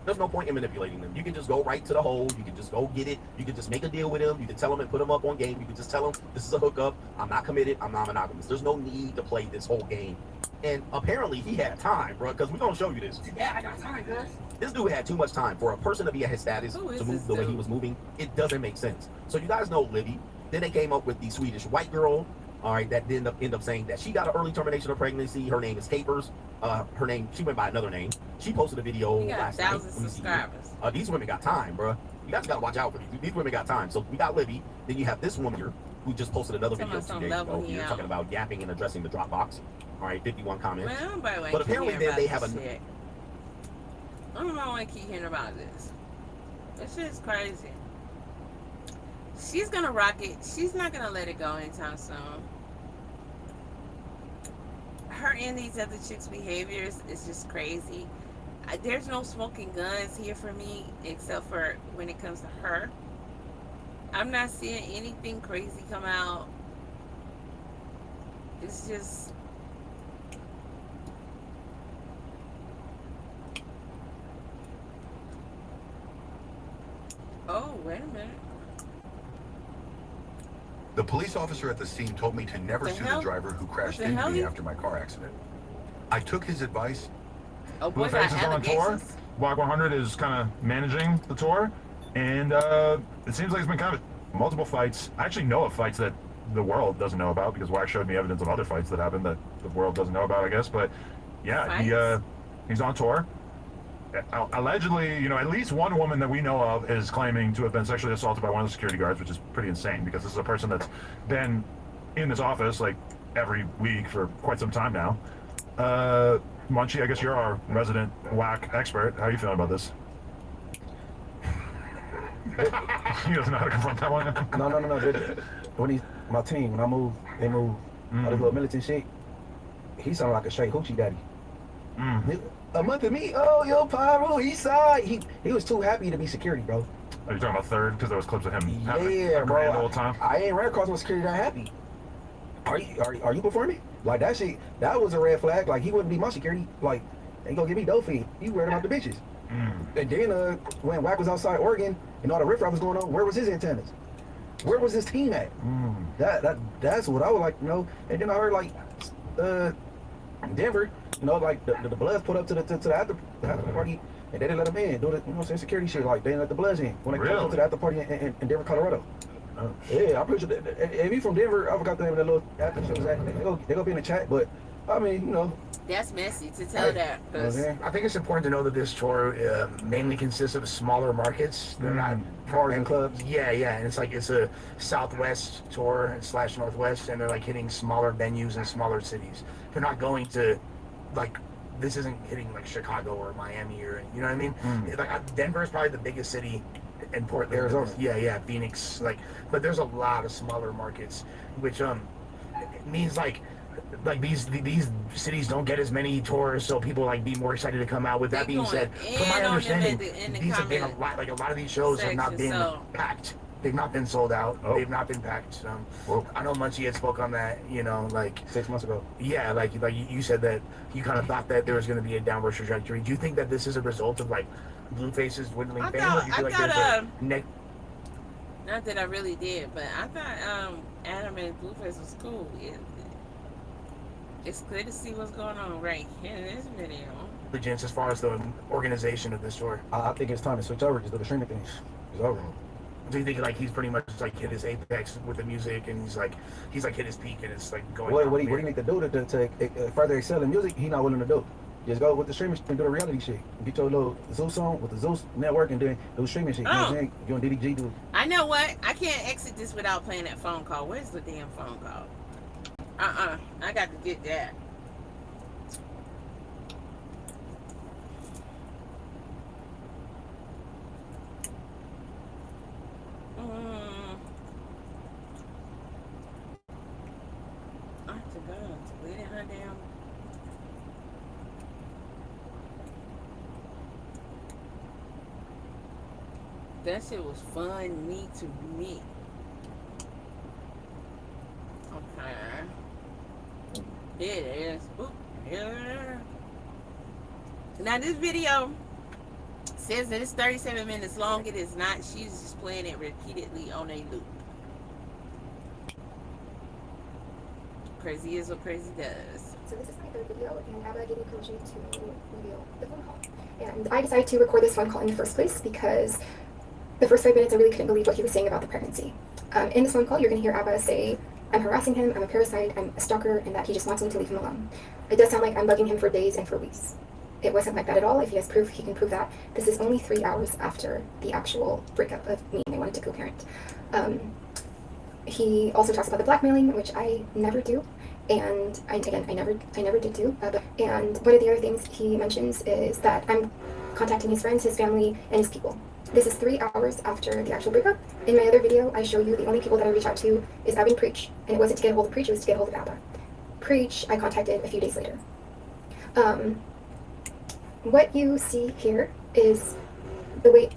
There's no point in manipulating them. You can just go right to the hole. You can just go get it. You can just make a deal with them. You can tell them and put them up on game. You can just tell them, this is a hookup. I'm not committed. I'm not monogamous. There's no need to play this whole game. And apparently he had time, bro, because we're going to show you this. Yeah, I got time, guys. This dude had too much time for a person to be at his status, Who is to this move the way he dude? was moving. It doesn't make sense. So you guys know Libby. Then they came up with the Swedish white girl, all right, that did end up saying that she got an early termination of pregnancy. Her name is Capers. Her name, she went by another name. She posted a video He got last night. 1,000 Let me see here. subscribers. These women got time, bro. You guys gotta watch out for these. These women got time. So we got Libby. Then you have this woman here who just posted another Tell video me 2 some days level ago. he You're out. talking about yapping and addressing the Dropbox. All right, 51 comments. Man, nobody want But to keep apparently hearing then they about have this a- shit. I don't want to keep hearing about this. This shit's crazy. She's gonna rock it. She's not gonna let it go anytime soon. Her and these other chicks' behaviors is just crazy. There's no smoking guns here for me, except for when it comes to her. I'm not seeing anything crazy come out. It's just... Oh, wait a minute. The police officer at the scene told me to never The sue hell? the driver who crashed What the into hell me you- after my car accident. I took his advice. Oh, boy, got Blueface is on tour. allegations. Block 100 is kind of managing the tour, and it seems like it's been kind of multiple fights. I actually know of fights that the world doesn't know about, because Wax showed me evidence of other fights that happened that the world doesn't know about, I guess. But yeah, he's on tour. Allegedly, you know, at least one woman that we know of is claiming to have been sexually assaulted by one of the security guards, which is pretty insane, because this is a person that's been in this office like every week for quite some time now. Munchie, I guess you're our resident whack expert. How are you feeling about this? He doesn't know how to confront that one. No. When my team, when I move, they move. All this little militant shit. He sounded like a straight hoochie daddy. A month of me, oh, yo, Pyro, east side. He was too happy to be security, bro. Are you talking about third? Because there was clips of him having Yeah, a bro. grand old time. I ain't ran across no security that happy. Are you performing? Like that shit, that was a red flag. Like he wouldn't be my security. Like, ain't gonna give me dough feed. He worried about the bitches. And then when Wack was outside Oregon and all the riffraff was going on, where was his antennas? Where was his team at? That's what I would like to know. And then I heard like Denver, you know, like the Bloods put up to the after party, and they didn't let them in. Do the, you know what I'm saying, security shit. Like they didn't let the Bloods in when they come to the after party in Denver, Colorado. Yeah, I'm pretty sure. If you from Denver, I forgot the name of that little after show was at. They go be in the chat, but I mean, you know. That's messy to tell that. I think it's important to know that this tour mainly consists of smaller markets. They're not bars and clubs. Yeah, and it's like it's a Southwest tour / Northwest, and they're like hitting smaller venues in smaller cities. They're not going to like. This isn't hitting like Chicago or Miami or you know what I mean. Like Denver is probably the biggest city in Portland, Arizona. Yeah, Phoenix. Like, but there's a lot of smaller markets, which means like these cities don't get as many tours, so people like be more excited to come out. With that being said, from my understanding, these have been a lot. Like a lot of these shows have not been packed. They've not been sold out. They've not been packed. I know Munchie had spoke on that, you know, like 6 months ago. Yeah, like you said that you kind of thought that there was going to be a downward trajectory. Do you think that this is a result of like Blueface's dwindling fame? Or do you feel like there's a not that I really did, but I thought Adam and Blueface was cool. It's clear to see what's going on right here in this video. As far as the organization of this tour, I think it's time to switch over. Just do the streaming things. It's over. Do you think like he's pretty much like hit his apex with the music, and he's like hit his peak, and it's like going? What do you need to do to further excel in music? He's not willing to do. Just go with the streaming and do the reality shit. Get your little Zeus on with the Zeus network and then do streaming shit. You know what I'm saying? You and DDG do. I know what. I can't exit this without playing that phone call. Where's the damn phone call? I got to get that. That shit was fun to me. Okay. Here it is. Oop, here. Now this video says that it's 37 minutes long. It is not. She's just playing it repeatedly on a loop. Crazy is what crazy does. So this is my third video, and Aba gave me permission to reveal the phone call. And I decided to record this phone call in the first place because the first 5 minutes I really couldn't believe what he was saying about the pregnancy. In this phone call, you're going to hear Aba say, I'm harassing him, I'm a parasite, I'm a stalker, and that he just wants me to leave him alone. It does sound like I'm bugging him for days and for weeks. It wasn't like that at all. If he has proof, he can prove that. This is only 3 hours after the actual breakup of me and I wanted to co-parent. He also talks about the blackmailing, which I never do. And I never did do. And one of the other things he mentions is that I'm contacting his friends, his family, and his people. This is 3 hours after the actual breakup. In my other video, I show you the only people that I reach out to is Aba and Preach. And it wasn't to get a hold of Preach, it was to get a hold of Aba. Preach, I contacted a few days later. What you see here is the way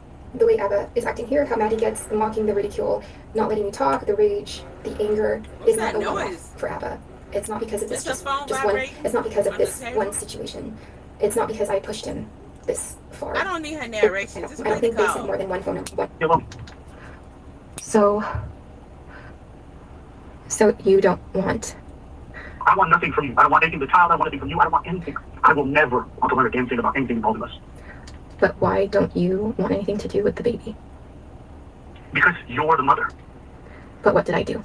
Aba is acting here, how mad he gets, the mocking, the ridicule, not letting me talk, the rage, the anger is not a one-off for Aba. It's not because of this just one. It's not because of this one situation. It's not because I pushed him this far. I don't need her narration. Just I don't think they sent more than one phone number. So you don't want? I want nothing from you. I don't want anything from the child. I don't want anything from you. I don't want anything. I will never want to learn anything about anything involving us. But why don't you want anything to do with the baby? Because you're the mother. But what did I do?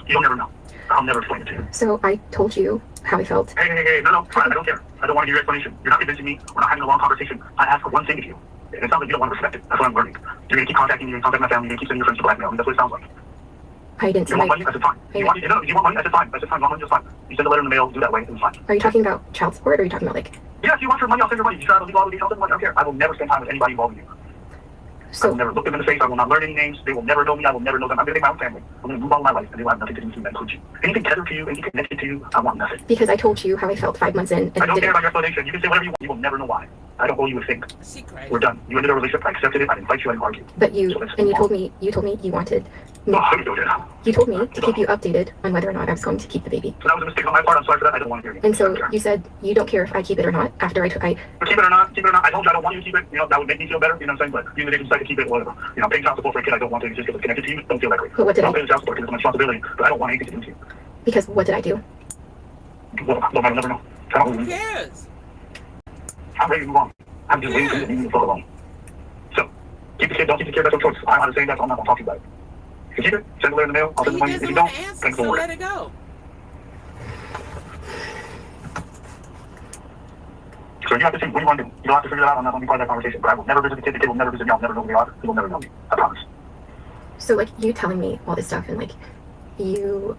You'll never know. I'll never explain it to you. So I told you how I felt. Hey, no, I don't care. I don't want to hear your explanation. You're not convincing me. We're not having a long conversation. I ask for one thing of you. And it sounds like you don't want to respect it. That's what I'm learning. You're going to keep contacting me, you're going to contact my family, you're going to keep sending your friends to blackmail me. That's what it sounds like. I didn't say you want money? That's fine. You want money? That's fine. You want money? That's fine. You send a letter in the mail, do that way, it's fine. Are you talking about child support, or are you talking about like? Yeah, if you want your money, I'll send your money. You try to leave all the details, I don't care. I will never spend time with anybody involved with you. I will never look them in the face. I will not learn any names. They will never know me. I will never know them. I'm going to make my own family. I'm going to move on with my life, and they will have nothing to do with me. That includes you. Anything tethered to you, anything connected to you, I want nothing. Because I told you how I felt 5 months in. And I don't care about your explanation. You can say whatever you want. You will never know why. I don't owe you a thing. We're done. You ended a relationship. I accepted it. I didn't fight you. I didn't argue. But you told me you wanted me. You told me to keep you updated on whether or not I was going to keep the baby. So that was a mistake on my part. I'm sorry for that. I don't want to hear you. And so you said you don't care if I keep it or not. After I keep it or not. I told you I don't want you to keep it. You know, that would make me feel better. You know what I'm saying? But you decide to keep it, whatever. You know, paying child support for a kid I don't want to just because it's connected to you. Don't feel that great. But what did I do? I'm paying child support because it's my responsibility, but I don't want anything to do with you. Because what did I do? Well, I'll never know. Who cares? I'm ready to move on. I'm just waiting for you to leave me alone. So, keep the kid, don't keep the kid, that's your choice. I'm not saying that, so I'm not going to talk to you about it. You keep it, send it in the mail, I'll send He the money. If doesn't you don't, want to answer, thanks so for let it. it go. So you have to see what you want to do. You don't have to figure it out. I'm not going to be part of that conversation. But I will never visit the kid. The kid will never visit me. I'll never know who they are. He will never know me. I promise. So like you telling me all this stuff and like you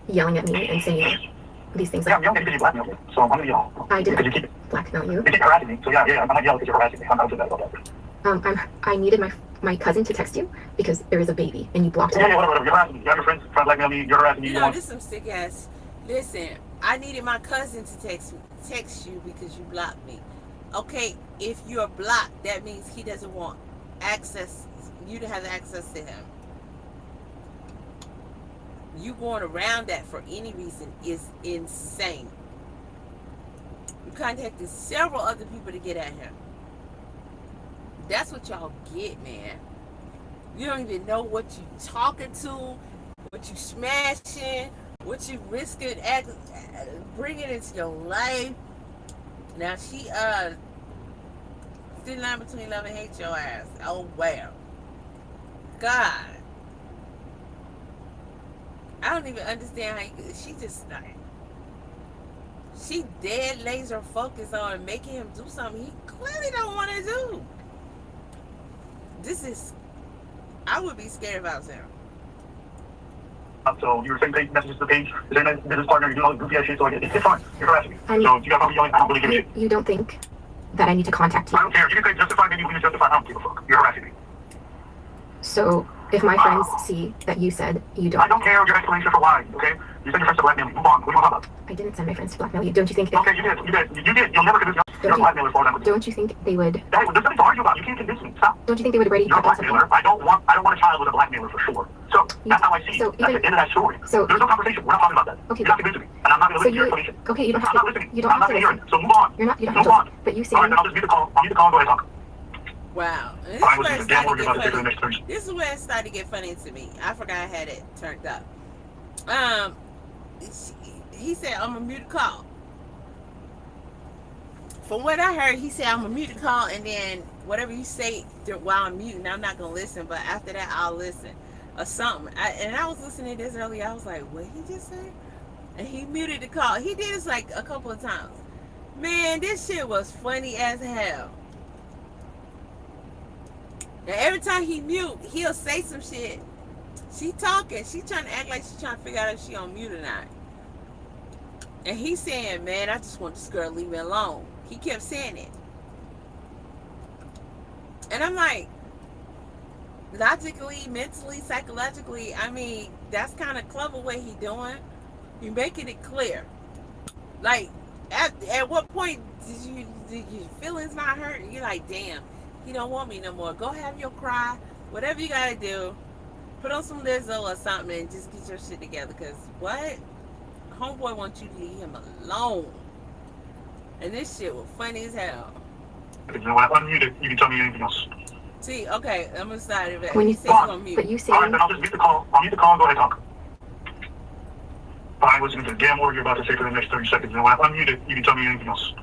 yelling at me and saying these things. Yeah, Like, I'm yelling because you blackmailed me. So I'm going to yell. I Because you didn't keep it. blackmail you. You keep harassing me. So yeah, I'm going to yell because you're harassing me. I'm not upset about that. I needed my cousin to text you because there is a baby and you blocked him. Yeah, whatever. You're harassing me. You have your friends trying to blackmail me. You're harassing me. You know, this some sick ass. Listen, I needed my cousin to text you because you blocked me. Okay, if you're blocked, that means he doesn't want you to have access to him. You going around that for any reason is insane. You contacted several other people to get at him. That's what y'all get, man. You don't even know what you talking to, what you smashing, what you risking bringing into your life. Now she thin line between love and hate your ass. Oh wow. God. I don't even understand how she just like she dead laser focused on making him do something he clearly don't want to do. I would be scared if I was him. So you were sending messages to the page. Is there a business partner? You do all the goofy ass shit. So it's fine. You're harassing me. So you got to be yelling. I don't really give a shit. You don't think that I need to contact you? I don't care. You can say justify. Maybe we can justify. I don't give a fuck. You're harassing me. So if my friends see that you said you don't... I don't care your explanation for why, okay? You send your friends to blackmail me. Move on. What do you want about? I didn't send my friends to blackmail you. Don't you think... Okay, you did. You'll never convince me. You're a blackmailer for them. Don't you think they would... There's nothing to argue about. You can't convince me. Stop. Don't you think they would already... You're a blackmailer. I don't want a child with a blackmailer for sure. So that's how I see it. That's the end of that story. So there's no conversation. We're not talking about that. Okay. You're not convincing me. And I'm not going to listen to your explanation. Okay, you don't have I'm not to... listening. You don't I'm have not to going to hear listen. it. So move on. You don't have move to... on. But you say... All right, then I'll just mute the call. I'll mute the call and go ahead and talk. Wow. This is where it started to get funny to me. I forgot I had it turned up. He said, I'm going to mute the call. From what I heard, he said, I'm going to mute the call, and then whatever you say while I'm muting, I'm not going to listen, but after that, I'll listen. Or something. I was listening to this earlier. I was like, what he just said? And he muted the call. He did this like a couple of times. Man, this shit was funny as hell. And every time he mute, he'll say some shit. She talking. She trying to act like she's trying to figure out if she on mute or not. And he's saying, man, I just want this girl to leave me alone. He kept saying it. And I'm like, logically, mentally, psychologically, I mean, that's kind of clever what he doing. You making it clear. Like, at what point did your feelings not hurt? You're like, damn, he don't want me no more. Go have your cry. Whatever you gotta do. Put on some Lizzo or something and just get your shit together. Because what? Homeboy wants you to leave him alone. And this shit was funny as hell. You know what? Unmute it. You can tell me anything else. See, okay, I'm gonna start it back. When you say you're gonna mute. But you say... All right, then I'll just mute the call. I'll mute the call and go ahead and talk. I'm listening to the damn word you're about to say for the next 30 seconds. You know what? Unmute it. You can tell me anything else.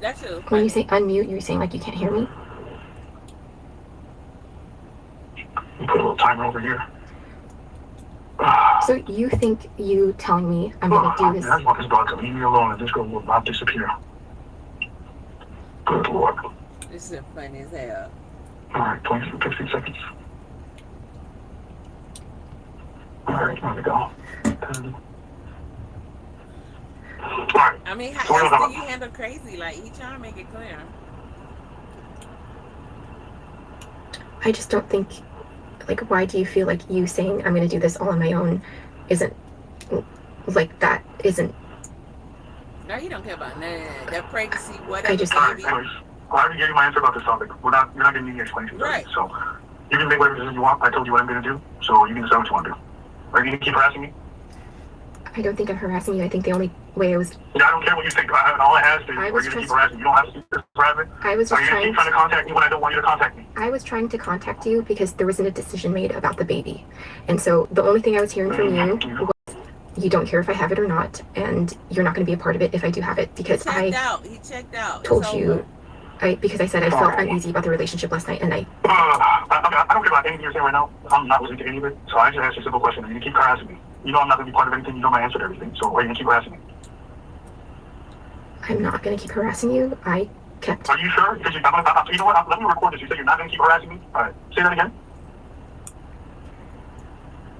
That's true. When you say unmute, you're saying like you can't hear me? Put a little timer over here. So you think you telling me I'm gonna do this? That's what this dog. Leave me alone and this girl will not disappear. Good Lord. This is funny as hell. Alright, 15 seconds. Alright, here we go. Alright. I mean, how else do you handle crazy? Like, he trying to make it clear. I just don't think, like, why do you feel like you saying I'm gonna do this all on my own isn't, like, that isn't... No, you don't care about none of that. That pregnancy, whatever. I just... Anyways, I already gave you my answer about this topic. You're not giving me any explanation. Right. So, you can make whatever decision you want. I told you what I'm going to do, so you can decide what you want to do. Are you going to keep harassing me? I don't think I'm harassing you. I think the only way I was... Yeah, I don't care what you think. All I ask is, are you going to keep harassing me? You don't have to keep harassing me. I was Are just you going to keep trying to contact me when I don't want you to contact me? I was trying to contact you because there wasn't a decision made about the baby. And so the only thing I was hearing from you was you don't care if I have it or not, and you're not going to be a part of it if I do have it, because He checked out. told you because I said I felt uneasy about the relationship last night, and I don't care about anything you're saying right now. I'm not listening to any of it. So I just asked you a simple question, and you keep harassing me. You know I'm not going to be part of anything. You know my answer to everything. So why are you going to keep harassing me? I'm not going to keep harassing you. I kept... Are you sure? Because you know what? Let me record this. You said you're not going to keep harassing me? All right. Say that again.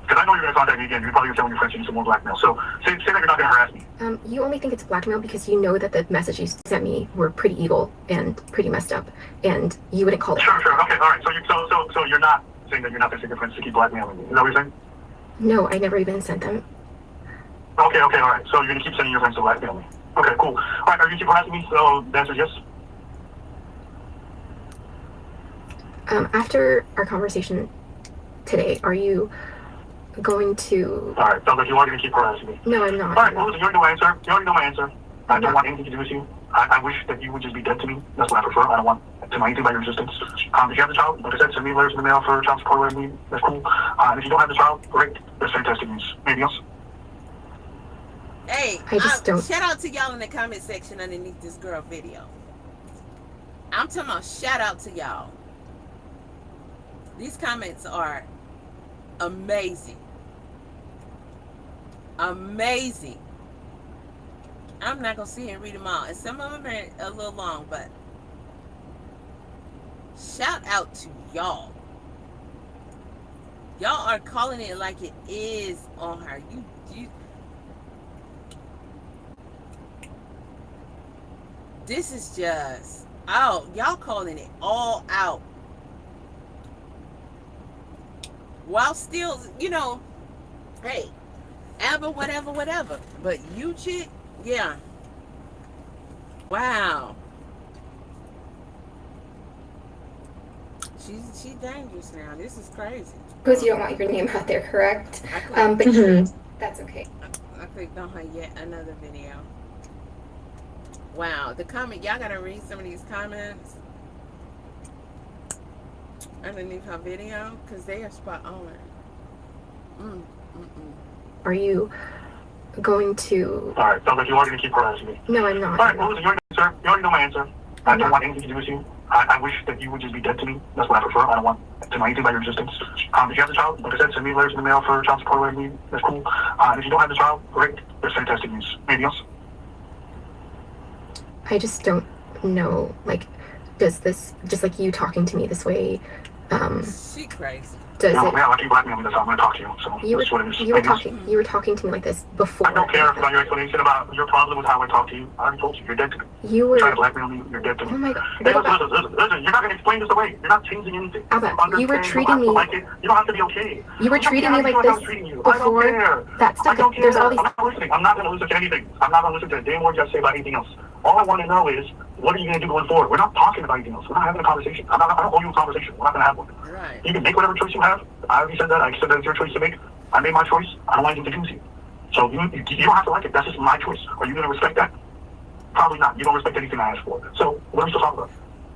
Because I know you're going to contact me again. You're probably going to tell your friends you need some more blackmail. So say that you're not going to harass me. You only think it's blackmail because you know that the messages you sent me were pretty evil and pretty messed up, and you wouldn't call it. Sure. Okay. All right. So you're not saying that you're not going to your friends to keep blackmailing me. Is that what you're saying? No, I never even sent them. Okay. All right. So you're going to keep sending your friends to blackmail me. Okay. Cool. All right. Are you keep harassing me? So the answer is yes. After our conversation today, are you going to... All right, sounds like you are going to keep harassing me. No, I'm not. All right, well, listen, you already know my answer. You already know my answer. I don't want anything to do with you. I wish that you would just be dead to me. That's what I prefer. I don't want to know anything about your existence. If you have the child, like I said, send me letters in the mail for child support wherever you need. That's cool. And if you don't have the child, great. That's fantastic news. Anything else? Hey, I just don't... Shout out to y'all in the comment section underneath this girl video. I'm talking about shout out to y'all. These comments are amazing. Amazing. I'm not gonna sit here and read them all, and some of them are a little long, but shout out to y'all. Y'all are calling it like it is on her. You this is just, oh, y'all calling it all out while still, you know, hey, Aba, whatever. But you chick, yeah. Wow. She's dangerous now. This is crazy. Because you don't want your name out there, correct? But that's okay. I clicked on her yet another video. Wow, the comment, y'all gotta read some of these comments underneath her video, because they are spot on. Are you going to... All right, sounds like you are going to keep harassing me. No, I'm not. All right, well, listen, you already know my answer. I don't want anything to do with you. I wish that you would just be dead to me. That's what I prefer. I don't want to know anything about your existence. If you have the child, like I said, send me letters in the mail for child support wherever you need. That's cool. And if you don't have the child, great. That's fantastic news. Anything else? I just don't know, like, does this, just like you talking to me this way, she crazy. Does no, it... Yeah, I keep blackmailing me. That's how I'm going to talk to you. So you were talking to me like this before. I don't care about your explanation about your problem with how I talk to you. I already told you, you're dead to me. You were... You're trying to blackmail me, you're dead to me. Oh my God. Hey, listen, you're not going to explain this away. You're not changing anything. Aba, you were treating me... Like it. You don't have to be okay. You were treating me like this before that stuff. There's all these... I'm not listening. I'm not going to listen to anything. I'm not going to listen to a damn word you have to say about anything else. All I want to know is, what are you going to do going forward? We're not talking about anything else. We're not having a conversation. I don't owe you a conversation. We're not going to have one. Right. You can make whatever choice you have. I already said that. I said that it's your choice to make. I made my choice. I don't want anything to do with you. So you don't have to like it. That's just my choice. Are you going to respect that? Probably not. You don't respect anything I asked for. So what are we still talking about?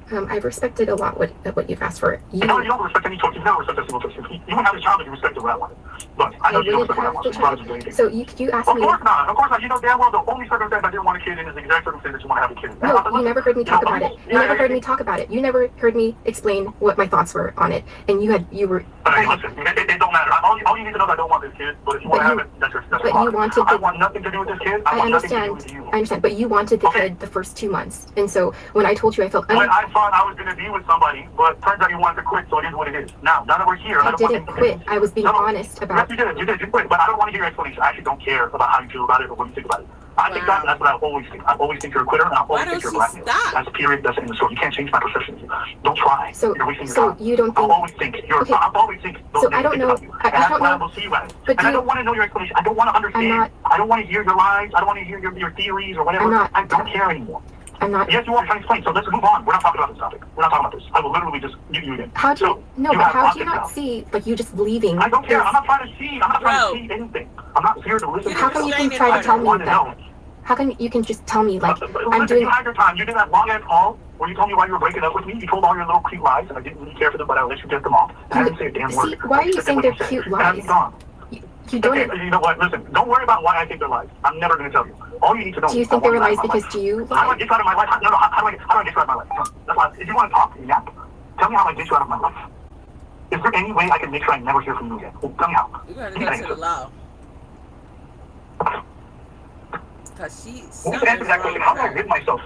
I've respected a lot what you've asked for. You don't respect any choice. You never respect a single choice. You wouldn't have a child if you respected what I wanted. But I know you don't respect what I want. So probably do anything. So you asked me... Of course not. You know damn well the only circumstance I didn't want a kid in is the exact circumstance that you want to have a kid. No, you never heard me talk about it. You never heard me talk about it. You never heard me explain what my thoughts were on it. And you were... Hey, listen, it don't matter. All you need to know is I don't want this kid. But if you want to have it, that's your problem. I want nothing to do with this kid. I understand. But you wanted the kid the first 2 months. And so when I told you I felt... When I thought I was going to be with somebody, but turns out you wanted to quit, so it is what it is. Now that we're here, I didn't quit. I was being honest about... Yes, you did. You quit. But I don't want to hear your explanation. I actually don't care about how you feel about it or what you think about it. I think that's what I always think. I always think you're a quitter, and I always think you're a blackmailer. That's period. That's in the story. You can't change my perception of you. Don't try. You're wasting your time. You don't think... I'll always think you're... Okay. I'll always think those so I don't know... I don't know. I will see you at it. And I don't want to know your explanation. I don't want to understand. I don't want to hear your lies. I don't want to hear your theories or whatever. I don't care anymore. I'm not... Yes, you want to try to explain, so let's move on. We're not talking about this topic. We're not talking about this. I will literally just mute you again. How do you... No, but how do you not see, like, you just leaving? I don't care. I'm not trying to see. I'm not trying to see anything. I'm not here to listen to how come you can try to tell me that? How come you can just tell me, like, I'm doing... You had your time. You did that long-ass call where you told me why you were breaking up with me. You told all your little cute lies, and I didn't really care for them, but I let you get them off. And I didn't say a damn word. Why are you saying they're cute lies? You don't. Okay, you know what? Listen, don't worry about why I think they're lies. I'm never going to tell you. All you need to know. Do you is think I they were want lies you out of my because life. do you? How do I get you out of my life? No, how do I get you out of my life? No, that's why. If you want to talk, yeah, tell me how I get you out of my life. Is there any way I can make sure I never hear from you again? Well, tell me how. You gotta go to the law. Cause Well, answer that question. How do I rid myself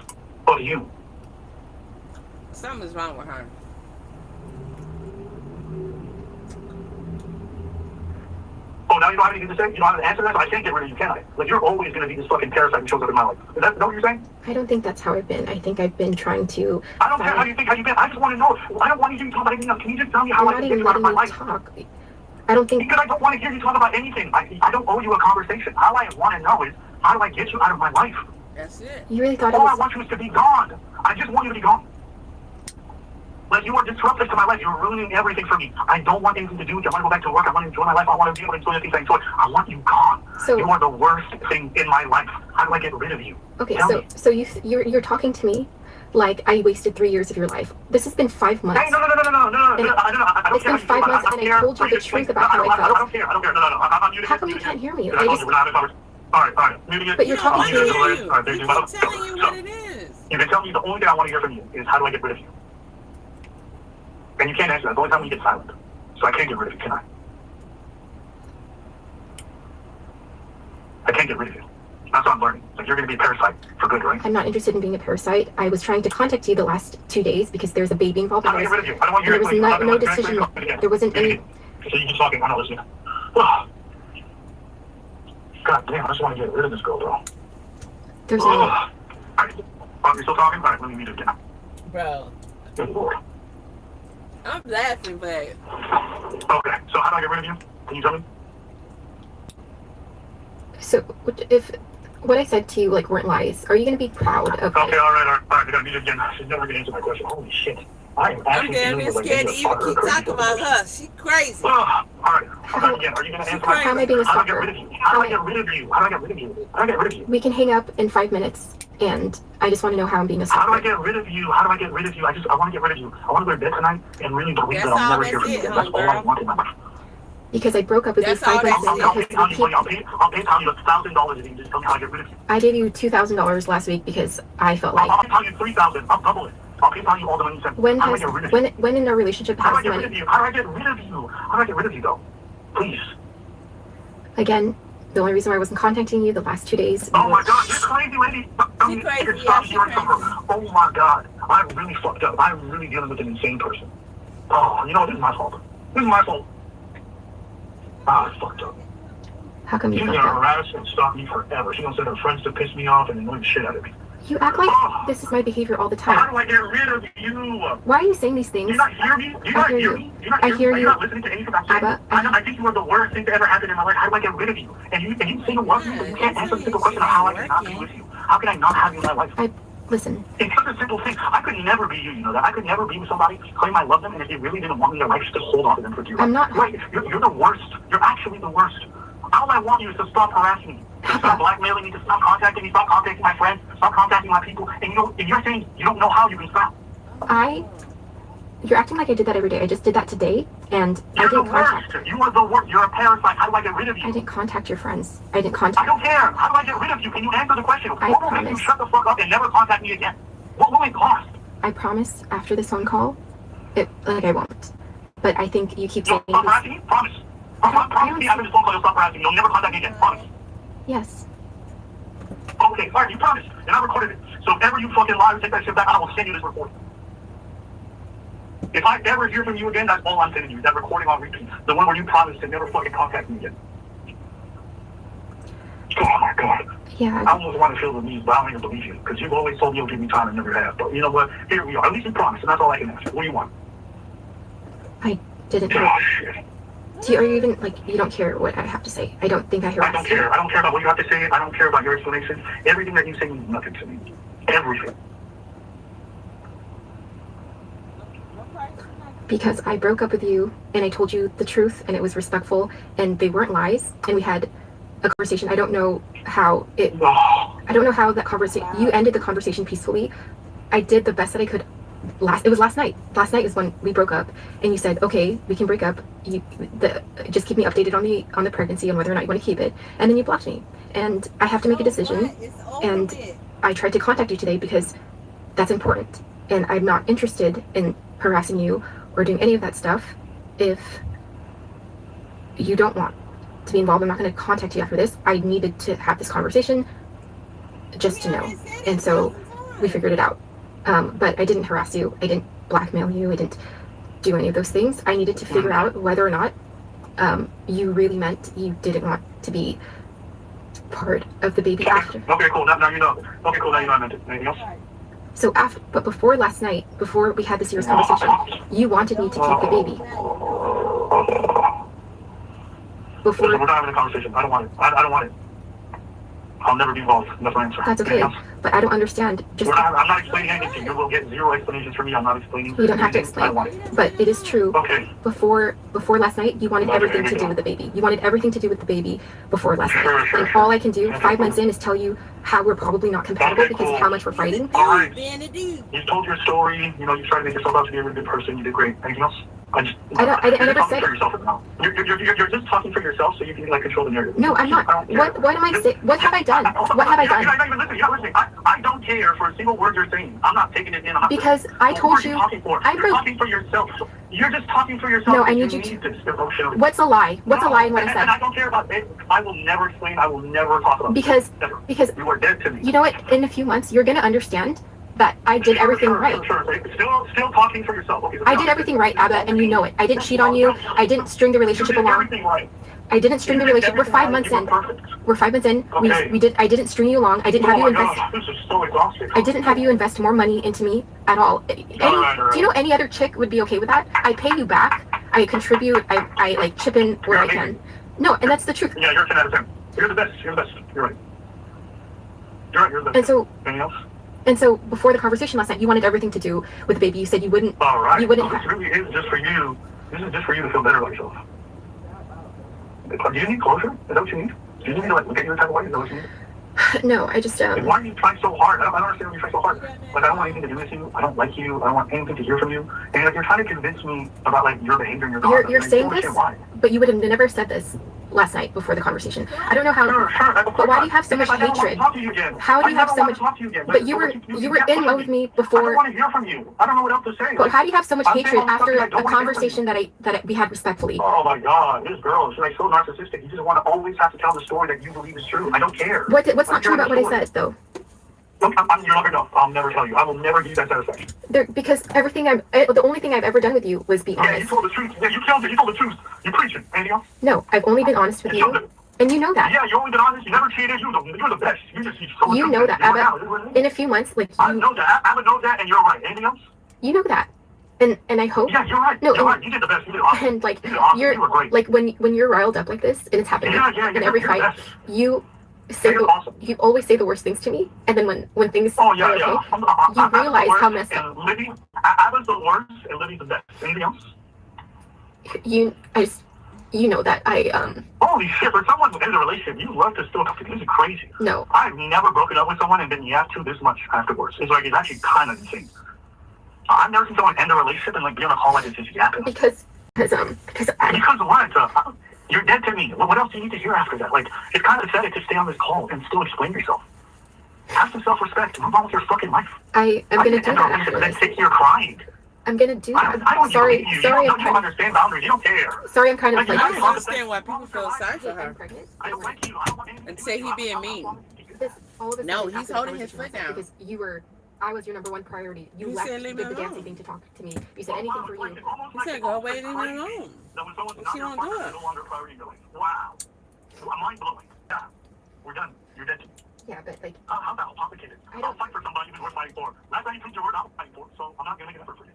of you? Something's wrong with her. Oh, now you don't have anything to say? You don't have to answer that? So I can't get rid of you, can I? Like, you're always going to be this fucking parasite that shows up in my life. Is that what you're saying? I don't think that's how I've been. I think I've been trying to. I don't care how you think how you've been. I just want to know. I don't want to hear you talk about anything else. Can you just tell me how I can get you out of my life? Talk. I don't think. Because I don't want to hear you talk about anything. I don't owe you a conversation. All I want to know is, how do I get you out of my life? That's it. You really thought All it was. I want you is to be gone. I just want you to be gone. Like, you are disruptive to my life. You're ruining everything for me. I don't want anything to do with you. I want to go back to work. I want to enjoy my life. I want to be able to enjoy the things I enjoy. I want you gone. So, you are the worst thing in my life. How do I get rid of you? Okay, Tell me. so you're talking to me like I wasted 3 years of your life. This has been 5 months. Hey, no. I don't It's been 5 months, and I told you the truth about how I felt. I don't care. No. I'm muted. How come you can't hear me? I just. All right. Muting it. But you're talking to me. All right, there's you. I'm telling you what it is. You can tell me the only thing I want to hear from you is, how do I get rid of you? And you can't answer that. The only time you get silent. So I can't get rid of you, can I? I can't get rid of you. That's what I'm learning. Like, you're going to be a parasite for good, right? I'm not interested in being a parasite. I was trying to contact you the last 2 days because there's a baby involved. How do I get rid of you? I don't want you There was no decision. There wasn't any. So you keep talking. I'm not listening. God damn, I just want to get rid of this girl, bro. There's no. Alright, you still talking? Alright, let me mute it again. Bro. Good lord. I'm laughing, but. Okay, so how do I get rid of you? Can you tell me? So if what I said to you like weren't lies, are you going to be proud of? Okay, all right. I gotta mute it again. She's never gonna answer my question. Holy shit. I'm damn near scared to even keep talking about her. She crazy. Alright, again. Are you gonna answer my How am I being a How do I get stalker? rid of you? How do I get rid of you? How do I get rid of you? How do I get rid of you? We can hang up in 5 minutes, and I just want to know how I'm being a How do I stalker. get rid of you? How do I get rid of you? I want to get rid of you. I want to go to bed tonight and really believe that I'll never hear from you again. That's all I want in my life. Because I broke up with you That's all 5 months that's ago. it. I'll pay you $1,000 if you just tell me how to get rid of you. I gave you $2,000 last week because I felt like I'll pay you $3,000. I'll double it. I'll pay you all the money you sent. when How do I has get rid of you? when in our relationship How do I has get rid of money. you? How do I get rid of you? How do I get rid of you, though? Please. Again, the only reason why I wasn't contacting you the last 2 days. Oh my God, you're crazy, lady. She crazy, Stop yeah, she hearing from her. Oh my God, I'm really fucked up. I'm really dealing with an insane person. Oh, you know, this is my fault. This is my fault. I fucked up. How come you She's fucked gonna up? harass and stalk me forever. She's gonna send her friends to piss me off and annoy the shit out of me. You act like this is my behavior all the How time. do I get rid of you? Why are you saying these things? Do you not hear me? Do you not hear me? Do you not I hear hear me? Are you you. not listening to anything I'm saying? Aba, I think you are the worst thing to ever happen in my life. How do I get rid of you? And you say you love me, but you can't answer the simple question of how I can not be with you. How can I not have you in my life? Listen. It's such a simple thing. I could never be you, you know that. I could never be with somebody, claim I love them, and if they really didn't want me in their life, just hold on to them for dear life. I'm not. Right, you're the worst. You're actually the worst. All I want you is to stop harassing me. To stop blackmailing me, to stop contacting me, stop contacting my friends, stop contacting my people. And if you're saying you don't know how, you can stop. You're acting like I did that every day. I just did that today, and I didn't contact. You are the worst. You're a parasite. How do I get rid of you? I didn't contact your friends. I didn't contact. I don't care. How do I get rid of you? Can you answer the question? What will make you shut the fuck up and never contact me again? What will it cost? I promise after this phone call, I won't. But I think you keep saying. Stop harassing me? Promise. Promise me after this phone call you'll stop harassing me. You'll never contact me again. Promise. Yes. Okay, alright, you promised. And I recorded it. So if ever you fucking lie or take that shit back, I will send you this recording. If I ever hear from you again, that's all I'm sending you. That recording on repeat. The one where you promised to never fucking contact me again. Oh my God. Yeah. I almost want to feel relieved, but I don't even believe you. Because you've always told me you'll give me time and never have. But you know what? Here we are. At least you promised, and that's all I can ask. What do you want? I didn't. Oh, shit. Are you even, you don't care what I have to say? I don't think I hear. I don't care. I don't care about what you have to say. I don't care about your explanation. Everything that you say means nothing to me. Everything. Because I broke up with you, and I told you the truth, and it was respectful, and they weren't lies, and we had a conversation. I don't know how that conversation, you ended the conversation peacefully. I did the best that I could it was last night. Last night is when we broke up, and you said, okay, we can break up. Just keep me updated on the pregnancy and whether or not you want to keep it. And then you blocked me, and I have to make a decision. And I tried to contact you today because that's important, and I'm not interested in harassing you or doing any of that stuff. If you don't want to be involved, I'm not going to contact you after this. I needed to have this conversation just to know, and so we figured it out. But I didn't harass you. I didn't blackmail you. I didn't do any of those things. I needed to figure out whether or not you really meant you didn't want to be part of the baby after. Okay, cool. Now you know. Okay, cool. Now you know I meant it. Anything else? So but before last night, before we had the serious conversation, you wanted me to keep the baby. Before. Listen, we're not having a conversation. I don't want it. I don't want it. I'll never be involved. That's my answer. That's okay, but I don't understand. I'm not explaining anything. You will get zero explanations from me. I'm not explaining. You don't have to explain. But it is true. Okay. Before last night, you wanted everything to do with the baby. You wanted everything to do with the baby before last night. And all I can do 5 months in is tell you how we're probably not compatible because of how much we're fighting. All right. You told your story. You know, you tried to make yourself out to be a really good person. You did great. Anything else? I never said. You're just talking for yourself, so you can like control the narrative. No, I'm not. What am I saying? What have I done? What have I done? You're not even listening. You're not listening. I don't care for a single word you're saying. I'm not taking it in. I'm not because I told you. You're talking for yourself. You're just talking for yourself. No, I need you to. What's a lie? What's a lie in what I said? And I don't care about it. I will never explain. I will never talk about it. Because you are dead to me. You know what? In a few months, you're gonna understand that I did everything right. Still talking for yourself. Okay, I did everything right, Aba, and you know it. I didn't cheat on you. I didn't string the relationship along. I didn't string the relationship. We're 5 months in. We're 5 months in. Okay. I didn't string you along. I didn't have you invest. This is so exhausting. I didn't have you invest more money into me at all. Do you know any other chick would be okay with that? I pay you back. I contribute. I like chip in where I can. No, and that's the truth. Yeah, you're 10 out of 10. You're the best. You're the best. You're right. You're the best. And so. Anything else? And so before the conversation last night, you wanted everything to do with the baby. You said you wouldn't. All right. You wouldn't. This really is just for you. This is just for you to feel better about yourself. Do you need closure? Is that what you need? Do you need to like look at your type of way? Is that what you need? No, I just. Why are you trying so hard? I don't understand why you try so hard. Like I don't want anything to do with you. I don't like you. I don't want anything to hear from you. And like you're trying to convince me about like your behavior and your conduct. You're saying this, but you would have never said this last night before the conversation. I don't know how. Sure. But why do you have so much hatred? How do you have so much? But you were in love with me before. I don't want to hear from you. I don't know what else to say. But how do you have so much hatred after a conversation that we had respectfully? Oh my God, this girl is like so narcissistic. You just want to always have to tell the story that you believe is true. I don't care. What's not true about what I said though? Look, you'll never know. I'll never tell you. I will never give you that satisfaction. Because the only thing I've ever done with you was be honest. Yeah, you told the truth. Yeah, you killed it. You told the truth. You're preaching. Anything else? No, I've only been honest with you. And you know that. Yeah, you only been honest. You never cheated. You're the best. You know that. Abba, in a few months, like I know that. Abba knows that, and you're right. Anything else? You know that. And I hope. Yeah, you're right. No, you're right. You did the best. You did awesome. And like you were great. like when you're riled up like this, and it's happening in every fight, you always say the worst things to me, and then when things are okay, you realize how messed up. Libby, Abba's the worst, and Libby's the best. Anything else? You know that I Holy shit! For someone in a relationship, you love to still. This is crazy. No. I've never broken up with someone and been yapped to this much afterwards. It's actually kind of insane. I've never seen someone end a relationship and like be on a call like this just yapping. Because what? You're dead to me. What else do you need to hear after that? Like, it's kind of pathetic to stay on this call and still explain yourself. Have some self-respect. Move on with your fucking life. I'm gonna do that after this. Then you're crying. I'm gonna do that. I don't sorry. You don't understand boundaries. You don't care. Sorry, I'm kind of I don't understand why people feel sorry for her. I don't like you. I don't want anything and say he being mean. No, he's holding his foot down. Because I was your number one priority. You left the dancing thing to talk to me. You said anything for you. He said go away and leave me alone. She don't do it. Wow. I'm mind-blowing. Yeah. We're done. You're dead to me. Yeah, but like... How about complicated? I'll fight for somebody who's worth fighting for. Last time you proved your word, I'll fight for, so I'm not going to make an effort for you.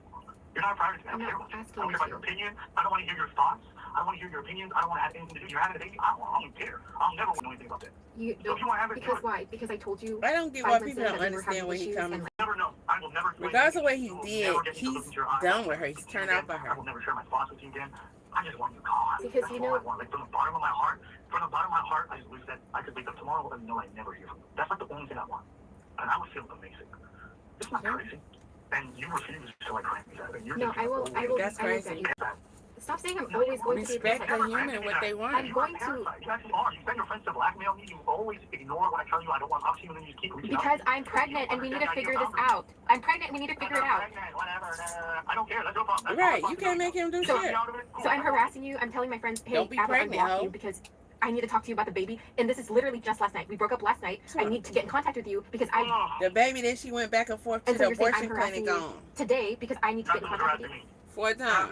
You're not a priority to me. I don't care about your opinion. I don't want to hear your thoughts. I don't want to hear your opinions. I don't want to have anything to do. You're having a baby. I don't care. I'll never want to know anything about that. Because why? Because I told you... I don't get why people don't understand when he comes. Never know. I will never... Regardless of what he did, he's done with her. He's turned out for her. I will never share my thoughts with you again. I just want you gone. Because you know... Like, from the bottom of my heart, I just wish that I could wake up tomorrow and know I never hear from you. That's like the only thing I want. And I would feel amazing. It's not crazy. and you refuse to like grant me that. And you're No, just I will. That's I will crazy. grant you. Stop saying I'm always going to be a Respect parasite. the human what they want. I'm going to. You actually are. You send your friends to blackmail me. You always ignore when I tell you I don't want to talk to you, and then you just keep reaching out. Because I'm pregnant and we need to figure this out. I'm pregnant and we need to figure it out. Whatever. I don't care. That's your problem. Right, you can't make him do So, shit. so I'm harassing you. I'm telling my friends, hey, Don't be Aba, I'm pregnant, blocking ho. you because I need to talk to you about the baby. And this is literally just last night. We broke up last night. I need to get in contact with you because I. The baby that she went back and forth to And so the you're saying I'm abortion harassing clinic you on. today because I need to get in contact with you. 4 times.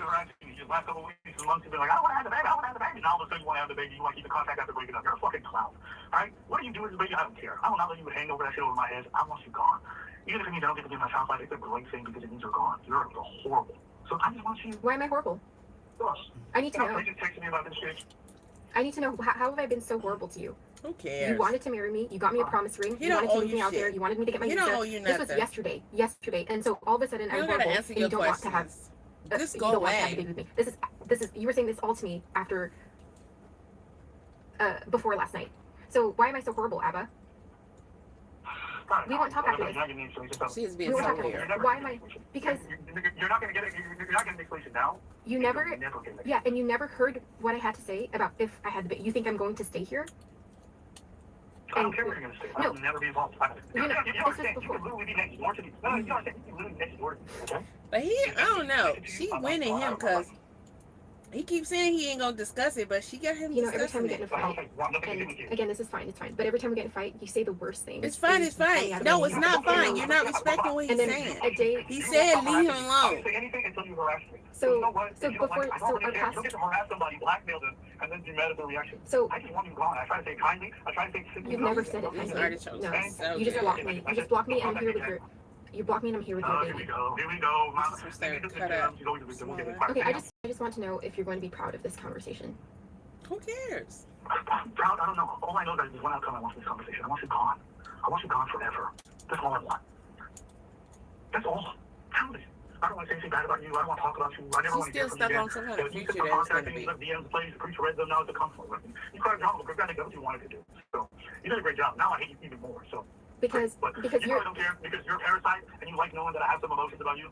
Just last couple weeks and months, you've been like, I want to have the baby, I want to have the baby. And all of a sudden, you want to have the baby, you want to keep the contact after breaking up. You're a fucking clown. Alright? What do you do with the baby? I don't care. I will not let you hang over that shit over my head. I want you gone. Even if it means I don't get to do my child's life, it's a great thing because it means you're gone. You're horrible. So I just want you. Why am I horrible? I need to know. They just texted me about this shit. I need to know, how have I been so horrible to you? Who cares? You wanted to marry me. You got me a promise ring. He You don't wanted to owe move me you out there. shit. You wanted me to get my He visa. don't owe you This was nothing. yesterday. And so all of a sudden You I'm don't gotta horrible answer and your you don't want to have. questions. Just you go don't want to have a away. baby with me. This is. You were saying this all to me after. Before last night. So why am I so horrible, Aba? We won't talk after this. She's being We won't so talk after weird. this. Why am I? Because You're not going to get it. You're not going to explanation now. you never. You're never getting it. Yeah, and you never heard what I had to say about if I had the baby. You think I'm going to stay here? I don't care where you're going to stay. I will never be involved. You know, You understand? You could literally be next door to me. No, you understand? You could literally be next door to me. Okay? But I don't know. She winning him because he keeps saying he ain't gonna discuss it, but she got him You know, every time we discussing get in a it. fight, and again, this is fine, it's fine. But every time we get in a fight, you say the worst things. It's fine, and it's you tell me fine. how to No, be it's mean. not fine. You're not respecting what he's And then saying. a day. He said leave him I alone. didn't say anything until you harassed me. So, you know what? so You don't before, like, so our past. you don't get to harass somebody, blackmail them, and then be mad at their reaction. So I just want you gone. I try to say kindly. I try to say simply. you've never said it These kindly. artichokes No, are so you just good. blocked me. You just blocked me, and I'm here with your. You blocked me, and I'm here with your Here we baby. go. Here we go. This is supposed to cut out. Okay, I just want to know if you're going to be proud of this conversation. Who cares? Proud? I don't know. All I know is there's one outcome I want from this conversation. I want you gone. I want you gone forever. That's all I want. That's all. Tell me. I don't want to say anything bad about you. I don't want to talk about you. I never want to hear She's from still you stuck again. on some kind of You future took the that it's contract gonna and be. you left DMs, plays, the preacher read them. Now it's a comfort. You cried drama, but granted, that's what you wanted to do. So you did a great job. Now I hate you even more. So Because but because you know I don't care because you're a parasite and you like knowing that I have some emotions about you.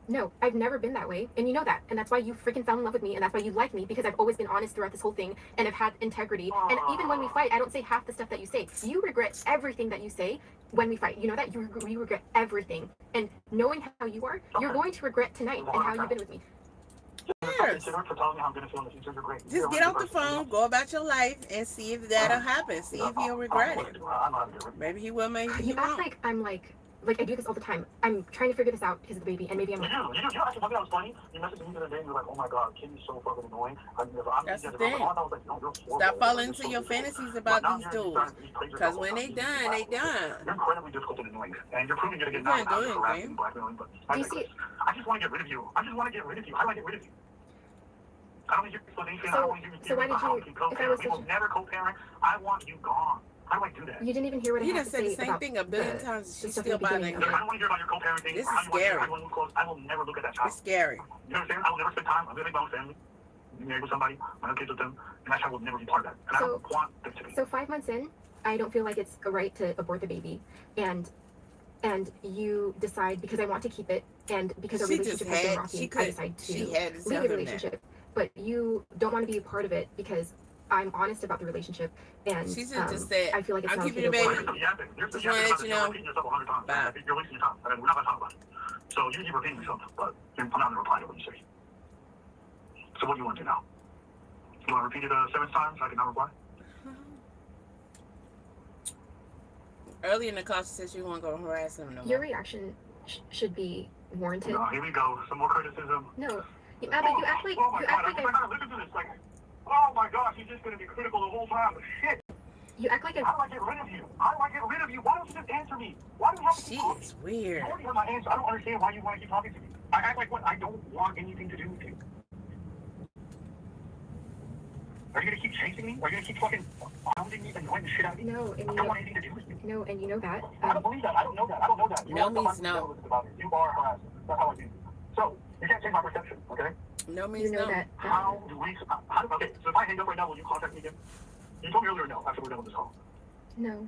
No, I've never been that way, and you know that, and that's why you freaking fell in love with me, and that's why you like me, because I've always been honest throughout this whole thing, and I've had integrity, and even when we fight, I don't say half the stuff that you say. You regret everything that you say when we fight. You know that? You regret everything, and knowing how you are, you're going to regret tonight and how you've been with me. Yes. For telling me how I'm going to feel in the future. You're great. Just get off the phone, go about your life, and see if that'll happen. See if he'll regret it. Maybe he will, maybe he You act won't. like I'm like I do this all the time. I'm trying to figure this out because of the baby, and maybe I'm. You actually one thing that was funny. You messaged me the other day and you're like, oh my god, Kim is so fucking annoying. That's the thing. Stop falling into your fantasies about these dudes. Because when they done, they done. You're incredibly difficult and annoying. And you're proving it again You now. can't do anything. But Do you see? I just want to get rid of you. I just want to get rid of you. How do I get rid of you? I don't need your explanation. I don't want you to So why did you? If I was we will such, never co-parent. I want you gone. How do I do that? you didn't even hear what I You had done to said the say same about thing a billion the- times. the She's stuff still at the beginning bothering of I you. don't want to hear about your co-parenting. This or is how you want to scary. everyone close. I will never look at that child. It's scary. You understand? I will never spend time. I'm living with my own family. I'm married with somebody. I have kids with them. And that child will never be part of that. And I don't want them to be. So 5 months in, I don't feel like it's a right to abort the baby, and you decide because I want to keep it, and because our She just relationship has been had, rocky, she I could, decide to she had to leave tell the him that. relationship. But you don't want to be a part of it because I'm honest about the relationship, and She should just said, I feel like it's I'm not keeping okay the to baby. abort it. Just want to let you know. You're repeating yourself 100 times. Bye. You're wasting your time. And we're not going to talk about it. So you keep repeating yourself, but I'm not going to reply to what you say. So what do you want to do now? You want to repeat it 7 times? I can now reply? Earlier in the call, she said she won't go harass him no Your more. reaction should be warranted. No, here we go. Some more criticism. No, you act like Oh my you god, act I'm like not listen to this. Like, oh my gosh, he's just going to be critical the whole time. Shit. you act like How do I get rid of you? How do I get rid of you? Why don't you just answer me? Why do you have to She keep talking? is weird. I already heard my answer. I don't understand why you want to keep talking to me. I act like what? I don't want anything to do with you. Are you going to keep chasing me? Are you going to keep fucking hounding me and annoying the shit out of me? No, and I you don't know, want anything to do with you. no, and you know that. I don't believe that. I don't know that. I don't know that. No means no. You are harassed. That's how I do. So, you can't change my perception, okay? No You means know no. that. How do we... okay, so if I hang up right now, will you contact me again? You told me earlier no, after we're done with this call. No.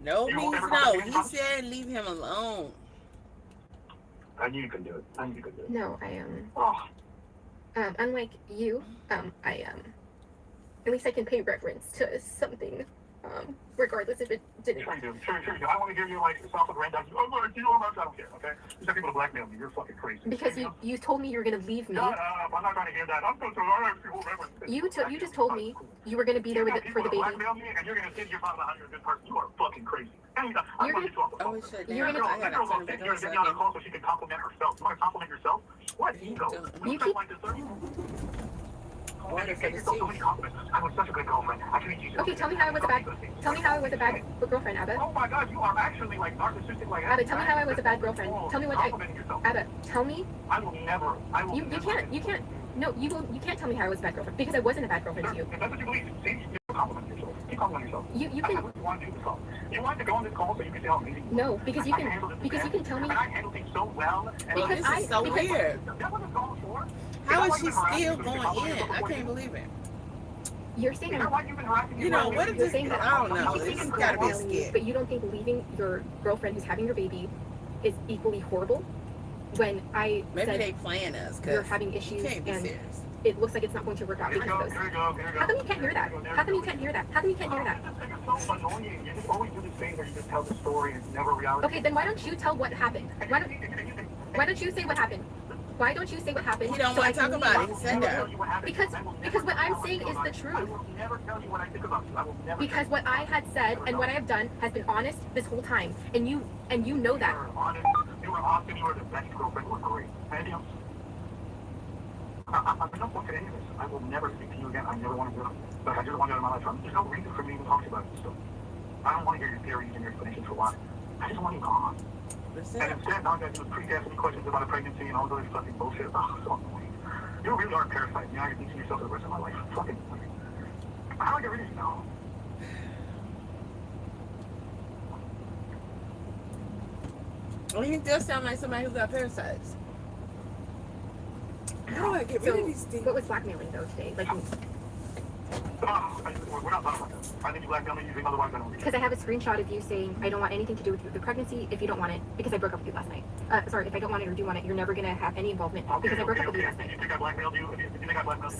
No You means won't ever no. contact me He again? said leave him alone. I knew you could do it. I knew you could do it. No, I am. Oh, Unlike you, I at least I can pay reference to something, regardless if it didn't. sure you do. Sure you do. I want to hear you like sound like random. Oh my, you know I don't care. Okay. You said people to blackmail me. You're fucking crazy. Because you told me you were gonna leave me. Shut up. I'm not trying to hear that. I'm so sorry. You just told me you were gonna be there with it for the baby. Blackmail me, and you're gonna sit your father how you're a good person. You are fucking crazy. And You're gonna. Oh, we should. You're gonna. I gotta turn it You're on gonna get on a again. call so she can compliment herself. You want to compliment yourself? What ego? You keep. Like this, sir? Water for the so sea. many compliments. I was such a good girlfriend. I treated you so Okay, tell me how I was a bad. Tell me how I was a bad girlfriend, Abba. Oh my God, you are actually like narcissistic like Abba, tell me how I was a bad girlfriend. Tell me what I. Abba, tell me. I will never. You can't. No, you can't tell me how I was a bad girlfriend because I wasn't a bad girlfriend to you. If that's what you believe, see, you compliment yourself. You compliment yourself. You That's can. what you want to do this call. You want to go on this call so you can say how amazing you are. No, because you can tell me. And I handle things so well. Well, this is so weird. That wasn't called for. How is she still going in? I can't believe it. You're saying. You know, what if You're this? saying that. I don't know. You're saying This has that got to be a blackmailing you, skit. but you don't think leaving your girlfriend who's having your baby is equally horrible when I Maybe said they playing us you're because having issues can't be and serious. it looks like it's not going to work out because of those. How come you can't hear that? How come you can't hear that? How come you can't hear that? It's so annoying. You just always do this thing where you just tell the story and it's never reality. Okay, then why don't you tell what happened? Why don't you say what happened? Why don't you say what happened? He don't so want I to talk can about leave? it. He said that. Because what I'm saying is the truth. I will never tell you what I think about you. I will never. Because what I had said and what I have done has been honest this whole time, and you know that. You were honest. You were awesome. You were the best girlfriend. You were great. Anything else? I'm not looking at any of this. I will never speak to you again. I never want to do it. But I just want you out of my life. There's no reason for me to even talk to you about this stuff. I don't want to hear your theories and your explanations for why. I just want you gone. And instead, now I got to do is pre-ask me questions about a pregnancy and all this other fucking bullshit. Oh, so annoying. You really are a parasite. Now you're teaching yourself for the rest of my life. Fucking annoying. How do I get rid of you now? Well, he does sound like somebody who got parasites. How do I get rid of these things? What was blackmailing though today? Like, We're not talking about that. I think you blackmail me using otherwise I don't. because I have a screenshot of you saying I don't want anything to do with the pregnancy if you don't want it because I broke up with you last night. Sorry, if I don't want it or do want it, you're never gonna have any involvement because I broke up with you last night. You think I blackmailed you? You think I blackmailed you?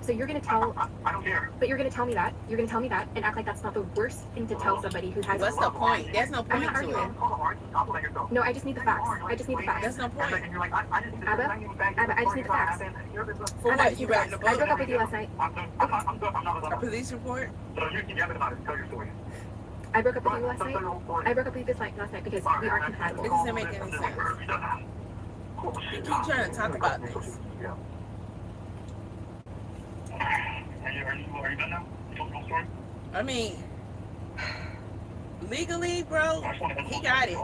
So you're gonna tell. I don't care. But you're gonna tell me that. You're gonna tell me that and act like that's not the worst thing to tell somebody who has. What's the point? There's no I'm point not to arguing. it. No, I just need the facts. I just need the facts. That's no point. Abba, I just need the facts. For Abba, I what? just You need the writing facts. a book? I broke up with you last night. A police report? So you can about it. Tell your story. I broke up with you last night. I broke up with you last night because we aren't compatible. It doesn't make any sense. You keep trying to talk about this. Are you done now? You told the whole story? I mean, legally, bro, he got it.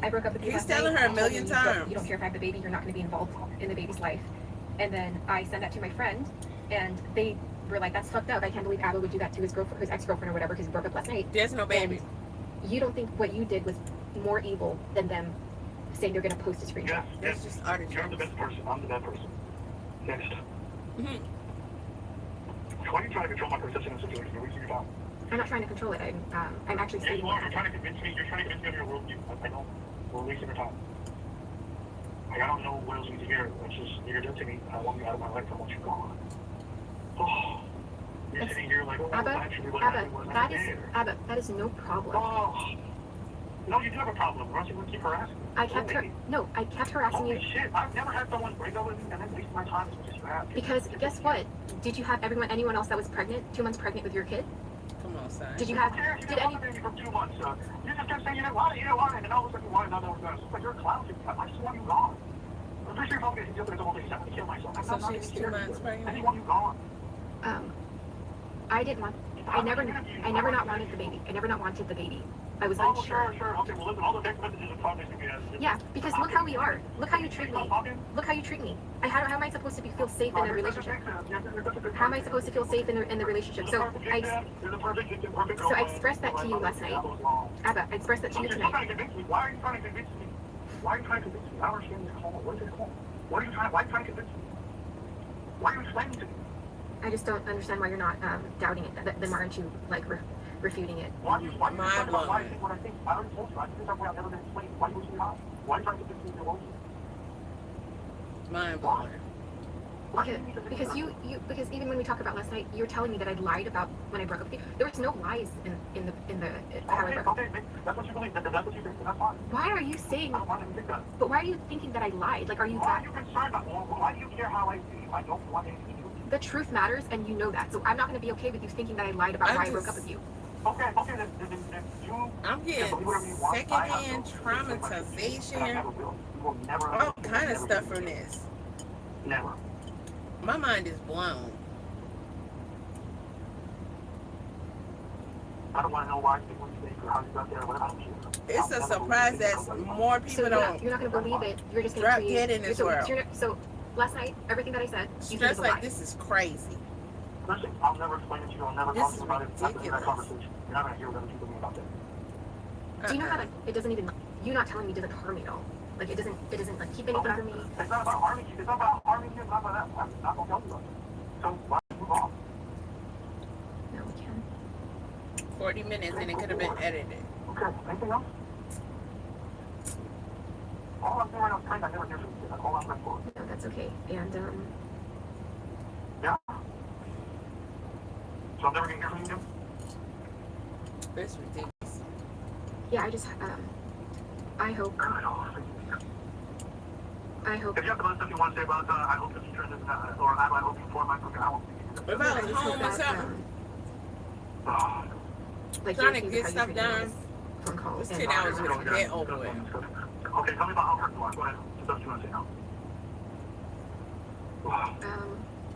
I broke up with you He's last telling night. her a You told million me times. You don't care if I have the baby. You're not going to be involved in the baby's life. And then I sent that to my friend, and they were like, "That's fucked up. I can't believe Abba would do that to his girlfriend, his ex-girlfriend or whatever, because he broke up last night." There's no baby. And you don't think what you did was more evil than them saying they're going to post a screenshot? That's just artificial. You're the best person. I'm the bad person. Next. Mm-hmm. Why are you trying to control my perception of the situation? You're wasting your time. I'm not trying to control it. I'm actually Yes, stating you what are. You're trying to happened. convince me. You're trying to convince me of your worldview. I know. We're wasting your time. Like, I don't know what else you need to hear. It's just, you're dead to me. I want you out of my life. I want you gone. Oh. You're sitting here like, oh, actually, what happened was I did. Abba, that is no problem. Oh. No, you do have a problem. Or else you wouldn't keep harassing me. I kept harassing Holy you. shit. I've never had someone break up with me and then waste my time as much as you have. Because guess what? Did you have anyone else that was pregnant, 2 months pregnant with your kid? Come on, son. Did you have? You Did any? baby for 2 months. You just kept saying you didn't want it, and then all of a sudden you wanted, now that we're done. It's like you're a clown to me. I just want you gone. I'm pretty sure you're probably going to deal with it. I'm going to kill myself. I'm not she's 2 months I pregnant. just want you gone. I didn't want. I never not wanted the baby. I never not wanted the baby. I was Oh, unsure. sure. Okay, well, listen, all the text messages and comments you get. Yeah, because look how we are. Look how you treat me. Look how you treat me. How am I supposed to feel safe in a relationship? How am I supposed to feel safe in the relationship? So I expressed that to you last night. Abba, I expressed that to you tonight. Why are you trying to convince me? Why are you trying to convince me? I don't understand this call. What is this call? Why are you trying to convince me? Why are you explaining to me? I just don't understand why you're not doubting it. Then why aren't you like refuting it. Why are you Mind trying to blowing. why I think what I think? I already told you. I think that way I've never been explained. Why are you losing your eyes? Why are you trying to get your emotions? Mind blowing. Because because even when we talked about last night, you were telling me that I lied about when I broke up with you. There was no lies in the how I broke up. Okay, that's what you believe. That's what you think. That's fine. Why are you saying? I don't want to think that. But why are you thinking that I lied? Like, are you Why are that? you concerned about? Why do you care how I feel? I don't want anything to do with you. The truth matters, and you know that. So I'm not going to be okay with you thinking that I lied about why I broke up with you. Okay, then you. I'm getting secondhand traumatization, You will never. all kind of stuff from this. Never. My mind is blown. I don't want to know why you want to stay or how you got there. What about you? It's a surprise that more people So don't. you're not going to believe it. You're just going drop to create. dead in this world. So last night, everything that I said, you said Stress it's a like lie. this is crazy. Listen, I'll never explain it to you. I'll never This talk to is you about it after that ridiculous. conversation. You're not going to hear whatever you believe about that. Do you know how that it doesn't even you not telling me doesn't harm me at all? Like it doesn't like keep anything from me. It's not about harming you. It's not about harming you. It's not about that. I'm not going to tell you about it. So why don't you move on? No, we can. 40 minutes and it could have been edited. Okay, anything else? All I'm doing right now is praying I never hear from you. That's all I'm praying for. No, that's okay. And Yeah? So I'm never going to hear from you? That's ridiculous. yeah, I just I hope. If you have other stuff you want to say about I hope the future is or I hope you form my program, I won't be. If I was home or something, Like trying to here's get how you stuff treat done, this phone call. it's and 10 hours with a get over with. Okay, tell me about how hurt you are. Go ahead. What you want to say now?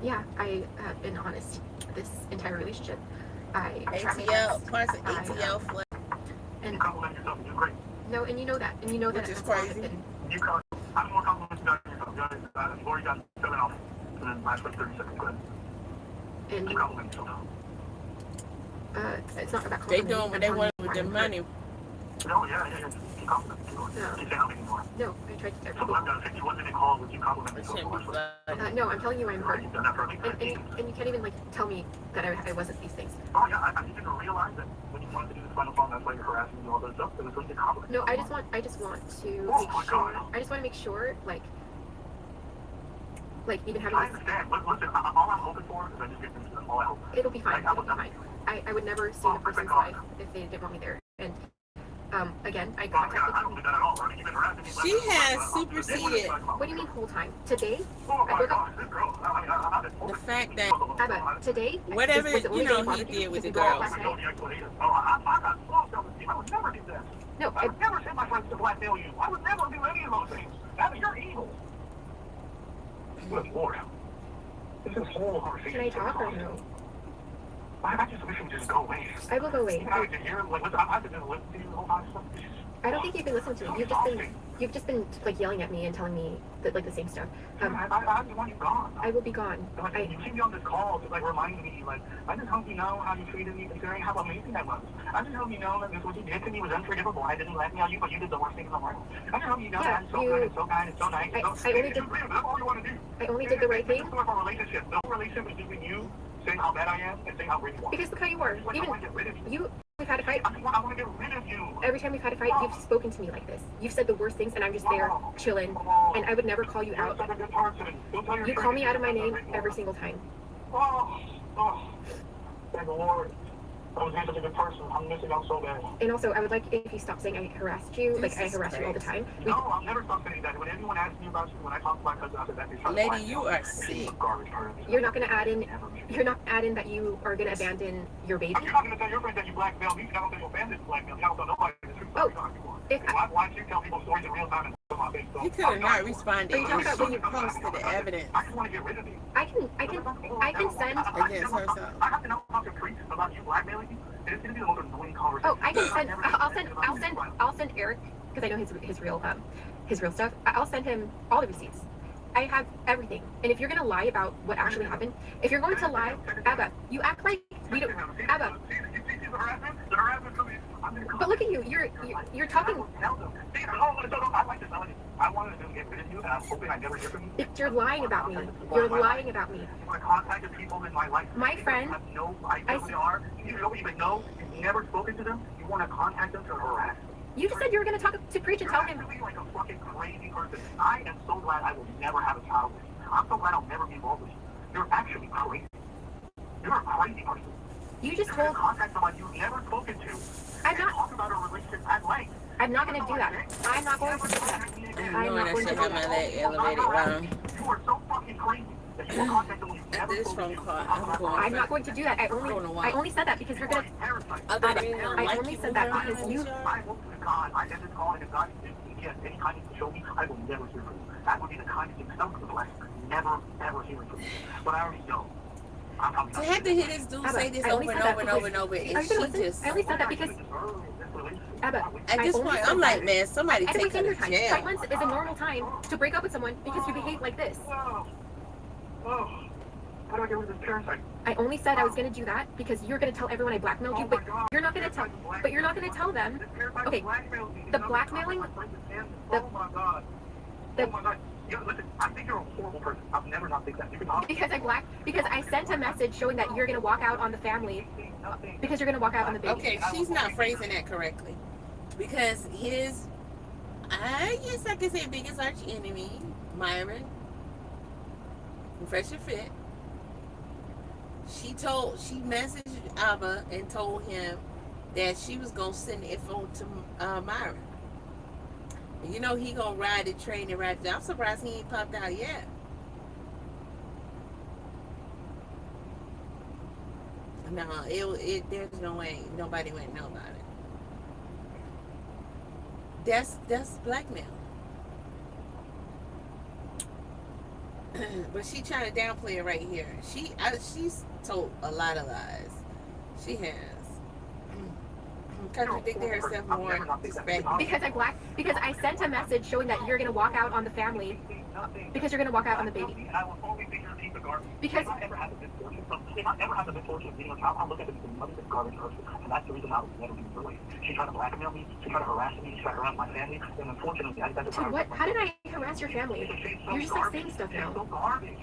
Yeah, I have been honest this entire relationship. I ATL, parts of ATL flip. And you compliment yourself, you're great. No, and you know that, and you know that. Which is that's all crazy. I've been- You got, how many more compliments you got yourself? You've already got 7 off in the last like 30 seconds. Go ahead. And You compliment yourself. it's not about They complimenting. doing what they want with their money. No, yeah. You compliment. Keep going. Keep saying how big you are. No, I tried to. So I've got a 51-minute call with you complimenting It yourself. shouldn't be flooded. No, I'm telling you I'm hurt. You've done that for a big And you can't even like tell me that I wasn't these things. Oh yeah, I need you to realize that when you wanted to do this final song, that's why you're harassing me and all that stuff. It was going to compliment. No, I just want to Oh make my sure. God. I just want to make sure, like even having I this, understand. Listen, all I'm hoping for is I just get things done. All I hope. it'll be fine. It'll be fine. I would never save a person's life if they didn't want me there. And again, I contacted I don't you. do that at all. You've been harassing me. She has superseded What do you mean whole time? Today? Oh I my broke up. gosh, this girl. I've been the fact that Abba, today? whatever was the only you know day I he bothered you did with the because we broke up girls. last night? Oh, I got small self-esteem. I would never do that. No, I would never send my friends to blackmail you. I would never do any of those things. You're evil. Good Lord. This is whole conversation. Can I talk or no? I just wish it would just go away. I will go away. I can hear him. Like, I've been listening to you the whole time. I don't think you've been listening to me. You've just been like yelling at me and telling me that like the same stuff. I just want you gone. I will be gone. You keep me on this call to like remind me, like, I just hope you know how you treated me, considering how amazing I was. I just hope you know that what you did to me was unforgivable. I didn't let me on you, but you did the worst thing in the world. I just hope you know that I'm so good and so kind and so nice. I only did. That's all you want to do. I only did the right thing. It's for a relationship. No relationship is between you saying how bad I am and saying how great you are. Because look how you are. I want to get rid of you. We've had a fight. I want to get rid of you. Every time we've had a fight, you've spoken to me like this. You've said the worst things, and I'm just there chilling, and I would never call you out. You call me out of my name every single time. Thank the Lord. I was being such a good person. I'm missing out so bad. And also, I would like if you stop saying I harassed you. Like I harass you all the time. No, I'll never stop saying that. When anyone asks me about you, when I talk to my cousin, I said that is Lady, you are sick. You're not gonna add in. You're not adding that you are gonna abandon your baby. You're not gonna tell your friends that you blackmailed me. You're not gonna tell your family you blackmailed me. I don't tell nobody the truth. Oh, why don't you tell people stories in real time and put my face? He could have not responded. Are you talking about when you posted the evidence I just want to get rid of you. I can send. against herself. I have to know about your tweets about you blackmailing me. It's gonna be the most annoying conversation. Oh, I can send. I'll send Eric because I know his real stuff. I'll send him all the receipts. I have everything. And if you're gonna lie about what actually happened, if you're going to lie, Abba, you act like we don't. Abba. The harassment to me. But look at you. You're talking. I wanted to get rid of you, and I'm hoping I never hear from you. You're lying about me. You're lying about me. You want to contact the people in my life. My friend. You have no idea who they are. You don't even know. You've never spoken to them. You want to contact them to harass them. You just said you were going to talk to Preach and tell him. You're actually like a fucking crazy person. I am so glad I will never have a child with you. I'm so glad I'll never be involved with you. You're actually crazy. You're a crazy person. You just You're told. going to contact someone you've never spoken to. I'm not. Talk about a relationship at length. I'm not going to do that. I'm not going to do that. I'm not going to do have my leg elevated. Wow. You are so fucking crazy that you will contact someone you've never This spoken phone to. call. I'm not going to do that. I only said that because you're gonna. I only said that because you. I hope to God I end this call, and if God has any kindness to show me, I will never hear from you. That would be the kindest thing. That would be the blessing. Never, ever hearing from you. But I already know. I'm probably To not have to hear this dude say this over and over and over and over, and she just. I only said that because. Abba, At this point, I'm like, man, somebody take her to time. jail. 5 months is a normal time to break up with someone because you behave like this. Oh. How do I get rid of this parasite? I only said I was going to do that because you're going to tell everyone I blackmailed you, but you're not going to tell. But you're not going to tell them. Okay, the blackmailing. Oh my god. Oh my god. Yeah, listen, I think you're a horrible person. I've never not think that. Because I sent a message showing that you're going to walk out on the family. Because you're going to walk out on the baby. Okay, she's not phrasing that correctly. Because his, I guess I could say biggest arch enemy, Myron, Fresh and Fit. She messaged Aba and told him that she was gonna send the info to Myron. And you know he gonna ride the train and ride. I'm surprised he ain't popped out yet. No, there's no way nobody would know about it. That's blackmail. But she trying to downplay it right here. She's told a lot of lies. She has contradicted herself more. Because I sent a message showing that you're gonna walk out on the family. Because you're gonna walk out on the baby. Because if I ever have the misfortune of being a child, I'll look at it as a mother's garbage person, and that's the reason I will never be related. She tried to blackmail me, she tried to harass me, she tried to harass my family, and unfortunately, I decided to. what? How did I harass your family? You're just like saying stuff now. It's so garbage.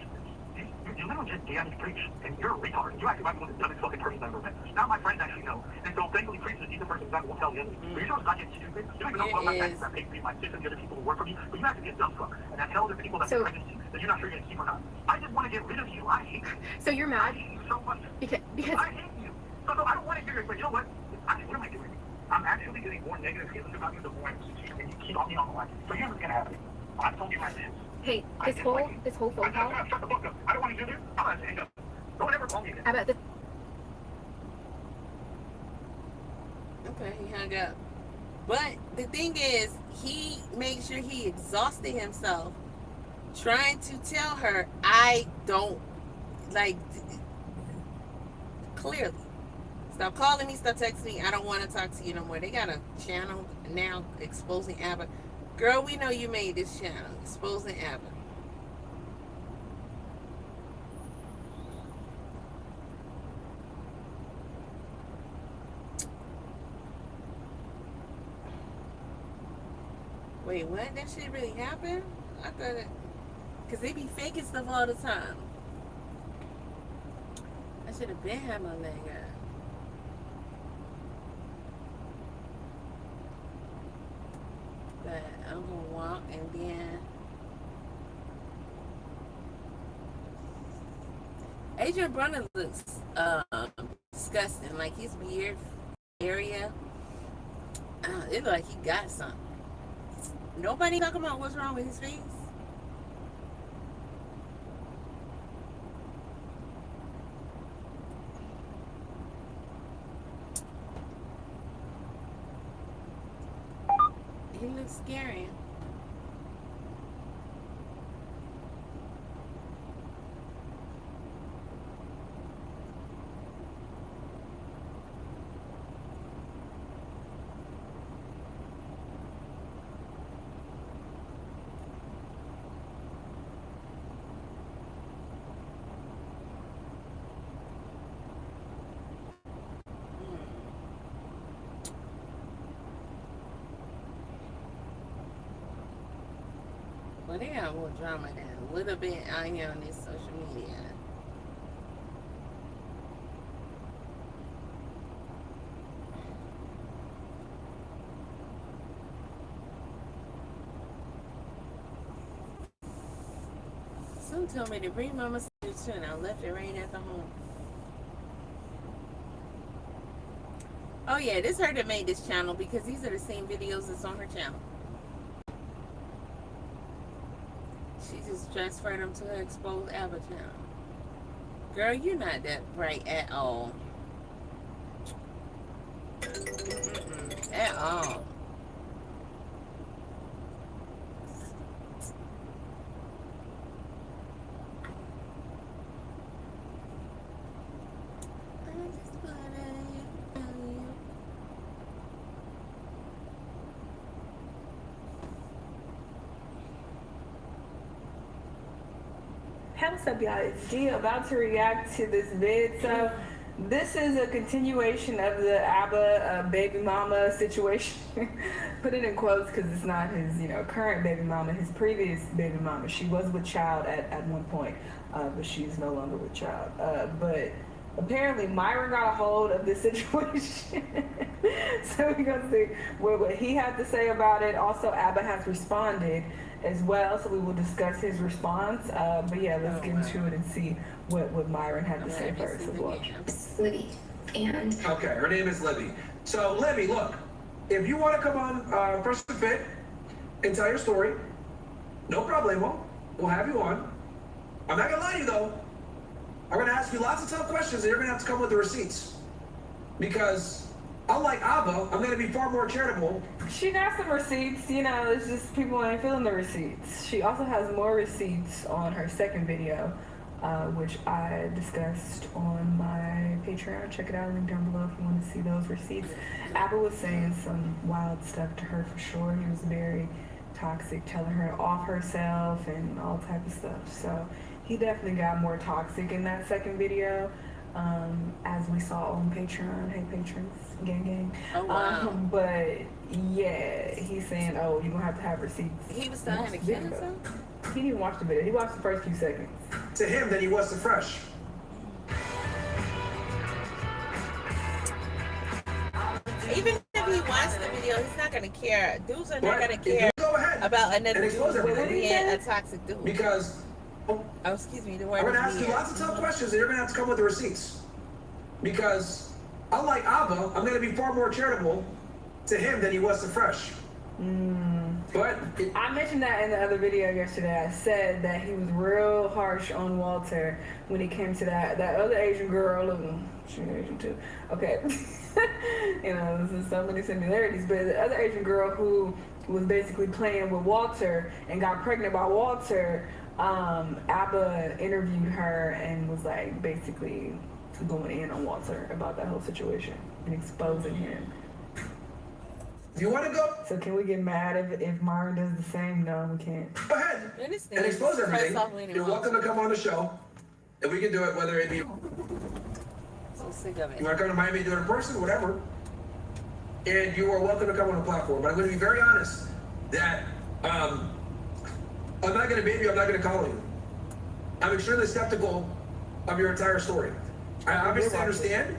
You literally just damaged Preach, and you're a retard. You actually might be one of the dumbest fucking person I've ever met. Now my friends actually know, and so thankfully Preach is a decent person that won't tell the others. But you're just not getting stupid. You don't even know what my friends that pay me, my sister, and the other people who work for me, but you actually get dumb fuck. And I tell other people that pregnancy that you're not sure you're gonna keep or not. I just want to get rid of you. I hate you. So you're mad? I hate you so much. Because I hate you. So I don't want to hear it, but you know what? What am I doing? I'm actually getting more negative feelings about you the more I see you, and you keep on me on the line. So here's what's gonna happen. I told you my this. Hey, this whole phone call. Shut the fuck up. I don't want to do this. I'm gonna hang up. Don't ever call me again. Okay, he hung up. But the thing is, he made sure he exhausted himself trying to tell her, I don't, like, clearly. Stop calling me, stop texting me. I don't want to talk to you no more. They got a channel now exposing Aba. Girl, we know you made this channel, exposing Aba. Wait, what? That shit really happened? I thought it... Because they be faking stuff all the time. I should have been had my leg up. But I'm going to walk and then... Adrian Brunner looks disgusting. Like his weird area. It look like he got something. Nobody talking about what's wrong with his face. He looks scary. Well, they got more drama than a little bit out here on this social media. Some told me to bring Mama too, and I left it right at the home. Oh yeah, this her that made this channel because these are the same videos that's on her channel. She just transferred them to her exposed Aba channel. Girl, you're not that bright at all. At all. Hey, what's up, y'all? It's G about to react to this vid. So this is a continuation of the Aba baby mama situation. Put it in quotes because it's not his, current baby mama, his previous baby mama. She was with child at one point, but she's no longer with child. But apparently Myron got a hold of this situation. So we're going to see what he had to say about it. Also, Aba has responded as well, so we will discuss his response. But yeah, let's get into it and see what Myron had to say first as well. Libby. And okay, her name is Libby. So Libby, look, if you want to come on First to Fit and tell your story, no problemo. We'll have you on. I'm not gonna lie to you though. I'm gonna ask you lots of tough questions, and you're gonna have to come with the receipts. Because unlike Aba, I'm gonna be far more charitable. She got some receipts, it's just people ain't feeling the receipts. She also has more receipts on her second video, which I discussed on my Patreon. Check it out, link down below if you want to see those receipts. Aba was saying some wild stuff to her for sure. He was very toxic, telling her to off herself and all type of stuff. So he definitely got more toxic in that second video. As we saw on Patreon. Hey patrons, gang gang. Oh, wow. But yeah, he's saying, oh, you're gonna have to receipts. He was trying to kill himself? He didn't even watch the video. He watched the first few seconds. To him than he was to Fresh. Even if he watched the video, he's not gonna care. Dudes are not gonna care Go ahead about another and dude expose everything. being a toxic dude. Because oh, excuse me, the word I'm gonna is ask you weird. lots of tough questions, and you're gonna have to come with the receipts. Because unlike Aba, I'm gonna be far more charitable to him than he was to Fresh. But I mentioned that in the other video yesterday. I said that he was real harsh on Walter when it came to that other Asian girl. She's Asian too. Okay. There's so many similarities. But the other Asian girl who was basically playing with Walter and got pregnant by Walter, Aba interviewed her and was like basically going in on Walter about that whole situation and exposing him. You want to go? So can we get mad if Myron does the same? No, we can't. Go ahead and expose everything. You're welcome to come on the show, and we can do it whether it be. So sick of it. You want to come to Miami and do it in person, whatever. And you are welcome to come on the platform. But I'm going to be very honest that I'm not going to baby you. I'm not going to call you. I'm extremely skeptical of your entire story. I obviously understand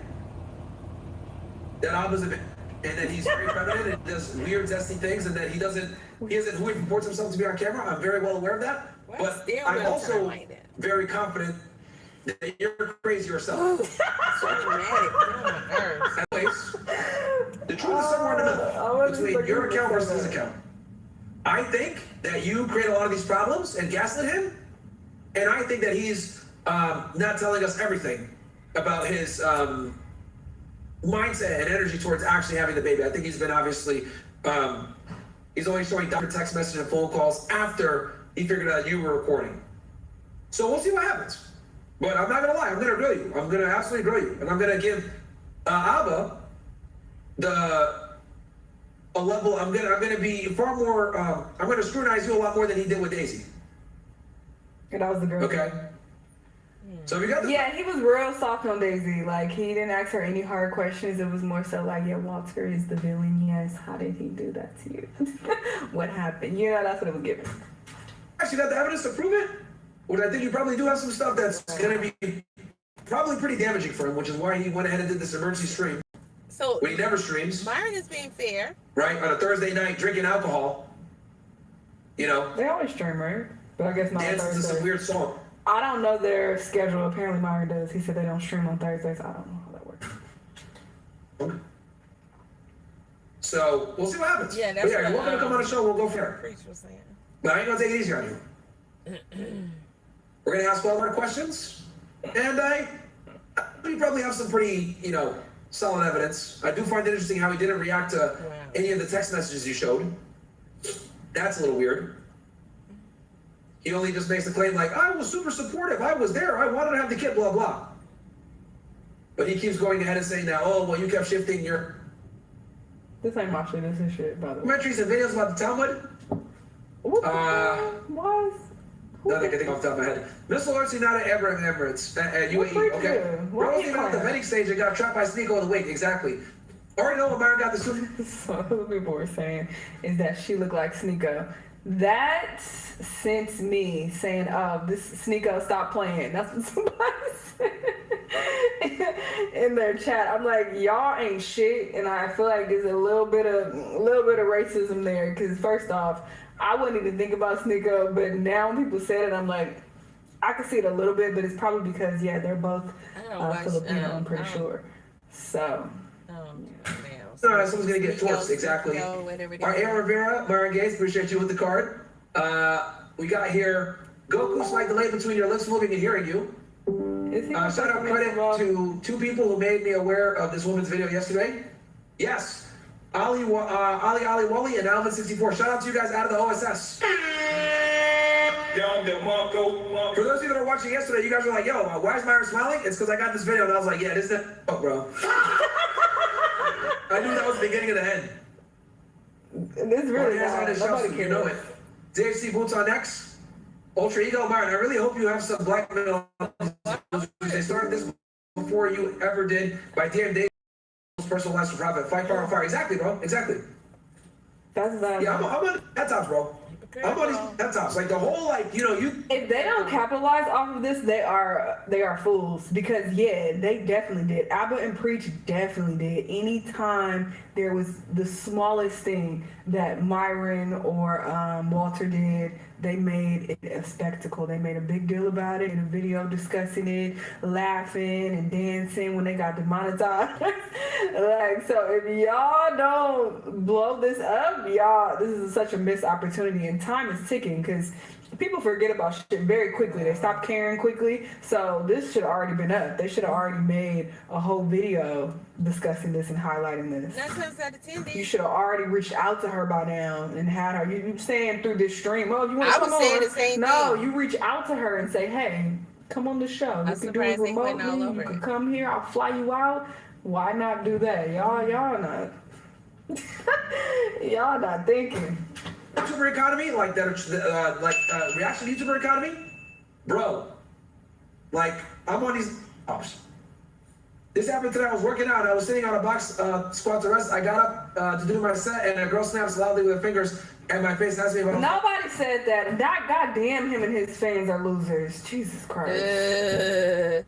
that Aba's a bit. And that he's very feminine and does weird, zesty things, and that he isn't who he purports himself to be on camera. I'm very well aware of that. But I'm also very confident that you're crazy yourself. So dramatic. Anyways, the truth is somewhere in the middle between your account versus his account. I think that you create a lot of these problems and gaslit him, and I think that he's not telling us everything about his mindset and energy towards actually having the baby. I think he's been obviously, he's only showing Dr. text message and phone calls after he figured out you were recording. So we'll see what happens. But I'm not gonna lie, I'm gonna grill you. I'm gonna absolutely grill you. And I'm gonna give Aba a level, I'm gonna be far more, I'm gonna scrutinize you a lot more than he did with Daisy. And that was the girl. Okay. So we got yeah, he was real soft on Daisy. Like, he didn't ask her any hard questions. It was more so like, yeah, Walter is the villain. Yes, how did he do that to you? What happened? That's what it was giving. facts, you got the evidence to prove it, which I think you probably do have some stuff that's going to be probably pretty damaging for him, which is why he went ahead and did this emergency stream. So when he never streams. Myron is being fair. Right, on a Thursday night, drinking alcohol. You know. They always stream, right? But I guess not Dancing Thursday. to some weird song. I don't know their schedule. Apparently Myron does. He said they don't stream on Thursdays. I don't know how that works. So we'll see what happens. Yeah, that's but yeah, what, you're welcome to come on the show. We'll go from there. Preach was saying. But I ain't gonna take it easy on you. We're gonna ask all our questions, and we probably have some pretty, solid evidence. I do find it interesting how he didn't react to any of the text messages you showed. That's a little weird. He only just makes the claim like, I was super supportive. I was there. I wanted to have the kid, blah, blah. But he keeps going ahead and saying that, oh, well, you kept shifting your... This ain't my shit. This is shit, by the way. Documentaries and videos about the Talmud. What? Nothing I can think off the top of my head. Missile alerts United Arab Emirates at UAE. Okay. Bro came out the vetting stage and got trapped by Sneeko in the wake. Exactly. Already know what Myron got this too. So what people were saying is that she looked like Sneeko. That sent me saying, "Oh, this Sneeko, stop playing." That's what somebody said in their chat. I'm like, y'all ain't shit, and I feel like there's a little bit of racism there. Because first off, I wouldn't even think about Sneeko, but now when people said it, I'm like, I can see it a little bit, but it's probably because they're both Filipino. I'm pretty sure. So. All right, someone's gonna get torched, exactly. All right, Aaron Rivera, Myron Gates, appreciate you with the card. We got here, Goku's like delay between your lips moving and hearing you. Shout out credit to 2 people who made me aware of this woman's video yesterday. Yes, Ali Wally and Alvin64. Shout out to you guys out of the OSS. For those of you that are watching yesterday, you guys were like, yo, why is Myron smiling? It's because I got this video and I was like, yeah, this is it. Oh, bro. I knew that was the beginning of the end. This really is nobody can know it. DHC Boots on X. Ultra Ego Myron, I really hope you have some black men. They started this before you ever did by DM Davis. Personal life for profit. Fight fire on fire. Exactly, bro. Exactly. That's bad. Yeah, I'm on head tops, bro. I'm on these head tops. Like the whole, If they don't capitalize off of this, they are fools. Because they definitely did. Aba and Preach definitely did. Anytime there was the smallest thing that Myron or Walter did, they made it a spectacle. They made a big deal about it in a video discussing it, laughing and dancing when they got demonetized. So if y'all don't blow this up, this is such a missed opportunity, and time is ticking because people forget about shit very quickly. They stop caring quickly. So this should have already been up. They should have already made a whole video discussing this and highlighting this. 9 times out of 10, you should have already reached out to her by now and had her. You saying through this stream, oh, you want to come on? I was saying the same thing. You reach out to her and say, hey, come on the show. You can do it remotely. You can come here. I'll fly you out. Why not do that? Y'all not. Y'all not thinking. YouTuber economy, like that, reaction YouTuber economy, bro. I'm on these. This happened today. I was working out. I was sitting on a box squat to rest. I got up to do my set, and a girl snaps loudly with her fingers at my face and asked me about. Nobody said that. Goddamn, him and his fans are losers. Jesus Christ.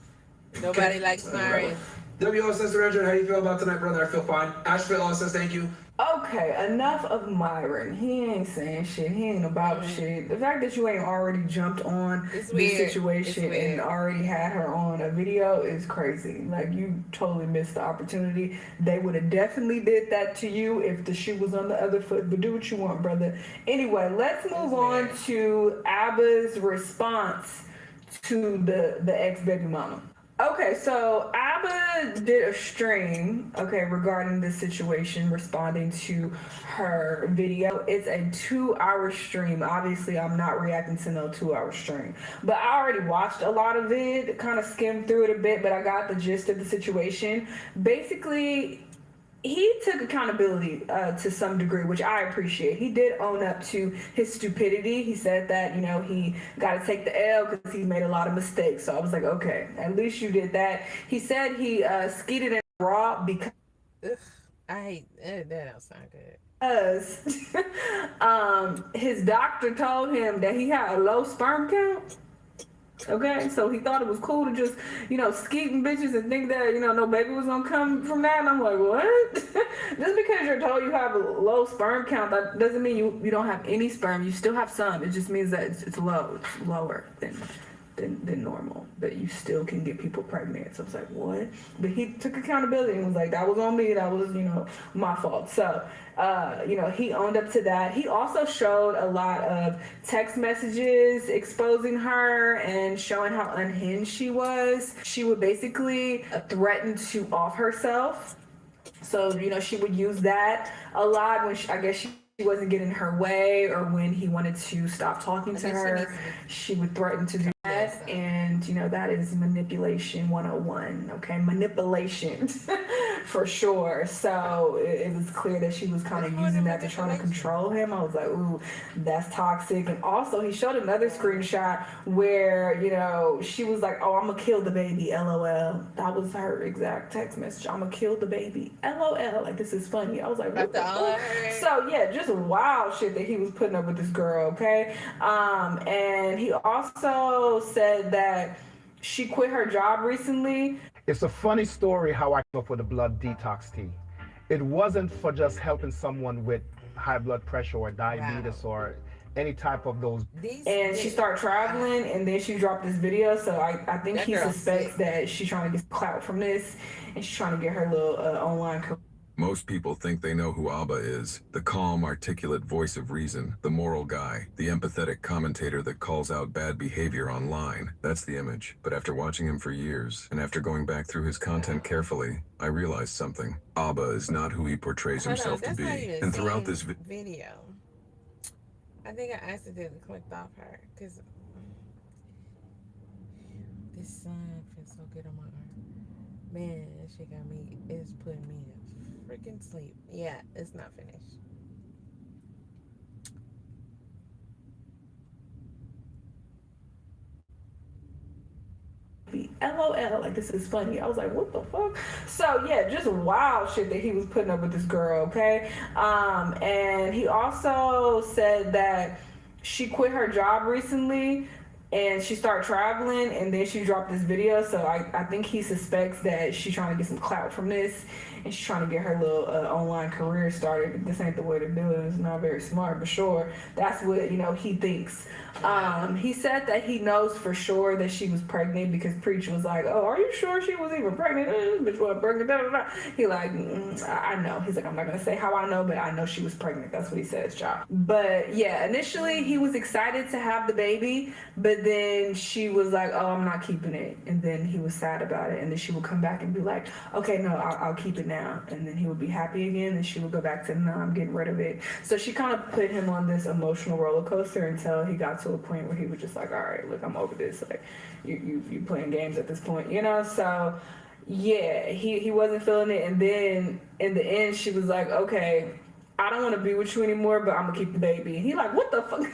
Nobody likes Myron. WOSS Director, how do you feel about tonight, brother? I feel fine. Asheville says thank you. Okay, enough of Myron. He ain't saying shit. He ain't about shit. The fact that you ain't already jumped on this situation and already had her on a video is crazy. You totally missed the opportunity. They would have definitely did that to you if the shoe was on the other foot. But do what you want, brother. Anyway, let's move on to Aba's response to the ex-baby mama. Okay, so Aba did a stream, regarding this situation, responding to her video. It's a 2-hour stream. Obviously, I'm not reacting to no 2-hour stream. But I already watched a lot of it, kind of skimmed through it a bit, but I got the gist of the situation. Basically, he took accountability to some degree, which I appreciate. He did own up to his stupidity. He said that, he got to take the L because he made a lot of mistakes. So I was like, okay, at least you did that. He said he skeeted in raw because... I hate that. Don't sound good. His doctor told him that he had a low sperm count. Okay, so he thought it was cool to just, skeeting bitches and think that, no baby was gonna come from that. And I'm like, what? Just because you're told you have a low sperm count, that doesn't mean you don't have any sperm. You still have some. It just means that it's low. It's lower than normal. But you still can get people pregnant. So it's like, what? But he took accountability and was like, that was on me. That was, my fault. So, he owned up to that. He also showed a lot of text messages exposing her and showing how unhinged she was. She would basically threaten to off herself. So, she would use that a lot when I guess she wasn't getting her way, or when he wanted to stop talking to her, she would threaten to do that. And that is manipulation 101. Okay, manipulation for sure. So it was clear that she was kind of using that to try to control him. I was like, ooh, that's toxic. And also he showed another screenshot where she was like, oh, I'm gonna kill the baby, LOL. That was her exact text message. I'm gonna kill the baby, LOL. Like, this is funny. I was like, what the fuck? So yeah, just wild shit that he was putting up with this girl. Okay, and he also said that she quit her job recently. It's a funny story how I came up with the blood detox tea. It wasn't for just helping someone with high blood pressure or diabetes or any type of those. And she started traveling, and then she dropped this video. So I think he suspects that she's trying to get clout from this, and she's trying to get her little online career. Most people think they know who Aba is, the calm, articulate voice of reason, the moral guy, the empathetic commentator that calls out bad behavior online. That's the image. But after watching him for years, and after going back through his content carefully, I realized something. Aba is not who he portrays himself to be. And throughout this video, I think I accidentally clicked off her, because this sun feels so good on my arm. Man, that shit got me, it's putting me in freaking sleep. Yeah, it's not finished. LOL, like, this is funny. I was like, what the fuck? So yeah, just wild shit that he was putting up with this girl. Okay, and he also said that she quit her job recently, and she started traveling, and then she dropped this video. So I think he suspects that she's trying to get some clout from this, and she's trying to get her little online career started. This ain't the way to do it. It's not very smart, but sure, that's what he thinks. He said that he knows for sure that she was pregnant, because Preach was like, oh, are you sure she was even pregnant? This bitch was pregnant. Blah, blah, blah. He like, I know. He's like, I'm not gonna say how I know, but I know she was pregnant. That's what he says, child. But yeah, initially he was excited to have the baby, but then she was like, oh, I'm not keeping it. And then he was sad about it. And then she would come back and be like, okay, no, I'll keep it now. And then he would be happy again. And she would go back to, no, I'm getting rid of it. So she kind of put him on this emotional roller coaster until he got to a point where he was just like, all right, look, I'm over this. Like, you playing games at this point, So yeah, he wasn't feeling it. And then in the end, she was like, okay, I don't want to be with you anymore, but I'm gonna keep the baby. And he like, what the fuck?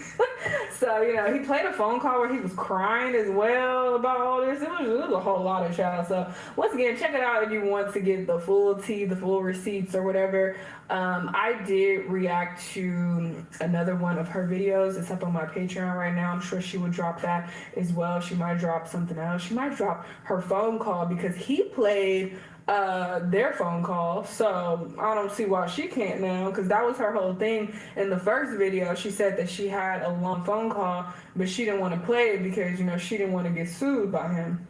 So, he played a phone call where he was crying as well about all this. It was a whole lot of child. So once again, check it out if you want to get the full tea, the full receipts or whatever. I did react to another one of her videos. It's up on my Patreon right now. I'm sure she would drop that as well. She might drop something else. She might drop her phone call, because he played their phone call. So I don't see why she can't now, because that was her whole thing. In the first video, she said that she had a long phone call, but she didn't want to play it because, she didn't want to get sued by him.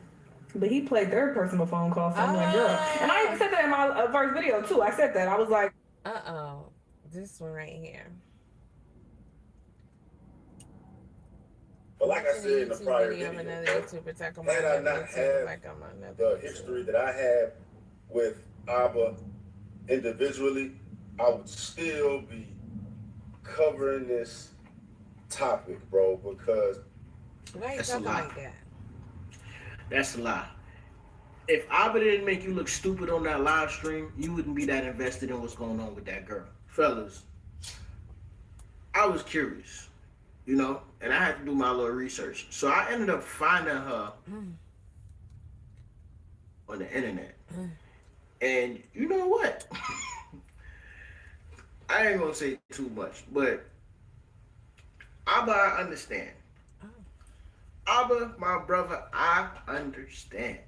But he played their personal phone call, so I'm like, girl. And I even said that in my first video too. I said that. I was like, this one right here. But like I said in the prior video, had I not had the history that I had with Aba individually, I would still be covering this topic, bro, because Why you That's a talking lie. like that? That's a lie. If Aba didn't make you look stupid on that live stream, you wouldn't be that invested in what's going on with that girl. Fellas, I was curious, and I had to do my little research. So I ended up finding her on the internet. And you know what? I ain't gonna say too much, but Aba, I understand. Aba, my brother, I understand.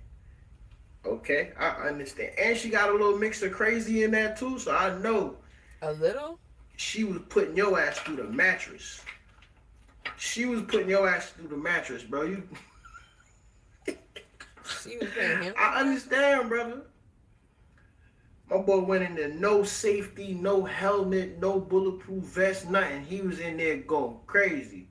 Okay, I understand. And she got a little mix of crazy in there too, so I know. A little? She was putting your ass through the mattress. She was putting your ass through the mattress, bro. You. She was putting him. I understand, brother. My boy went in there, no safety, no helmet, no bulletproof vest, nothing. He was in there going crazy.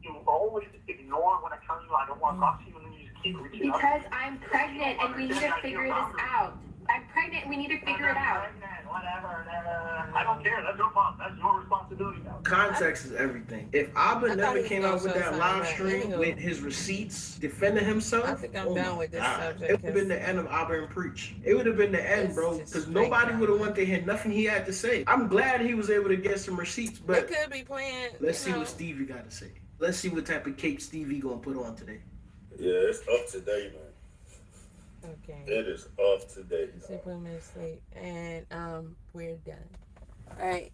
You always ignore when I tell you I don't want to talk to you, and then you just keep reaching out. Because I'm pregnant and we need to figure this out. I'm pregnant and we need to figure it out. Whatever. I don't care. That's your fault. That's your responsibility now. Context is everything. If Aba never came out with that live stream with his receipts defending himself, I think I'm done with this subject. It would have been the end of Aba and Preach. It would have been the end, bro, because nobody would have wanted to hear nothing he had to say. I'm glad he was able to get some receipts, but they could be playing. Let's see what Stevie got to say. Let's see what type of cape Stevie gonna put on today. Yeah, it's up today, man. Okay. It is up today. Put him to sleep, and we're done. All right,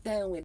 done with.